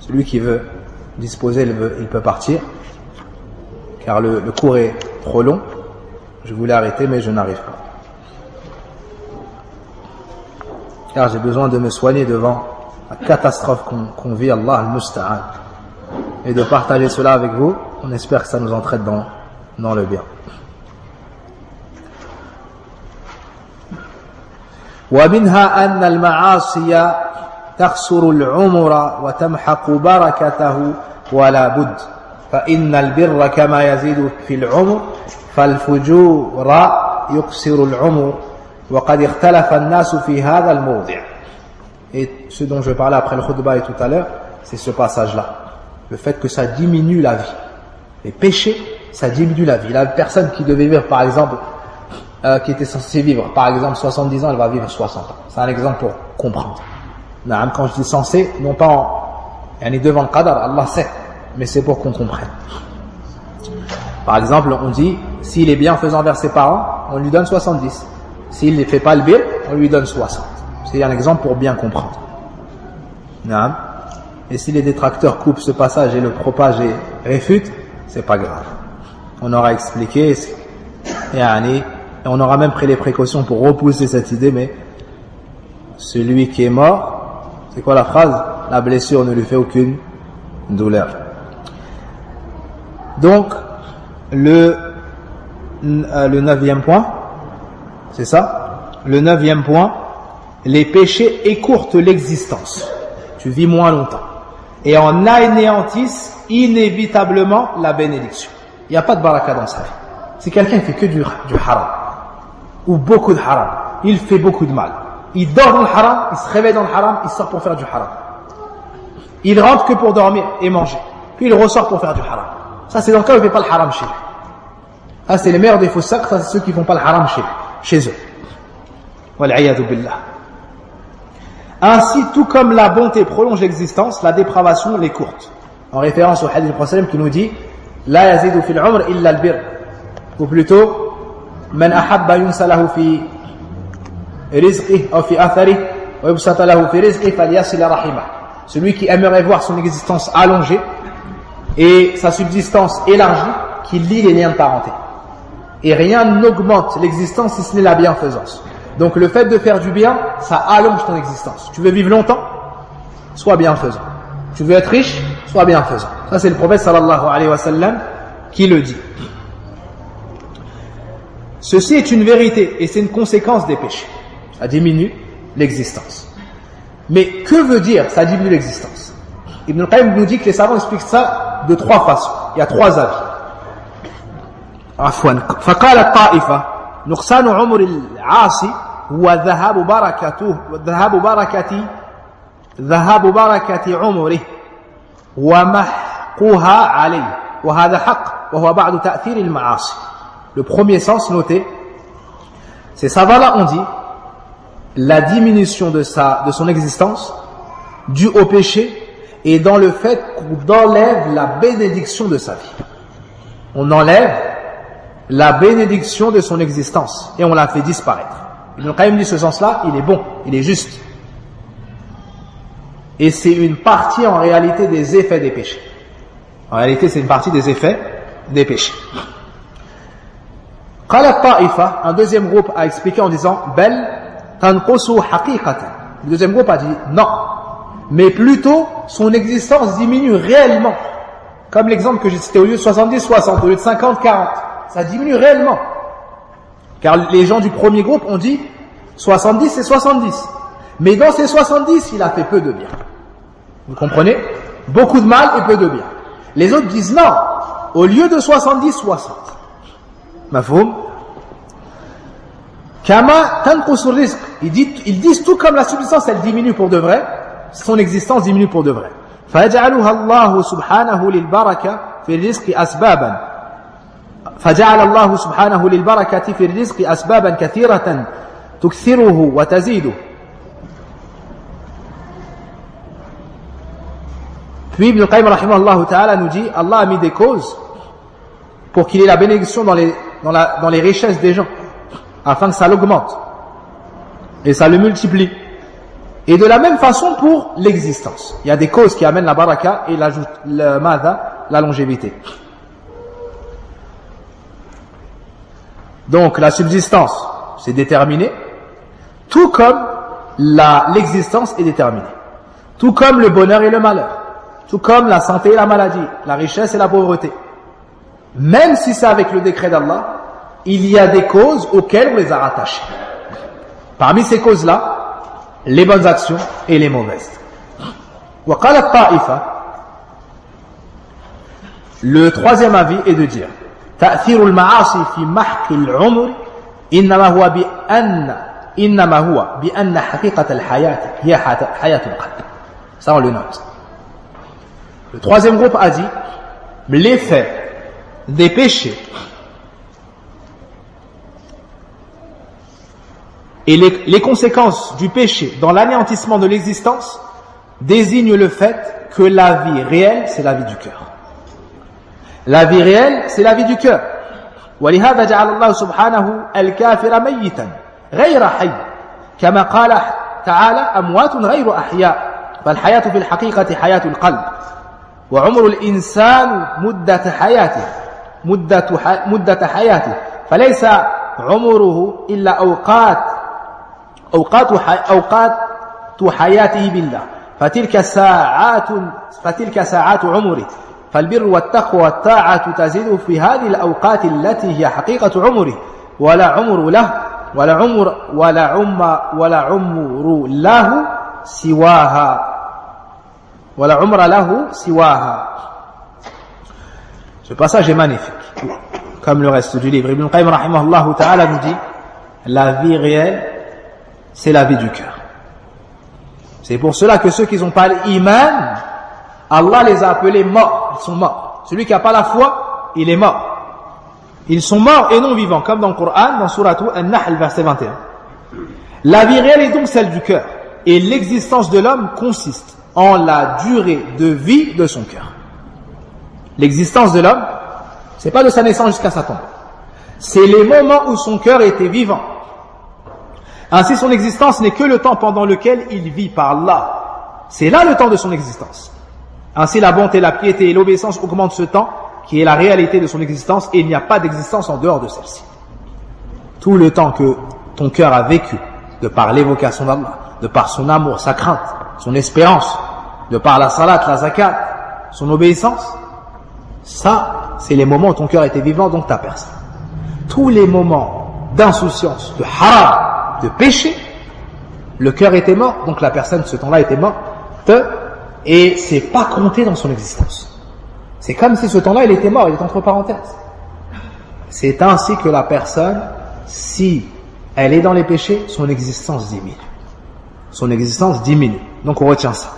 S2: Celui qui veut disposer, il peut partir, car le cours est trop long. Je voulais arrêter, mais je n'arrive pas. Car j'ai besoin de me soigner devant la catastrophe qu'on vit, Allah al-Musta'an. Et de partager cela avec vous, on espère que ça nous entraîne dans le bien. ومنها أن المعاصي تخسر العمر وتمحق بركته ولا بد فإن البر كما يزيد في العمر فالفجور يقصر العمر وقد اختلف الناس في هذا الموضع. Et ce dont je parlais après le khutbah et tout à l'heure, c'est ce passage-là. Le fait que ça diminue la vie. Les péchés, ça diminue la vie. La personne qui devait vivre, par exemple, qui était censée vivre, par exemple, 70 ans, elle va vivre 60 ans. C'est un exemple pour comprendre. Quand je dis censé, non pas devant le qadar, Allah sait, mais c'est pour qu'on comprenne. Par exemple, on dit, s'il est bienfaisant vers ses parents, on lui donne 70. S'il ne fait pas le bir, on lui donne 60. C'est un exemple pour bien comprendre. Et si les détracteurs coupent ce passage et le propagent et réfutent, c'est pas grave. On aura expliqué, et on aura même pris les précautions pour repousser cette idée, mais celui qui est mort, c'est quoi la phrase? La blessure ne lui fait aucune douleur. Donc, le 9e point, c'est ça? Le 9e point, les péchés écourtent l'existence. Tu vis moins longtemps. Et en anéantissent inévitablement la bénédiction. Il n'y a pas de baraka dans sa vie. Si quelqu'un fait que du haram, ou beaucoup de haram, il fait beaucoup de mal. Il dort dans le haram, il se réveille dans le haram, il sort pour faire du haram. Il rentre que pour dormir et manger. Puis il ressort pour faire du haram. Ça, c'est dans le cas où il ne fait pas le haram chez lui. Ça, c'est les meilleurs des faux-sacs, ça, c'est ceux qui ne font pas le haram chez eux. Wal'iyadu billah. Ainsi, tout comme la bonté prolonge l'existence, la dépravation l'écourte. En référence au hadith du prophète qui nous dit La yazidu fil umr illa al-bir. Ou plutôt, Man ahabba yunsa lahu fi rizqih ou fi atharih wa yubsata lahu fi rizqih falyasil rahimah. Celui qui aimerait voir son existence allongée et sa subsistance élargie, qu'il lie les liens de parenté. Et rien n'augmente l'existence si ce n'est la bienfaisance. Donc le fait de faire du bien, ça allonge ton existence. Tu veux vivre longtemps? Sois bienfaisant. Tu veux être riche? Sois bienfaisant. Ça c'est le prophète sallallahu alayhi wa sallam qui le dit. Ceci est une vérité et c'est une conséquence des péchés. Ça diminue l'existence. Mais que veut dire ça diminue l'existence? Ibn al-Qayyim nous dit que les savants expliquent ça de trois façons. Il y a trois avis. عفوا فقال الطائفة نقصان عمر العاصي هو ذهاب بركة عمره ومحقها عليه وهذا حق وهو بعد تأثير المعاصي. Le premier sens noté, c'est ça va là on dit la diminution de son existence due au péché et dans le fait qu'on enlève la bénédiction de sa vie. On enlève la bénédiction de son existence et on la fait disparaître. Ibn Qayyim dit ce sens-là, il est bon, il est juste. Et c'est une partie en réalité des effets des péchés. En réalité, c'est une partie des effets des péchés. Qala Ta'ifa, un deuxième groupe a expliqué en disant Bel tanqusu haqiqatan. Le deuxième groupe a dit non, mais plutôt son existence diminue réellement. Comme l'exemple que j'ai cité, au lieu de 70, 60, au lieu de 50, 40. Ça diminue réellement. Car les gens du premier groupe ont dit 70 c'est 70. Mais dans ces 70, il a fait peu de bien. Vous comprenez? Beaucoup de mal et peu de bien. Les autres disent non. Au lieu de 70, 60. Mafhoum? Kama tanqusu rizq. Ils disent tout comme la subsistance, elle diminue pour de vrai. Son existence diminue pour de vrai. فَيَجْعَلُهَا اللَّهُ سُبْحَانَهُ لِلْبَرَكَةِ فِي الرِّزْقِ أَسْبَابًا فجعل الله سبحانه للبركة في الرزق أسبابا كثيرة تكثره وتزيده. Puis Ibn Qayyim rahimahullah ta'ala nous dit Allah a mis des causes pour qu'il ait la bénédiction dans les richesses des gens afin que ça l'augmente et ça le multiplie Et de la même façon pour l'existence. Il y a des causes qui amènent la baraka et la longévité. Donc la subsistance, c'est déterminé, tout comme l'existence est déterminée. Tout comme le bonheur et le malheur. Tout comme la santé et la maladie, la richesse et la pauvreté. Même si c'est avec le décret d'Allah, il y a des causes auxquelles on les a rattachées. Parmi ces causes-là, les bonnes actions et les mauvaises. وقالت طائفة, le troisième avis est de dire تأثير المعاصي في محك العمر إنما هو بأن حقيقة الحياة هي حياة القلب. Ça on le note. Le troisième groupe a dit l'effet des péchés et les conséquences du péché dans l'anéantissement de l'existence désignent le fait que la vie réelle, c'est la vie du cœur. La vie réelle, c'est la vie du cœur. ولهذا جعل الله سبحانه الكافر ميتا غير حي كما قال تعالى أموات غير أحياء فالحياة في الحقيقة حياة القلب وعمر الإنسان مدة حياته فليس عمره إلا أوقات حياته بالله فتلك ساعات عمره فالبر والتقوى والطاعة تزيد في هذه الأوقات التي هي حقيقة عمره ولا عمر له سواها. Ce passage est magnifique, comme le reste du livre. Ibn Qayyim rahimahullah ta'ala nous dit la vie réelle, c'est la vie du cœur. C'est pour cela que ceux qui n'ont pas l'iman, Allah les a appelés morts. Ils sont morts. Celui qui n'a pas la foi, il est mort. Ils sont morts et non vivants, comme dans le Coran, dans Surah An-Nahl, verset 21. La vie réelle est donc celle du cœur. Et l'existence de l'homme consiste en la durée de vie de son cœur. L'existence de l'homme, c'est pas de sa naissance jusqu'à sa tombe. C'est les moments où son cœur était vivant. Ainsi, son existence n'est que le temps pendant lequel il vit par Allah. C'est là le temps de son existence. Ainsi, la bonté, la piété et l'obéissance augmentent ce temps qui est la réalité de son existence et il n'y a pas d'existence en dehors de celle-ci. Tout le temps que ton cœur a vécu, de par l'évocation d'Allah, de par son amour, sa crainte, son espérance, de par la salat, la zakat, son obéissance, ça, c'est les moments où ton cœur était vivant, donc ta personne. Tous les moments d'insouciance, de haram, de péché, le cœur était mort, donc la personne, ce temps-là, était morte, et c'est pas compté dans son existence. C'est comme si ce temps-là, il était mort, il est entre parenthèses. C'est ainsi que la personne, si elle est dans les péchés, son existence diminue. Son existence diminue. Donc on retient ça.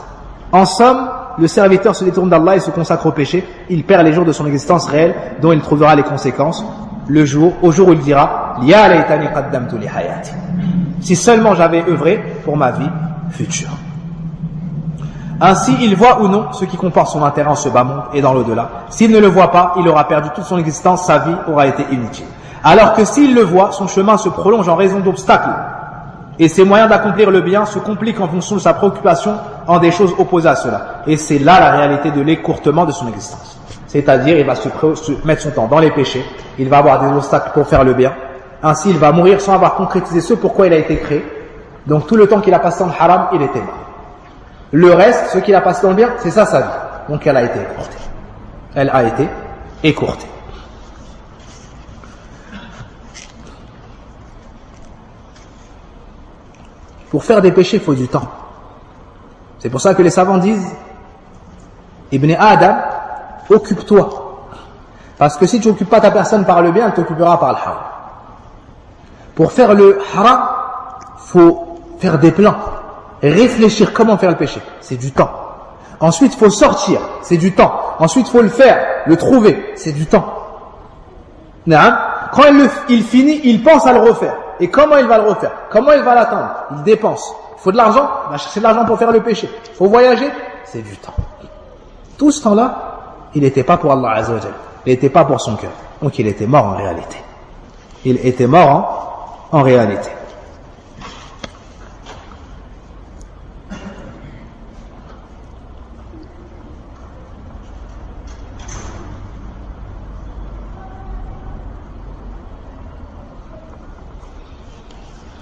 S2: En somme, le serviteur se détourne d'Allah et se consacre au péché. Il perd les jours de son existence réelle, dont il trouvera les conséquences au jour où il dira « Ya laytani qaddamtu li hayati » si seulement j'avais œuvré pour ma vie future. Ainsi, il voit ou non ce qui comporte son intérêt en ce bas monde et dans l'au-delà. S'il ne le voit pas, il aura perdu toute son existence, sa vie aura été inutile. Alors que s'il le voit, son chemin se prolonge en raison d'obstacles. Et ses moyens d'accomplir le bien se compliquent en fonction de sa préoccupation en des choses opposées à cela. Et c'est là la réalité de l'écourtement de son existence. C'est-à-dire, il va se mettre son temps dans les péchés, il va avoir des obstacles pour faire le bien. Ainsi, il va mourir sans avoir concrétisé ce pourquoi il a été créé. Donc tout le temps qu'il a passé en haram, il était mort. Le reste, ce qu'il a passé dans le bien, c'est ça sa vie. Donc elle a été écourtée. Elle a été écourtée. Pour faire des péchés, il faut du temps. C'est pour ça que les savants disent Ibn Adam, occupe-toi. Parce que si tu n'occupes pas ta personne par le bien, elle t'occupera par le haram. Pour faire le haram, il faut faire des plans. Réfléchir comment faire le péché, c'est du temps. Ensuite, il faut sortir, c'est du temps. Ensuite, il faut le faire, le trouver, c'est du temps. Quand il finit, il pense à le refaire. Et comment il va le refaire? Comment il va l'atteindre? Il dépense. Il faut de l'argent, il va chercher de l'argent pour faire le péché. Il faut voyager, c'est du temps. Tout ce temps-là, il n'était pas pour Allah Azza wa Jalla. Il n'était pas pour son cœur. Donc il était mort en réalité. Il était mort en réalité.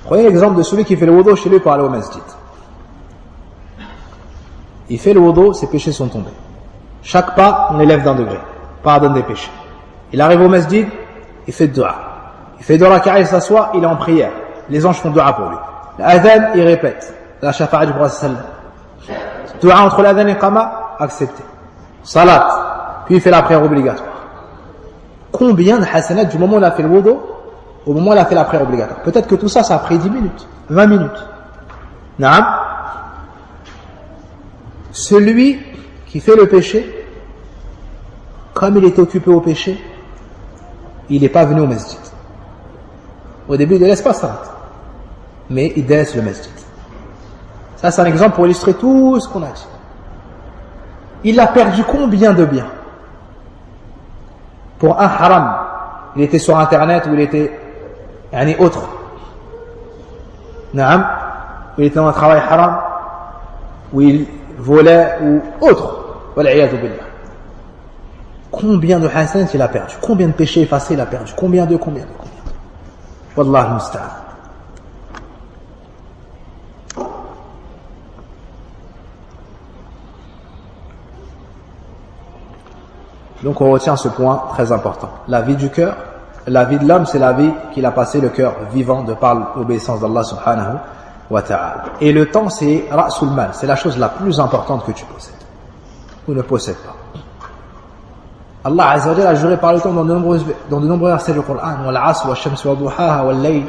S2: Prenez l'exemple de celui qui fait le wudu chez lui pour aller au masjid. Il fait le wudu, ses péchés sont tombés. Chaque pas, on élève d'un degré. Pardonne des péchés. Il arrive au masjid, il fait dua. Il fait 2 raka'a, il s'assoit, il est en prière. Les anges font dua pour lui. L'adhan, il répète. La shafa'a du prophète sallallahu alayhi wa sallam. Dua entre l'adhan et qama, accepté. Salat, puis il fait la prière obligatoire. Combien de hasanat du moment où il a fait le wudu au moment où il a fait la prière obligatoire? Peut-être que tout ça, ça a pris 10 minutes, 20 minutes. Naam. Celui qui fait le péché, comme il était occupé au péché, il n'est pas venu au masjid. Au début, il ne laisse pas ça, mais il délaisse le masjid. Ça, c'est un exemple pour illustrer tout ce qu'on a dit. Il a perdu combien de biens pour un haram? Il était sur internet ou il était autre. Naam, où il était dans un travail haram, où il volait ou autre. Wal'iyadu billah. Combien de hasanat il a perdu? Combien de péchés effacés il a perdu? Combien de Wallah al-musta'an. Donc on retient ce point très important. La vie du cœur, la vie de l'homme, c'est la vie qu'il a passé le cœur vivant de par l'obéissance d'Allah subhanahu wa ta'ala. Et le temps, c'est ra'sul mal, c'est la chose la plus importante que tu possèdes ou ne possèdes pas. Allah Azza wa Jalla a juré par le temps dans de nombreux versets du Coran. Wal asr wa shams wa duhaha wal layl.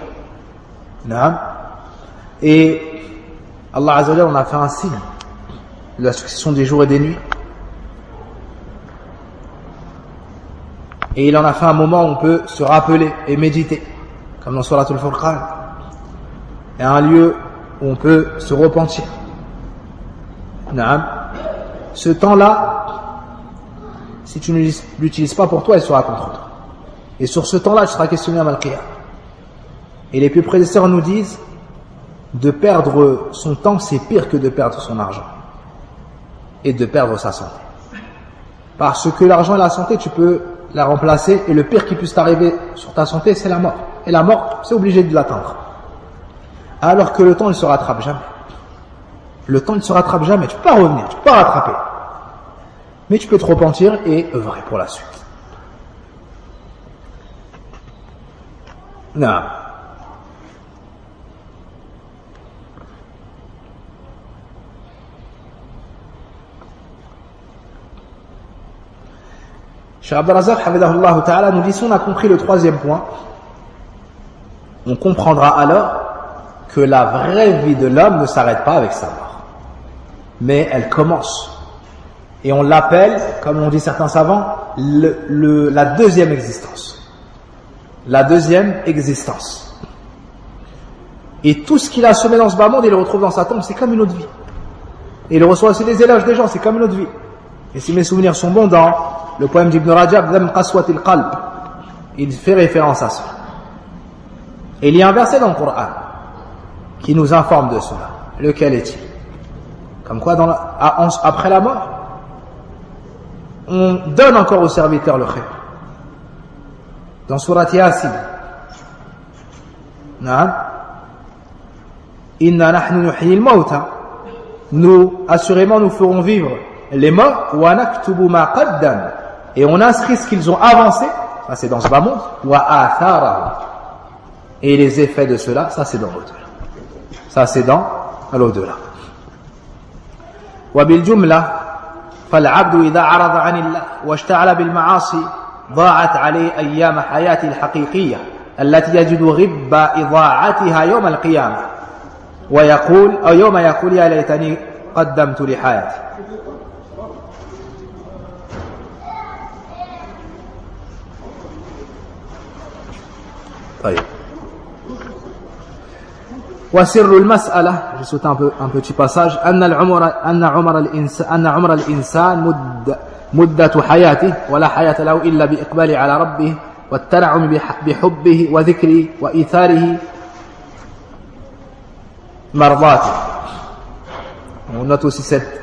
S2: Naam. Et Allah Azza wa Jalla, on a fait un signe de la succession des jours et des nuits. Et il en a fait un moment où on peut se rappeler et méditer, comme dans Surat al-Furqan. Et un lieu où on peut se repentir. Naam. Ce temps-là, si tu ne l'utilises pas pour toi, il sera contre toi. Et sur ce temps-là, tu seras questionné à Mal-Qiyam. Et les plus prédécesseurs nous disent, de perdre son temps, c'est pire que de perdre son argent. Et de perdre sa santé. Parce que l'argent et la santé, tu peux la remplacer, et le pire qui puisse t'arriver sur ta santé, c'est la mort. Et la mort, c'est obligé de l'attendre. Alors que le temps, il ne se rattrape jamais. Le temps ne se rattrape jamais. Tu peux pas revenir, tu peux pas rattraper. Mais tu peux te repentir et œuvrer pour la suite. Non. Cheikh Abdel Razak Hafidahullah Ta'ala nous dit, si on a compris le 3e point, on comprendra alors que la vraie vie de l'homme ne s'arrête pas avec sa mort, mais elle commence. Et on l'appelle, comme on dit certains savants, la deuxième existence. La deuxième existence. Et tout ce qu'il a semé dans ce bas monde, il le retrouve dans sa tombe, c'est comme une autre vie. Et il reçoit aussi des éloges des gens, c'est comme une autre vie. Et si mes souvenirs sont bons, dans le poème d'Ibn Rajab, Dam Qaswatil Qalb, il fait référence à cela. Et il y a un verset dans le Coran qui nous informe de cela. Lequel est-il? Comme quoi, après la mort, on donne encore aux serviteurs le khayr. Dans Surat Yasin, Inna nahnu nuhyi al-mawta, nous, assurément, nous ferons vivre les morts, wa naktubu ma qaddam, et on inscrit ce qu'ils ont avancé, ça c'est dans ce bas monde, wa atharahum, et les effets de cela, ça c'est dans l'au-delà. Ça c'est dans l'au-delà. Wa bil jumla, فالعبد إذا عرض عن الله واشتعل بالمعاصي ضاعت عليه أيام حياته الحقيقية التي يجد غب إضاعتها يوم القيامة ويقول أو يوم يقول يا ليتني قدمت لحياتي. طيب. وسر المسألة, je saute un petit passage, أن عمر الإنسان مدة حياته ولا حياة له إلا بإقبال على ربه والتنعم بحبه وذكره وإيثاره مرضاته. On note aussi cette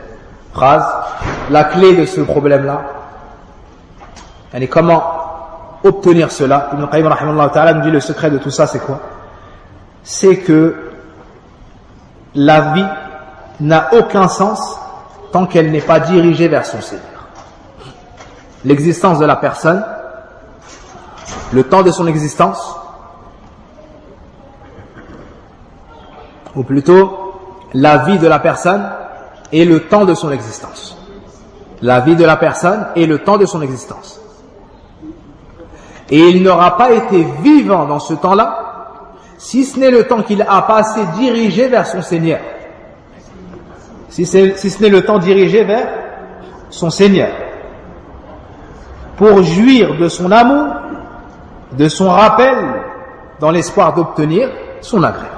S2: phrase, la clé de ce problème-là, et comment obtenir cela. Ibn Qayyim rahimahullah ta'ala nous dit le secret de tout ça, c'est quoi? c'est que la vie n'a aucun sens tant qu'elle n'est pas dirigée vers son Seigneur. L'existence de la personne, le temps de son existence, ou plutôt la vie de la personne et le temps de son existence. La vie de la personne et le temps de son existence. Et il n'aura pas été vivant dans ce temps-là, si ce n'est le temps qu'il a passé dirigé vers son Seigneur. Si ce n'est le temps dirigé vers son Seigneur. Pour jouir de son amour, de son rappel, dans l'espoir d'obtenir son agrément.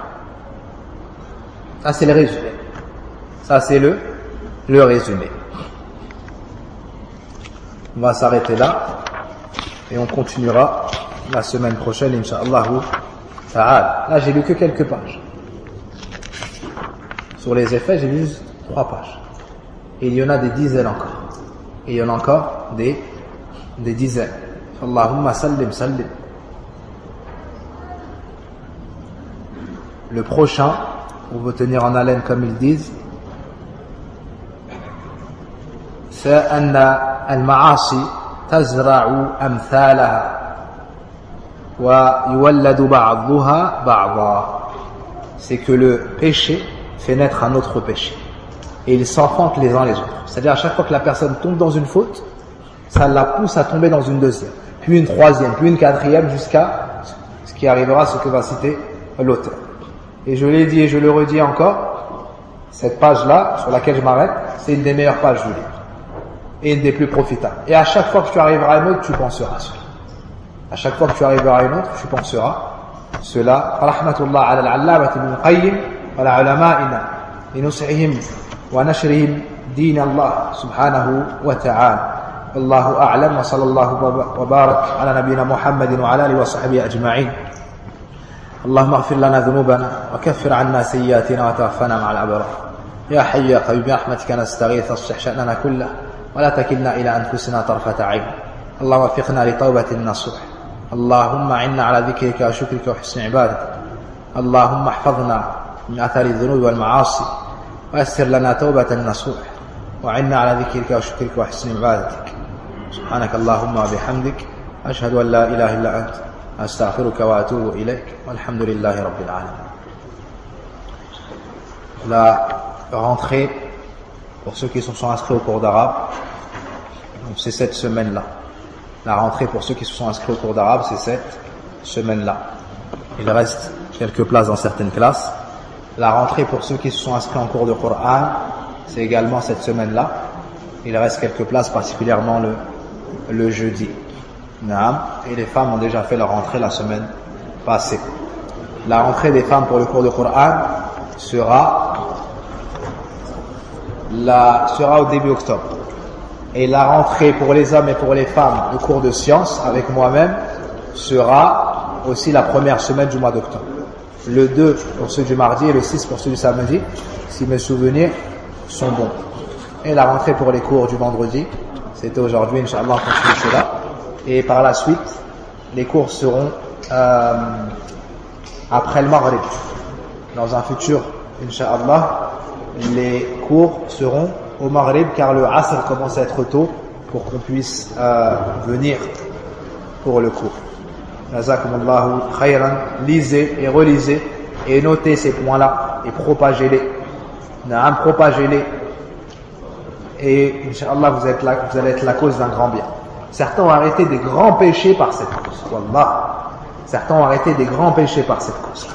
S2: Ça c'est le résumé. Ça c'est le résumé. On va s'arrêter là et on continuera la semaine prochaine, Inch'Allah ta'ala. Là j'ai lu que quelques pages. Sur les effets, j'ai lu juste 3 pages. Et il y en a des dizaines encore. Et il y en a encore des dizaines. Allahumma sallim sallim. Le prochain, pour vous tenir en haleine comme ils disent, c'est anna al-ma'asi tazra'u amthalaha wa yuwalladu ba'dhuha ba'dha. C'est que le péché fait naître un autre péché. Et ils s'enfantent les uns les autres. C'est-à-dire à chaque fois que la personne tombe dans une faute, ça la pousse à tomber dans une deuxième, puis une troisième, puis une quatrième, jusqu'à ce qui arrivera, ce que va citer l'auteur. Et je l'ai dit et je le redis encore, cette page-là, sur laquelle je m'arrête, c'est une des meilleures pages du livre. Et une des plus profitables. Et à chaque fois que tu arriveras à une autre, tu penseras à cela. À chaque fois que tu arriveras à une autre, tu penseras cela. Rahmatullah ala al-allama ibn Qayyim wa ala ulama'ina linus'ihim wa nashrihim din Allah subhanahu wa ta'ala. Allahu a'lam wa sallallahu wa barak ala nabiyyina Muhammadin wa ala alihi wa sahbihi ajma'in. اللهم اغفر لنا ذنوبنا وكفر عنا سيئاتنا وتوفنا مع الأبرار يا حي يا قيوم برحمتك نستغيث اصلح شأننا كله ولا تكلنا إلى أنفسنا طرفة عين اللهم وفقنا لتوبة نصوح اللهم عنا على ذكرك وشكرك وحسن عبادتك اللهم احفظنا من أثر الذنوب والمعاصي ويسر لنا توبة نصوح وعنا على ذكرك وشكرك وحسن عبادتك سبحانك اللهم وبحمدك أشهد أن لا إله إلا أنت أستغفرك وأتوب إليك والحمد لله رب العالمين. La rentrée, pour ceux qui se sont inscrits au cours d'arabe, c'est cette semaine-là. La rentrée pour ceux qui se sont inscrits au cours d'arabe, c'est cette semaine-là. Il reste quelques places dans certaines classes. La rentrée pour ceux qui se sont inscrits en cours de Coran, c'est également cette semaine-là. Il reste quelques places, particulièrement le jeudi. Et les femmes ont déjà fait leur rentrée la semaine passée. La rentrée des femmes pour le cours de Coran sera au début octobre. Et la rentrée pour les hommes et pour les femmes, le cours de sciences avec moi-même, sera aussi la première semaine du mois d'octobre. Le 2 pour ceux du mardi et le 6 pour ceux du samedi, si mes souvenirs sont bons. Et la rentrée pour les cours du vendredi, c'était aujourd'hui, Inch'Allah, on continue cela. Et par la suite, les cours seront après le Maghrib. Dans un futur, Inch'Allah, les cours seront au Maghrib car le Asr commence à être tôt pour qu'on puisse venir pour le cours. Jazakumullahu khayran. Lisez et relisez et notez ces points-là et propagez-les. Propagez-les. Et Inch'Allah, vous allez être la cause d'un grand bien. Certains ont arrêté des grands péchés par cette cause. Wallah. Certains ont arrêté des grands péchés par cette cause.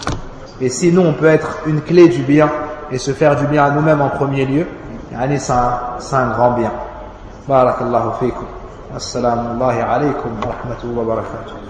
S2: Et sinon, on peut être une clé du bien et se faire du bien à nous-mêmes en premier lieu. C'est un grand bien. Barakallahu fikum. Assalamu alaykum wa rahmatullahi wa barakatuh.